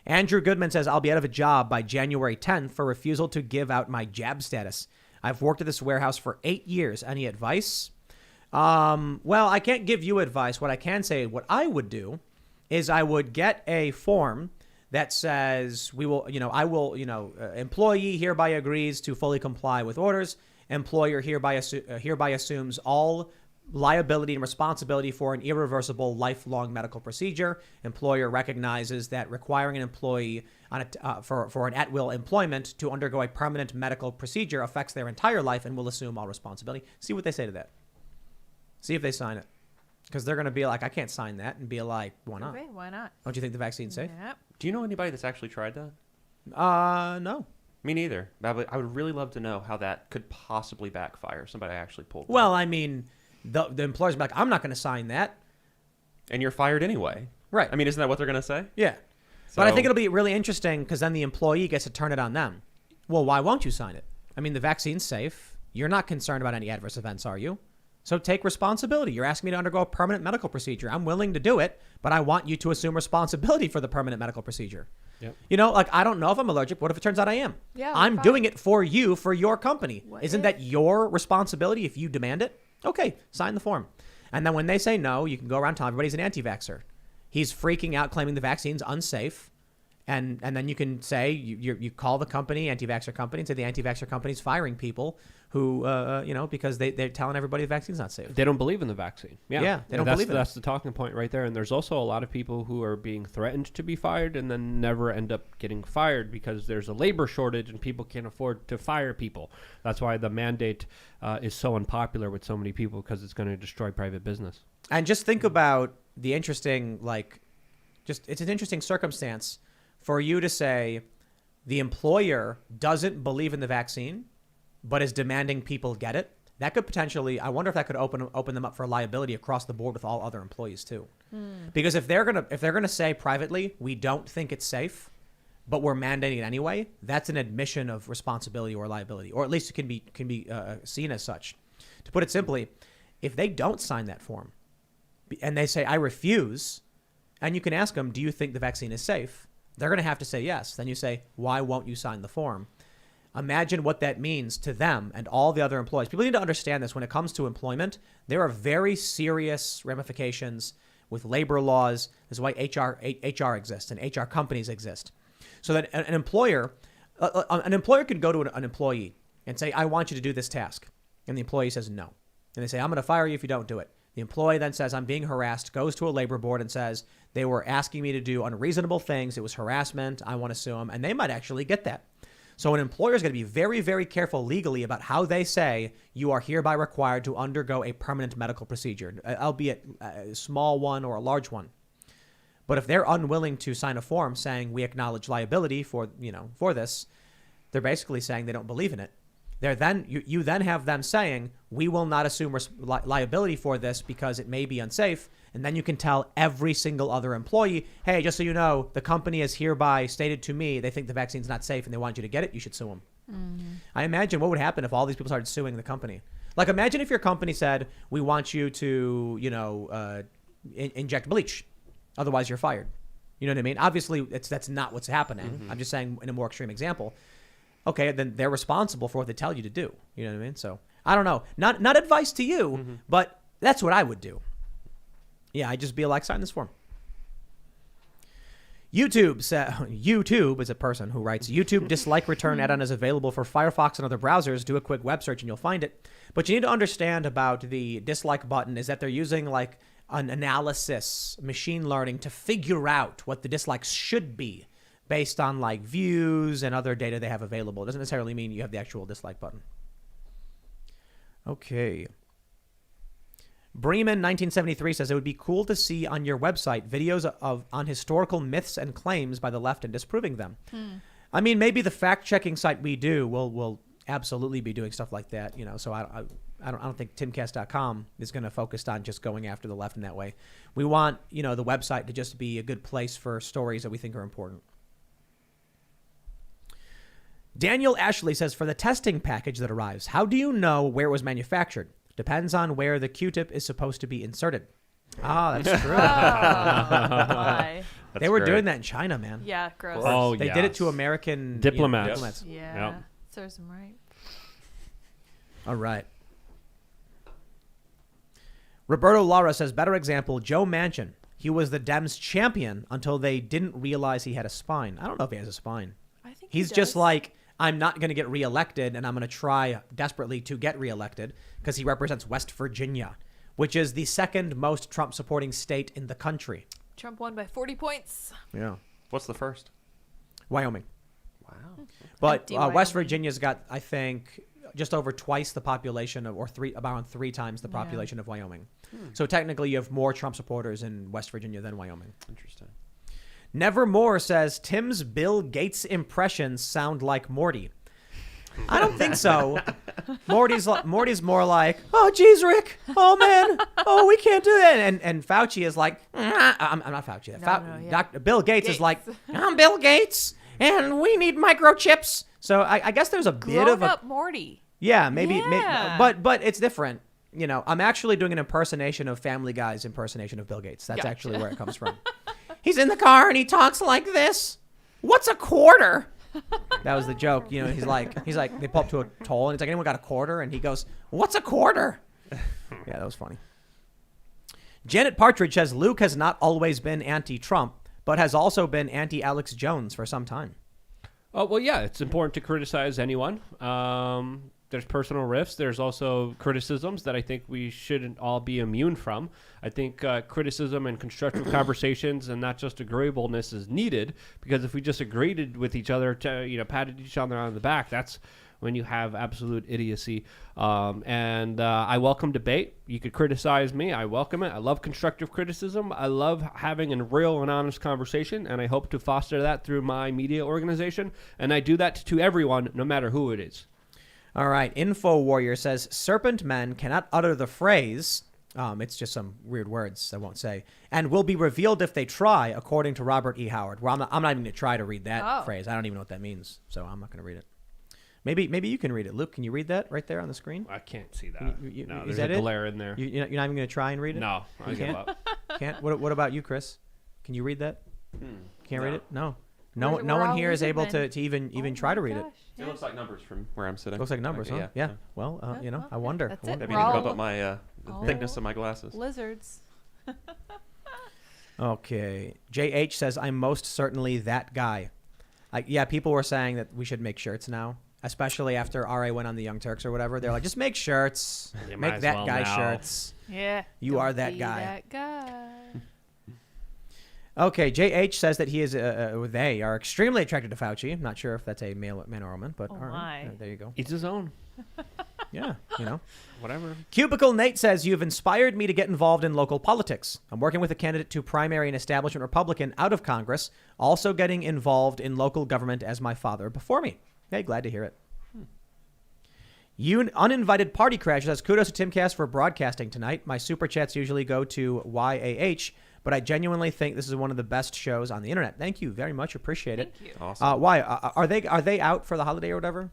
Andrew Goodman says, I'll be out of a job by January 10th for refusal to give out my jab status. I've worked at this warehouse for 8 years. Any advice? Well, I can't give you advice. What I can say, what I would do is I would get a form that says employee hereby agrees to fully comply with orders. Employer hereby assumes all liability and responsibility for an irreversible lifelong medical procedure. Employer recognizes that requiring an employee for an at-will employment to undergo a permanent medical procedure affects their entire life and will assume all responsibility. See what they say to that. See if they sign it. Because they're going to be like, I can't sign that, and be like, why not? Okay, why not? Don't you think the vaccine's safe? Yep. Do you know anybody that's actually tried that? No. Me neither. I would really love to know how that could possibly backfire. Somebody actually pulled. Well, I mean, the employer's like, I'm not going to sign that. And you're fired anyway. Right. I mean, isn't that what they're going to say? Yeah. But I think it'll be really interesting because then the employee gets to turn it on them. Well, why won't you sign it? I mean, the vaccine's safe. You're not concerned about any adverse events, are you? So take responsibility. You're asking me to undergo a permanent medical procedure. I'm willing to do it, but I want you to assume responsibility for the permanent medical procedure. Yep. You know, like, I don't know if I'm allergic. What if it turns out I am? Yeah, I'm fine. doing it for you, for your company. What Isn't if? that your responsibility if you demand it? Okay, sign the form. And then when they say no, you can go around telling everybody he's an anti-vaxxer. He's freaking out, claiming the vaccine's unsafe. And then you can say, you call the company, anti-vaxxer company, and say the anti-vaxxer company's firing people who, because they're telling everybody the vaccine's not safe. They don't believe in the vaccine. Yeah, they don't believe in it. That's the talking point right there. And there's also a lot of people who are being threatened to be fired and then never end up getting fired because there's a labor shortage and people can't afford to fire people. That's why the mandate is so unpopular with so many people, because it's going to destroy private business. And just think about the interesting, it's an interesting circumstance for you to say the employer doesn't believe in the vaccine, but is demanding people get it. That could potentially, I wonder if that could open them up for liability across the board with all other employees too. Because if they're gonna say privately, we don't think it's safe, but we're mandating it anyway, that's an admission of responsibility or liability, or at least it can be seen as such. To put it simply, if they don't sign that form and they say, I refuse, and you can ask them, do you think the vaccine is safe? They're going to have to say yes. Then you say, why won't you sign the form? Imagine what that means to them and all the other employees. People need to understand this. When it comes to employment, there are very serious ramifications with labor laws. This is why HR exists and HR companies exist. So that an employer can go to an employee and say, I want you to do this task. And the employee says no. And they say, I'm going to fire you if you don't do it. The employee then says, I'm being harassed, goes to a labor board and says, they were asking me to do unreasonable things. It was harassment. I want to sue them. And they might actually get that. So an employer is going to be very, very careful legally about how they say you are hereby required to undergo a permanent medical procedure, albeit a small one or a large one. But if they're unwilling to sign a form saying we acknowledge liability for this, they're basically saying they don't believe in it. You then have them saying, we will not assume liability for this because it may be unsafe. And then you can tell every single other employee, hey, just so you know, the company has hereby stated to me they think the vaccine's not safe and they want you to get it. You should sue them. Mm-hmm. I imagine what would happen if all these people started suing the company. Like, imagine if your company said, we want you to, inject bleach. Otherwise, you're fired. You know what I mean? Obviously, that's not what's happening. Mm-hmm. I'm just saying in a more extreme example. Okay, then they're responsible for what they tell you to do. You know what I mean? So I don't know. Not advice to you, but that's what I would do. Yeah, I'd just be like, sign this form. YouTube is a person who writes, YouTube dislike return add-on is available for Firefox and other browsers. Do a quick web search and you'll find it. But you need to understand about the dislike button is that they're using like an analysis, machine learning to figure out what the dislikes should be based on like views and other data they have available. It doesn't necessarily mean you have the actual dislike button. Okay. Bremen 1973 says it would be cool to see on your website videos on historical myths and claims by the left and disproving them. I mean, maybe the fact-checking site we do will absolutely be doing stuff like that. So I don't think Timcast.com is going to focus on just going after the left in that way. We want the website to just be a good place for stories that we think are important. Daniel Ashley says, for the testing package that arrives, how do you know where it was manufactured? Depends on where the Q-tip is supposed to be inserted. Ah, that's true. Why? They were great. doing that in China, man. Yeah, gross. Oh, They did it to American Diplomats. Yeah. Yep. Serves them right. All right. Roberto Lara says, better example, Joe Manchin. He was the Dems champion until they didn't realize he had a spine. I don't know if he has a spine. I think He's he just does. like, I'm not going to get reelected, and I'm going to try desperately to get reelected because he represents West Virginia, which is the second most Trump-supporting state in the country. Trump won by 40 points. Yeah. What's the first? Wyoming. Wow. But Empty West Wyoming. Virginia's got, I think, just over twice the population of, about 3 times the Yeah. population of Wyoming. So technically you have more Trump supporters in West Virginia than Wyoming. Interesting. Nevermore says, Tim's Bill Gates impressions sound like Morty. I don't think so. Morty's more like, oh, geez, Rick. Oh, man. Oh, we can't do that. And Fauci is like, I'm not Fauci. No, yeah. Bill Gates is Gates. like, I'm Bill Gates, and we need microchips. So I guess there's a bit Grown of a... up Morty. Yeah, maybe, Yeah. but it's different. I'm actually doing an impersonation of Family Guy's impersonation of Bill Gates. That's Gotcha. actually where it comes from. He's in the car and he talks like this. What's a quarter? That was the joke. He's like, they pull up to a toll and it's like, anyone got a quarter? And he goes, what's a quarter? Yeah, that was funny. Janet Partridge says, Luke has not always been anti-Trump, but has also been anti-Alex Jones for some time. Oh, well, yeah, it's important to criticize anyone. There's personal rifts. There's also criticisms that I think we shouldn't all be immune from. I think criticism and constructive conversations and not just agreeableness is needed, because if we just agreed with each other, patted each other on the back, that's when you have absolute idiocy. And I welcome debate. You could criticize me. I welcome it. I love constructive criticism. I love having a real and honest conversation, and I hope to foster that through my media organization. And I do that to everyone, no matter who it is. All right. Info Warrior says, serpent men cannot utter the phrase. It's just some weird words I won't say. And will be revealed if they try, according to Robert E. Howard. Well, I'm not even going to try to read that phrase. I don't even know what that means, so I'm not going to read it. Maybe you can read it. Luke, can you read that right there on the screen? I can't see that. No, is there's that a it? glare in there. You're not even going to try and read it? No, I You give can't? up. Can't? What about you, Chris? Can you read that? Can't read No. it? No. No We're one all here is lizard able men. to even try to read it. It looks like numbers from where I'm sitting. Looks like numbers, Okay, huh? Yeah. Well, I wonder. That's I it. wonder. Maybe We're you can all bump up my the all thickness of my glasses. Lizards. Okay. JH says, I'm most certainly that guy. Yeah, people were saying that we should make shirts now, especially after RA went on the Young Turks or whatever. They're like, just make shirts. You might Make as that well guy now. shirts. Yeah. You Don't are that be guy. That guy. Okay, JH says that he is, they are extremely attracted to Fauci. I'm not sure if that's a man or woman, but Oh, all right. my. There you go. Each his own. Yeah, Whatever. Cubicle Nate says, you've inspired me to get involved in local politics. I'm working with a candidate to primary an establishment Republican out of Congress, also getting involved in local government as my father before me. Hey, glad to hear it. You uninvited party crasher says, kudos to Timcast for broadcasting tonight. My super chats usually go to YAH, but I genuinely think this is one of the best shows on the internet. Thank you very much. Appreciate it. Thank you. Awesome. Why? Are they out for the holiday or whatever?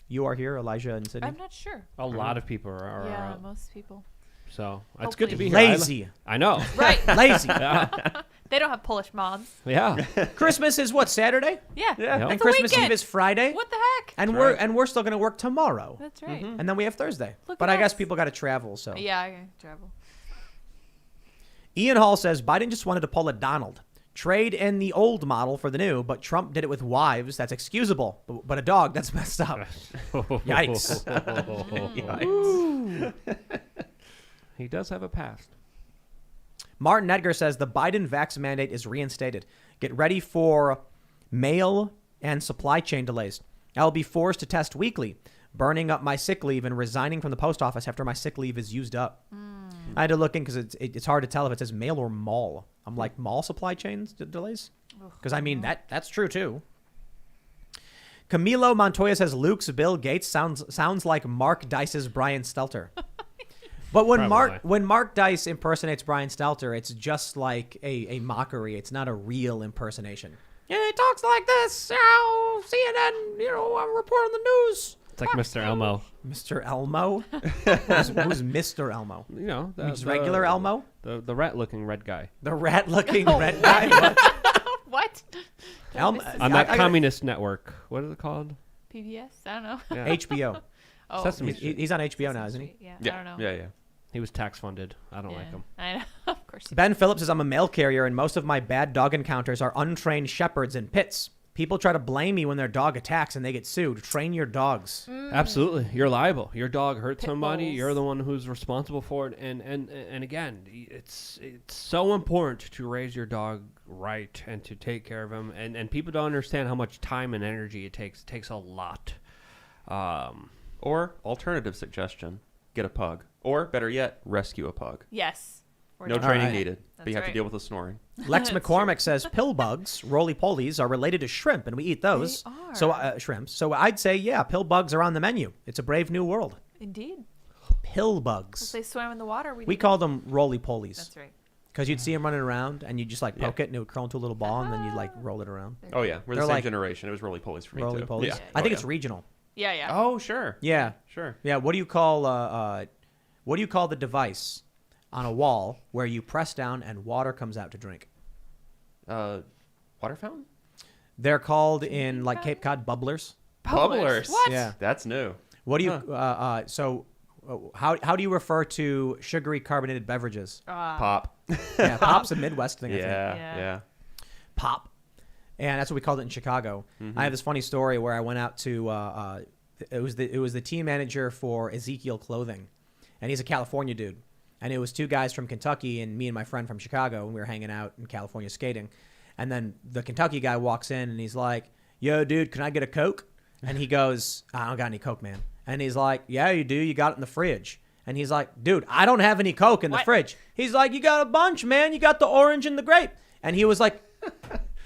You are here, Elijah and Sydney. I'm not sure. A lot of people are Yeah, out. most people. So it's good to be here. Lazy. I know. Right. Lazy. Yeah. They don't have Polish moms. Yeah. Christmas is what, Saturday? Yeah. Yeah. And That's a Christmas weekend. Eve is Friday? What the heck? And That's we're still going to work tomorrow. That's right. And then we have Thursday. Look But at I guess us. people got to travel, so. Yeah, I can travel. Ian Hall says Biden just wanted to pull a Donald. Trade in the old model for the new, but Trump did it with wives. That's excusable. But a dog, that's messed up. Yikes. Yikes. He does have a past. Martin Edgar says the Biden vax mandate is reinstated. Get ready for mail and supply chain delays. I'll be forced to test weekly, burning up my sick leave and resigning from the post office after my sick leave is used up. I had to look in because it's hard to tell if it says mail or mall. I'm like, mall supply chains delays? Because I mean, that's true too. Camilo Montoya says Luke's Bill Gates sounds like Mark Dice's Brian Stelter. But when Mark Dice impersonates Brian Stelter, it's just like a mockery. It's not a real impersonation. Yeah, he talks like this. CNN, report on the news. It's like Mr. Elmo. Mr. Elmo? Who's Mr. Elmo? You know, Just regular Elmo? The rat-looking red guy. The rat-looking red guy? What? Elmo, On that communist network. What is it called? PBS? I don't know. Yeah. HBO. Oh, Sesame He's, Street. he's on HBO now, isn't he? Yeah, Yeah. I don't know. Yeah. He was tax-funded. I don't like him. I know. Of course. Ben Phillips says, I'm a mail carrier, and most of my bad dog encounters are untrained shepherds in pits. People try to blame me when their dog attacks and they get sued. Train your dogs. Absolutely, you're liable. Your dog hurt Pit somebody. bulls. You're the one who's responsible for it. And again, it's so important to raise your dog right and to take care of him. And people don't understand how much time and energy it takes. It takes a lot. Or alternative suggestion: get a pug, or better yet, rescue a pug. Yes. We're No done. training right. needed, but you have That's to deal with the snoring. Lex That's McCormick says pill bugs, roly-polies, are related to shrimp, and we eat those. They are. So shrimps. So I'd say, yeah, pill bugs are on the menu. It's a brave new world. Indeed. Pill If bugs. they swam in the water, We didn't- call them roly-polies That's right. because you'd see them running around, and you just like Yeah. poke it, and it would curl into a little ball, and then you'd like roll it around. Oh yeah, we're the They're same like generation. It was roly polies for me Roly-polies. too. Yeah. I think Oh, it's regional. Yeah, yeah. Oh sure. Yeah. Sure. Yeah. What do you call the device on a wall where you press down and water comes out to drink? Water fountain. They're called in like Cape Cod bubblers. Bubblers. What? Yeah. That's new. What do you how do you refer to sugary carbonated beverages? Pop. Yeah, pop's a Midwest thing. I think. Yeah. Yeah. Pop, and that's what we called it in Chicago. I have this funny story where I went out to it was the team manager for Ezekiel Clothing, and he's a California dude, and it was two guys from Kentucky and me and my friend from Chicago, and we were hanging out in California skating, and then the Kentucky guy walks in and he's like, "Yo, dude, can I get a Coke?" And he goes, "I don't got any Coke, man." And he's like, "Yeah, you do. You got it in the fridge." And he's like, "Dude, I don't have any Coke in the What? fridge." He's like, "You got a bunch, man. You got the orange and the grape." And he was like,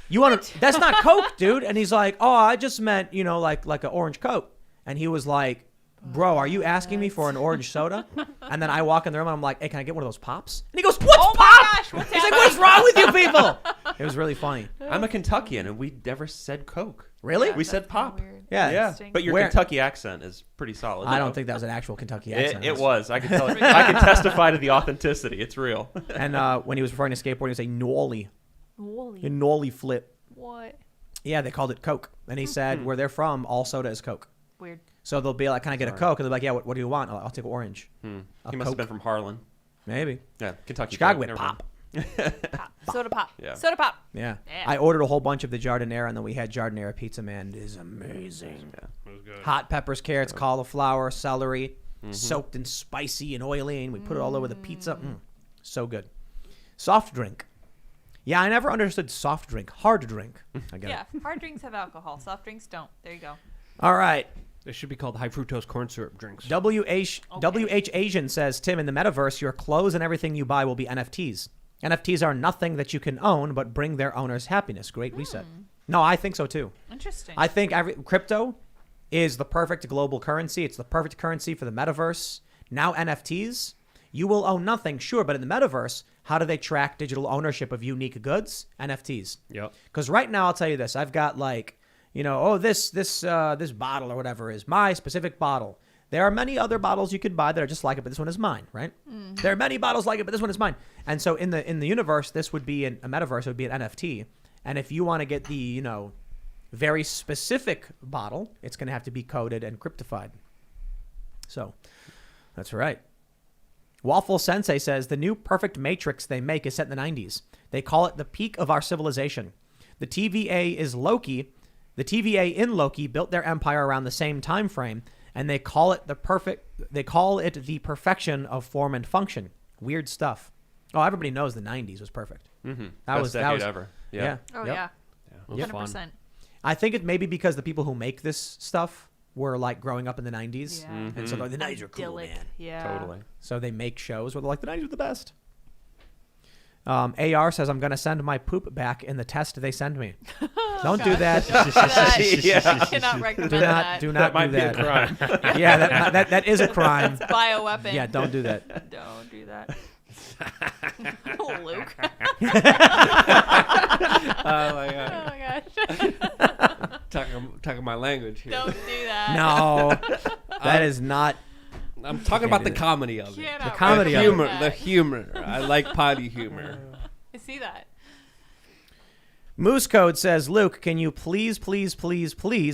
"You want to? That's not Coke, dude." And he's like, "Oh, I just meant, like an orange Coke." And he was like, "Bro, are you asking me for an orange soda?" And then I walk in the room and I'm like, "Hey, can I get one of those pops?" And he goes, "What's Oh my pop?" gosh, what's He's like, "What is wrong with you people?" It was really funny. I'm a Kentuckian, and we never said Coke. Really? We said pop. Yeah. Yeah, Interesting. but your Where- Kentucky accent is pretty solid. I don't though. think that was an actual Kentucky accent. It was. I could tell. I could testify to the authenticity. It's real. And when he was referring to skateboarding, he would say Nolly. Wooly. A Nolly flip. What? Yeah, they called it Coke. And he said, where they're from, all soda is Coke. Weird. So they'll be like, "Can I get a Sorry. Coke?" And they're like, "Yeah, what do you want?" I'll take orange. He A must Coke. have been from Harlan. Maybe. Yeah, Kentucky. Chicago Coke, with never pop. Pop. Soda pop. Yeah. Soda pop. Yeah. Yeah. I ordered a whole bunch of the giardiniera, and then we had giardiniera pizza, man. It is amazing. Yeah. Hot peppers, carrots, cauliflower, celery, soaked and spicy and oily, and we put it all over the pizza. So good. Soft drink. Yeah, I never understood soft drink. Hard drink. I get Yeah. it. Hard drinks have alcohol. Soft drinks don't. There you go. All right. They should be called high fructose corn syrup drinks. WH Asian says, Tim, in the metaverse, your clothes and everything you buy will be NFTs. NFTs are nothing that you can own, but bring their owners happiness. Great reset. No, I think so too. Interesting. I think crypto is the perfect global currency. It's the perfect currency for the metaverse. Now NFTs, you will own nothing, sure, but in the metaverse, how do they track digital ownership of unique goods? NFTs. Yep. Because right now, I'll tell you this: I've got this bottle or whatever is my specific bottle. There are many other bottles you could buy that are just like it, but this one is mine, right? There are many bottles like it, but this one is mine. And so in the universe, this would be a metaverse. It would be an NFT. And if you want to get the very specific bottle, it's going to have to be coded and cryptified. So that's right. Waffle Sensei says the new perfect matrix they make is set in the 90s. They call it the peak of our civilization. The TVA is Loki. The TVA in Loki built their empire around the same time frame, and they call it the perfection of form and function. Weird stuff. Oh, everybody knows the 90s was perfect. Mm-hmm. That Best decade was ever. yeah. oh Yep. yeah. It was fun. 100%. I think it may be because the people who make this stuff were like growing up in the 90s. Yeah. Mm-hmm. And so they're like, the 90s are cool, Idyllic. man. Yeah. Totally. So they make shows where they're like, the 90s are the best. AR says, I'm going to send my poop back in the test they send me. Don't do that. Don't do that. Yeah. I cannot recommend Do that. not That might do be a that. crime. Yeah, that is a crime. Bioweapon. Yeah, don't do that. Don't do that. Luke. Oh my god. Oh my gosh. Talking my language here. Don't do that. No, that is not. I'm talking about the do that. comedy of it. Cannot The comedy of it. Humor, recommend the that. humor. I like potty humor. I see that. Moose Code says, Luke, can you please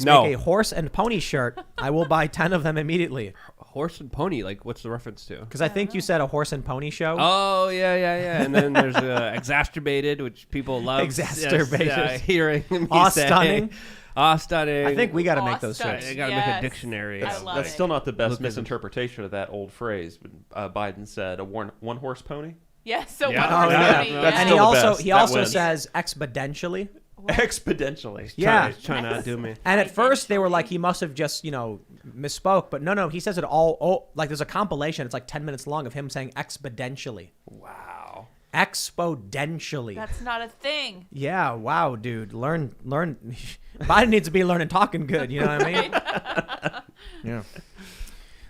No. make a horse and pony shirt? I will buy 10 of them immediately. Horse and pony, like what's the reference to? Because I think you said a horse and pony show. Oh yeah. And then there's exacerbated, which people love. Exacerbated. Hearing me Aw, say. stunning. Aw, stunning. I think we got to make Aw, those stunning. shirts. I gotta make a Yes. dictionary. I That's, love that's it. still not the best Look at them. misinterpretation of that old phrase. But Biden said a one horse pony. Yes. So Yeah. one Oh, horse yeah. pony, That's And still he the also best. he That also wins. says exponentially. Exponentially. Yeah. He's trying to outdo me. And at first they were like, he must have just, misspoke. But no, he says it all. Oh, like there's a compilation. It's like 10 minutes long of him saying exponentially. Wow. Exponentially. That's not a thing. Yeah. Wow, dude. Learn. Biden needs to be learning talking good. You know what I mean? Yeah.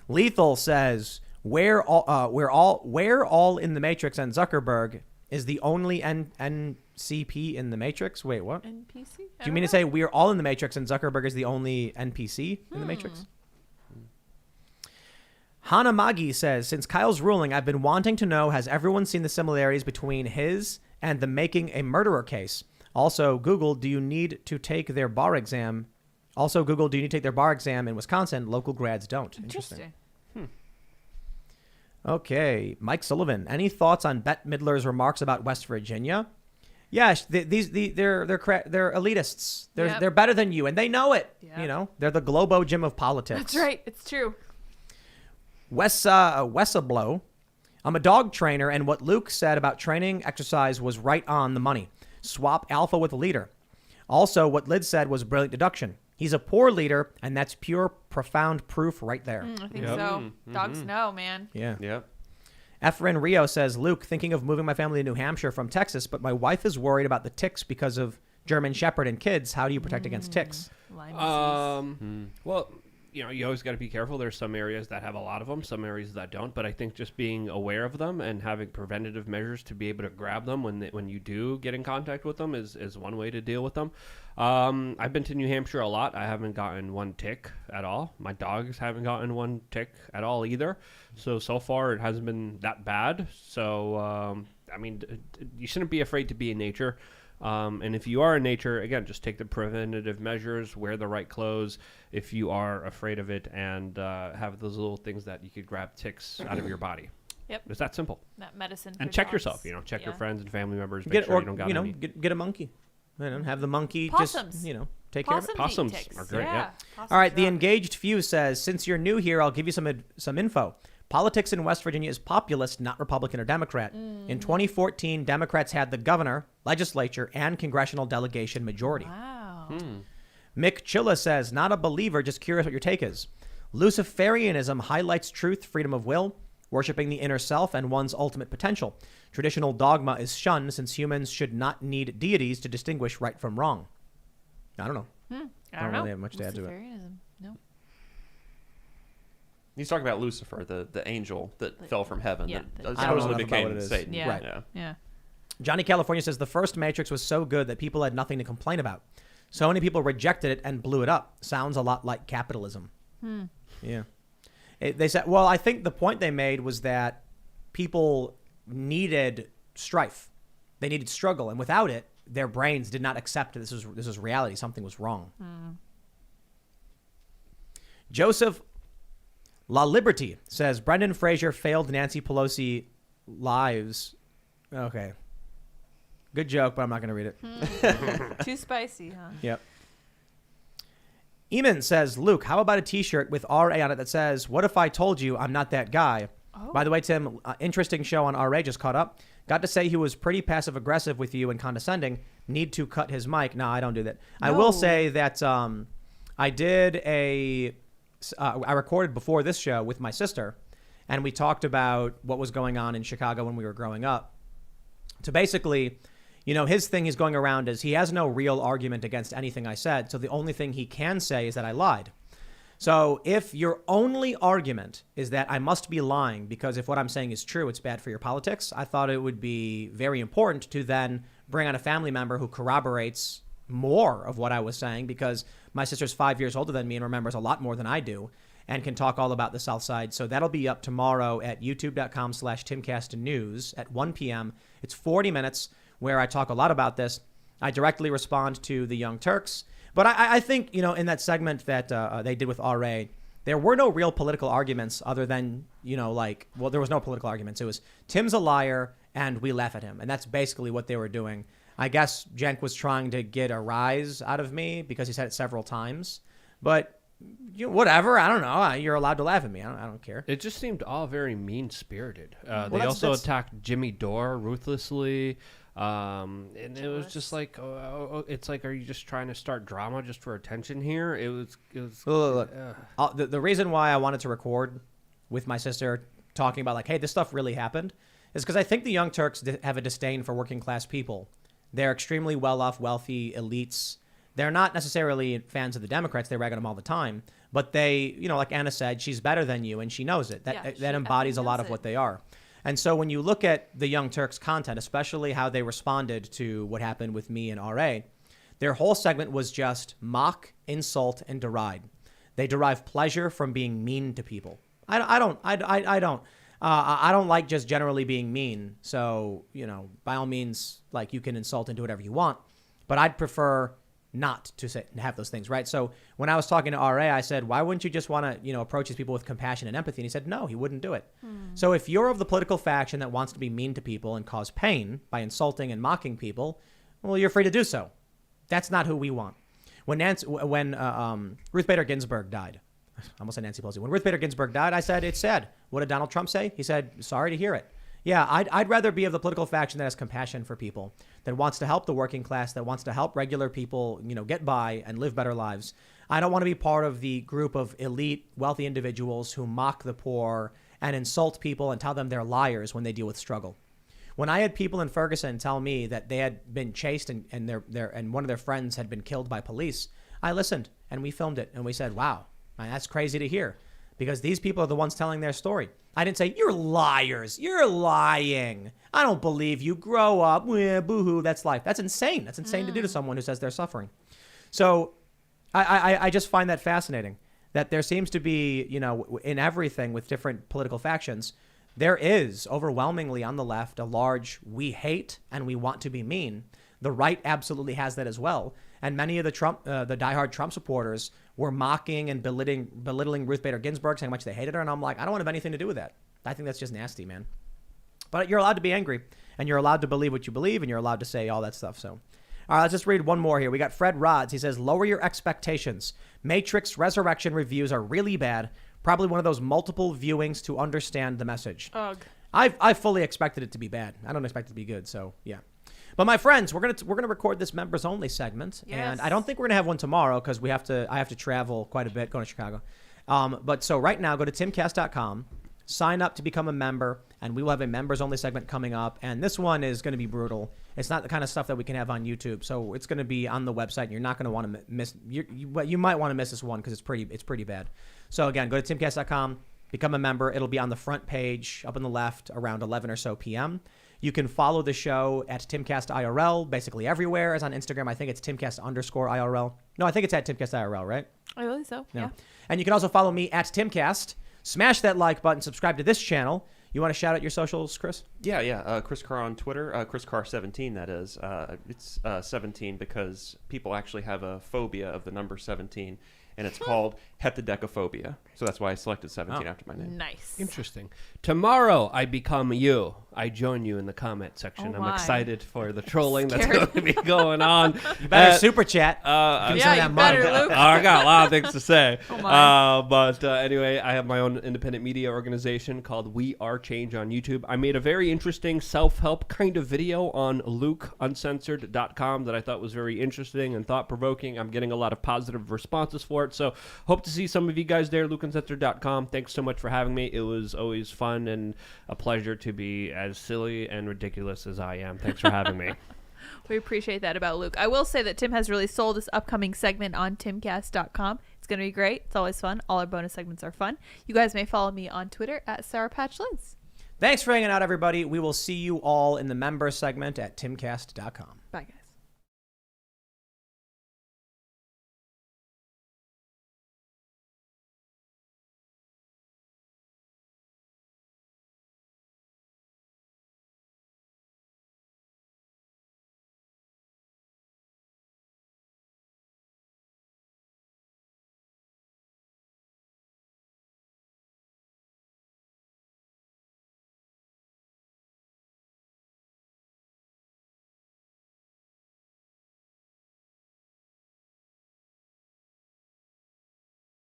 Lethal says, we're all in the Matrix, and Zuckerberg is the only NCP in the Matrix. Wait, what? Do NPC? you mean to say we're all in the Matrix and Zuckerberg is the only NPC in the Matrix? Hanamagi says, since Kyle's ruling, I've been wanting to know, has everyone seen the similarities between his and the Making a Murderer case? Also, Google, do you need to take their bar exam? In Wisconsin? Local grads don't. Interesting. Okay. Mike Sullivan, any thoughts on Bette Midler's remarks about West Virginia? Yes, they're elitists. Yep. They're better than you, and they know it. Yep. They're the Globo Gym of politics. That's right. It's true. Wessablow. I'm a dog trainer, and what Luke said about training exercise was right on the money. Swap alpha with a leader. Also, what Lid said was brilliant deduction. He's a poor leader, and that's pure, profound proof right there. I think Yep. so. Dogs know, man. Yeah. Yep. Efren Rio says, Luke, thinking of moving my family to New Hampshire from Texas, but my wife is worried about the ticks because of German Shepherd and kids. How do you protect against ticks? Lyme disease. Well, you always got to be careful. There's some areas that have a lot of them, some areas that don't. But I think just being aware of them and having preventative measures to be able to grab them when you do get in contact with them is one way to deal with them. I've been to New Hampshire a lot. I haven't gotten one tick at all. My dogs haven't gotten one tick at all either. So far it hasn't been that bad. So, you shouldn't be afraid to be in nature. And if you are in nature, again, just take the preventative measures, wear the right clothes if you are afraid of it, and have those little things that you could grab ticks out of your body. Yep. It's that simple. That medicine. And for check dogs. yourself. Check your Yeah. friends and family members. Make sure you don't got any. Get a monkey. Have the monkey Possums. just, take care of it. Possums, Possums eat ticks. are great, yeah. Possums All right, the rock. Engaged Few says, since you're new here, I'll give you some info. Politics in West Virginia is populist, not Republican or Democrat. In 2014, Democrats had the governor, legislature, and congressional delegation majority. Wow. Mick Chilla says, not a believer, just curious what your take is. Luciferianism highlights truth, freedom of will, worshiping the inner self, and one's ultimate potential. Traditional dogma is shunned since humans should not need deities to distinguish right from wrong. I don't know. I don't know. really have much to add to it. Luciferianism. No. He's talking about Lucifer, the angel that fell from heaven yeah, that I don't know supposedly enough about what became it is. Satan. Yeah. Right. Yeah. Yeah. Johnny California says the first Matrix was so good that people had nothing to complain about. So many people rejected it and blew it up. Sounds a lot like capitalism. Yeah. They said, well, I think the point they made was that people needed strife. They needed struggle. And without it, their brains did not accept this was reality. Something was wrong. Joseph La Liberty says, Brendan Fraser failed Nancy Pelosi lives. Okay. Good joke, but I'm not going to read it. Too spicy, huh? Yep. Eamon says, Luke, how about a t-shirt with RA on it that says, what if I told you I'm not that guy? Oh. By the way, Tim, interesting show on RA just caught up. Got to say he was pretty passive-aggressive with you and condescending. Need to cut his mic. No, I don't do that. I will say that I did I recorded before this show with my sister, and we talked about what was going on in Chicago when we were growing up. To basically, his thing he's going around is he has no real argument against anything I said. So the only thing he can say is that I lied. So if your only argument is that I must be lying because if what I'm saying is true, it's bad for your politics, I thought it would be very important to then bring on a family member who corroborates more of what I was saying, because my sister's 5 years older than me and remembers a lot more than I do and can talk all about the South Side. So that'll be up tomorrow at youtube.com/TimcastNews at 1 p.m. It's 40 minutes where I talk a lot about this. I directly respond to the Young Turks. But I think, in that segment that they did with RA, there were no real political arguments other than, there was no political arguments. It was Tim's a liar and we laugh at him. And that's basically what they were doing. I guess Cenk was trying to get a rise out of me because he said it several times. But whatever. I don't know. You're allowed to laugh at me. I don't care. It just seemed all very mean-spirited. They that's- also that's- attacked Jimmy Dore ruthlessly. And it was just like, it's like, are you just trying to start drama just for attention here? It was. Look. The reason why I wanted to record with my sister talking about like, hey, this stuff really happened is because I think the Young Turks have a disdain for working class people. They're extremely well-off, wealthy elites. They're not necessarily fans of the Democrats. They rag on them all the time. But they, like Anna said, she's better than you, and she knows it. That embodies a lot of what they are. And so when you look at the Young Turks' content, especially how they responded to what happened with me and RA, their whole segment was just mock, insult, and deride. They derive pleasure from being mean to people. I don't like just generally being mean. So, by all means, like you can insult and do whatever you want. But I'd prefer not to have those things, right? So when I was talking to RA, I said, why wouldn't you just want to, approach these people with compassion and empathy? And he said, no, he wouldn't do it. So if you're of the political faction that wants to be mean to people and cause pain by insulting and mocking people, well, you're free to do so. That's not who we want. When Ruth Bader Ginsburg died, I almost said Nancy Pelosi. When Ruth Bader Ginsburg died, I said, it's sad. What did Donald Trump say? He said, sorry to hear it. Yeah, I'd rather be of the political faction that has compassion for people, that wants to help the working class, that wants to help regular people, get by and live better lives. I don't want to be part of the group of elite, wealthy individuals who mock the poor and insult people and tell them they're liars when they deal with struggle. When I had people in Ferguson tell me that they had been chased and one of their friends had been killed by police, I listened and we filmed it and we said, wow, man, that's crazy to hear. Because these people are the ones telling their story. I didn't say, you're liars. You're lying. I don't believe you. Grow up. Boo-hoo. That's life. That's insane. That's insane to do to someone who says they're suffering. So I just find that fascinating, that there seems to be, in everything with different political factions, there is overwhelmingly on the left a large we hate and we want to be mean. The right absolutely has that as well. And many of the diehard Trump supporters were mocking and belittling Ruth Bader Ginsburg, saying how much they hated her. And I'm like, I don't want to have anything to do with that. I think that's just nasty, man. But you're allowed to be angry and you're allowed to believe what you believe and you're allowed to say all that stuff. So, all right, let's just read one more here. We got Fred Rods. He says, lower your expectations. Matrix Resurrection reviews are really bad. Probably one of those multiple viewings to understand the message. Ugh. I fully expected it to be bad. I don't expect it to be good. So, yeah. But my friends, we're gonna record this members only segment, and I don't think we're gonna have one tomorrow because I have to travel quite a bit going to Chicago. But so right now, go to timcast.com, sign up to become a member, and we will have a members only segment coming up. And this one is going to be brutal. It's not the kind of stuff that we can have on YouTube, so it's going to be on the website. And you're not going to want to miss. You might want to miss this one because it's pretty bad. So again, go to timcast.com, become a member. It'll be on the front page up on the left around 11 or so p.m. You can follow the show at Timcast IRL, basically everywhere. As on Instagram, I think it's Timcast_IRL. No, I think it's at Timcast IRL, right? I believe so. Yeah. And you can also follow me at Timcast. Smash that like button, subscribe to this channel. You want to shout out your socials, Chris? Yeah. Chris Karr on Twitter. Chris Karr 17, that is. It's 17 because people actually have a phobia of the number 17. And it's called heptadecaphobia. So that's why I selected 17 after my name. Nice. Interesting. Tomorrow, I become you. I join you in the comment section. Oh I'm my. excited for the trolling that's Scared. going to be going on. You better super chat. Give me some of Yeah, that you better, money. Luke. I got a lot of things to say. Oh my. But anyway, I have my own independent media organization called We Are Change on YouTube. I made a very interesting self-help kind of video on LukeUncensored.com that I thought was very interesting and thought-provoking. I'm getting a lot of positive responses for it. So hope to see some of you guys there, LukeUncensored.com. Thanks so much for having me. It was always fun and a pleasure to be as silly and ridiculous as I am. Thanks for having me. We appreciate that about Luke. I will say that Tim has really sold this upcoming segment on timcast.com. It's going to be great. It's always fun. All our bonus segments are fun. You guys may follow me on Twitter at SourPatchLiz. Thanks for hanging out, everybody. We will see you all in the member segment at timcast.com. Bye, guys.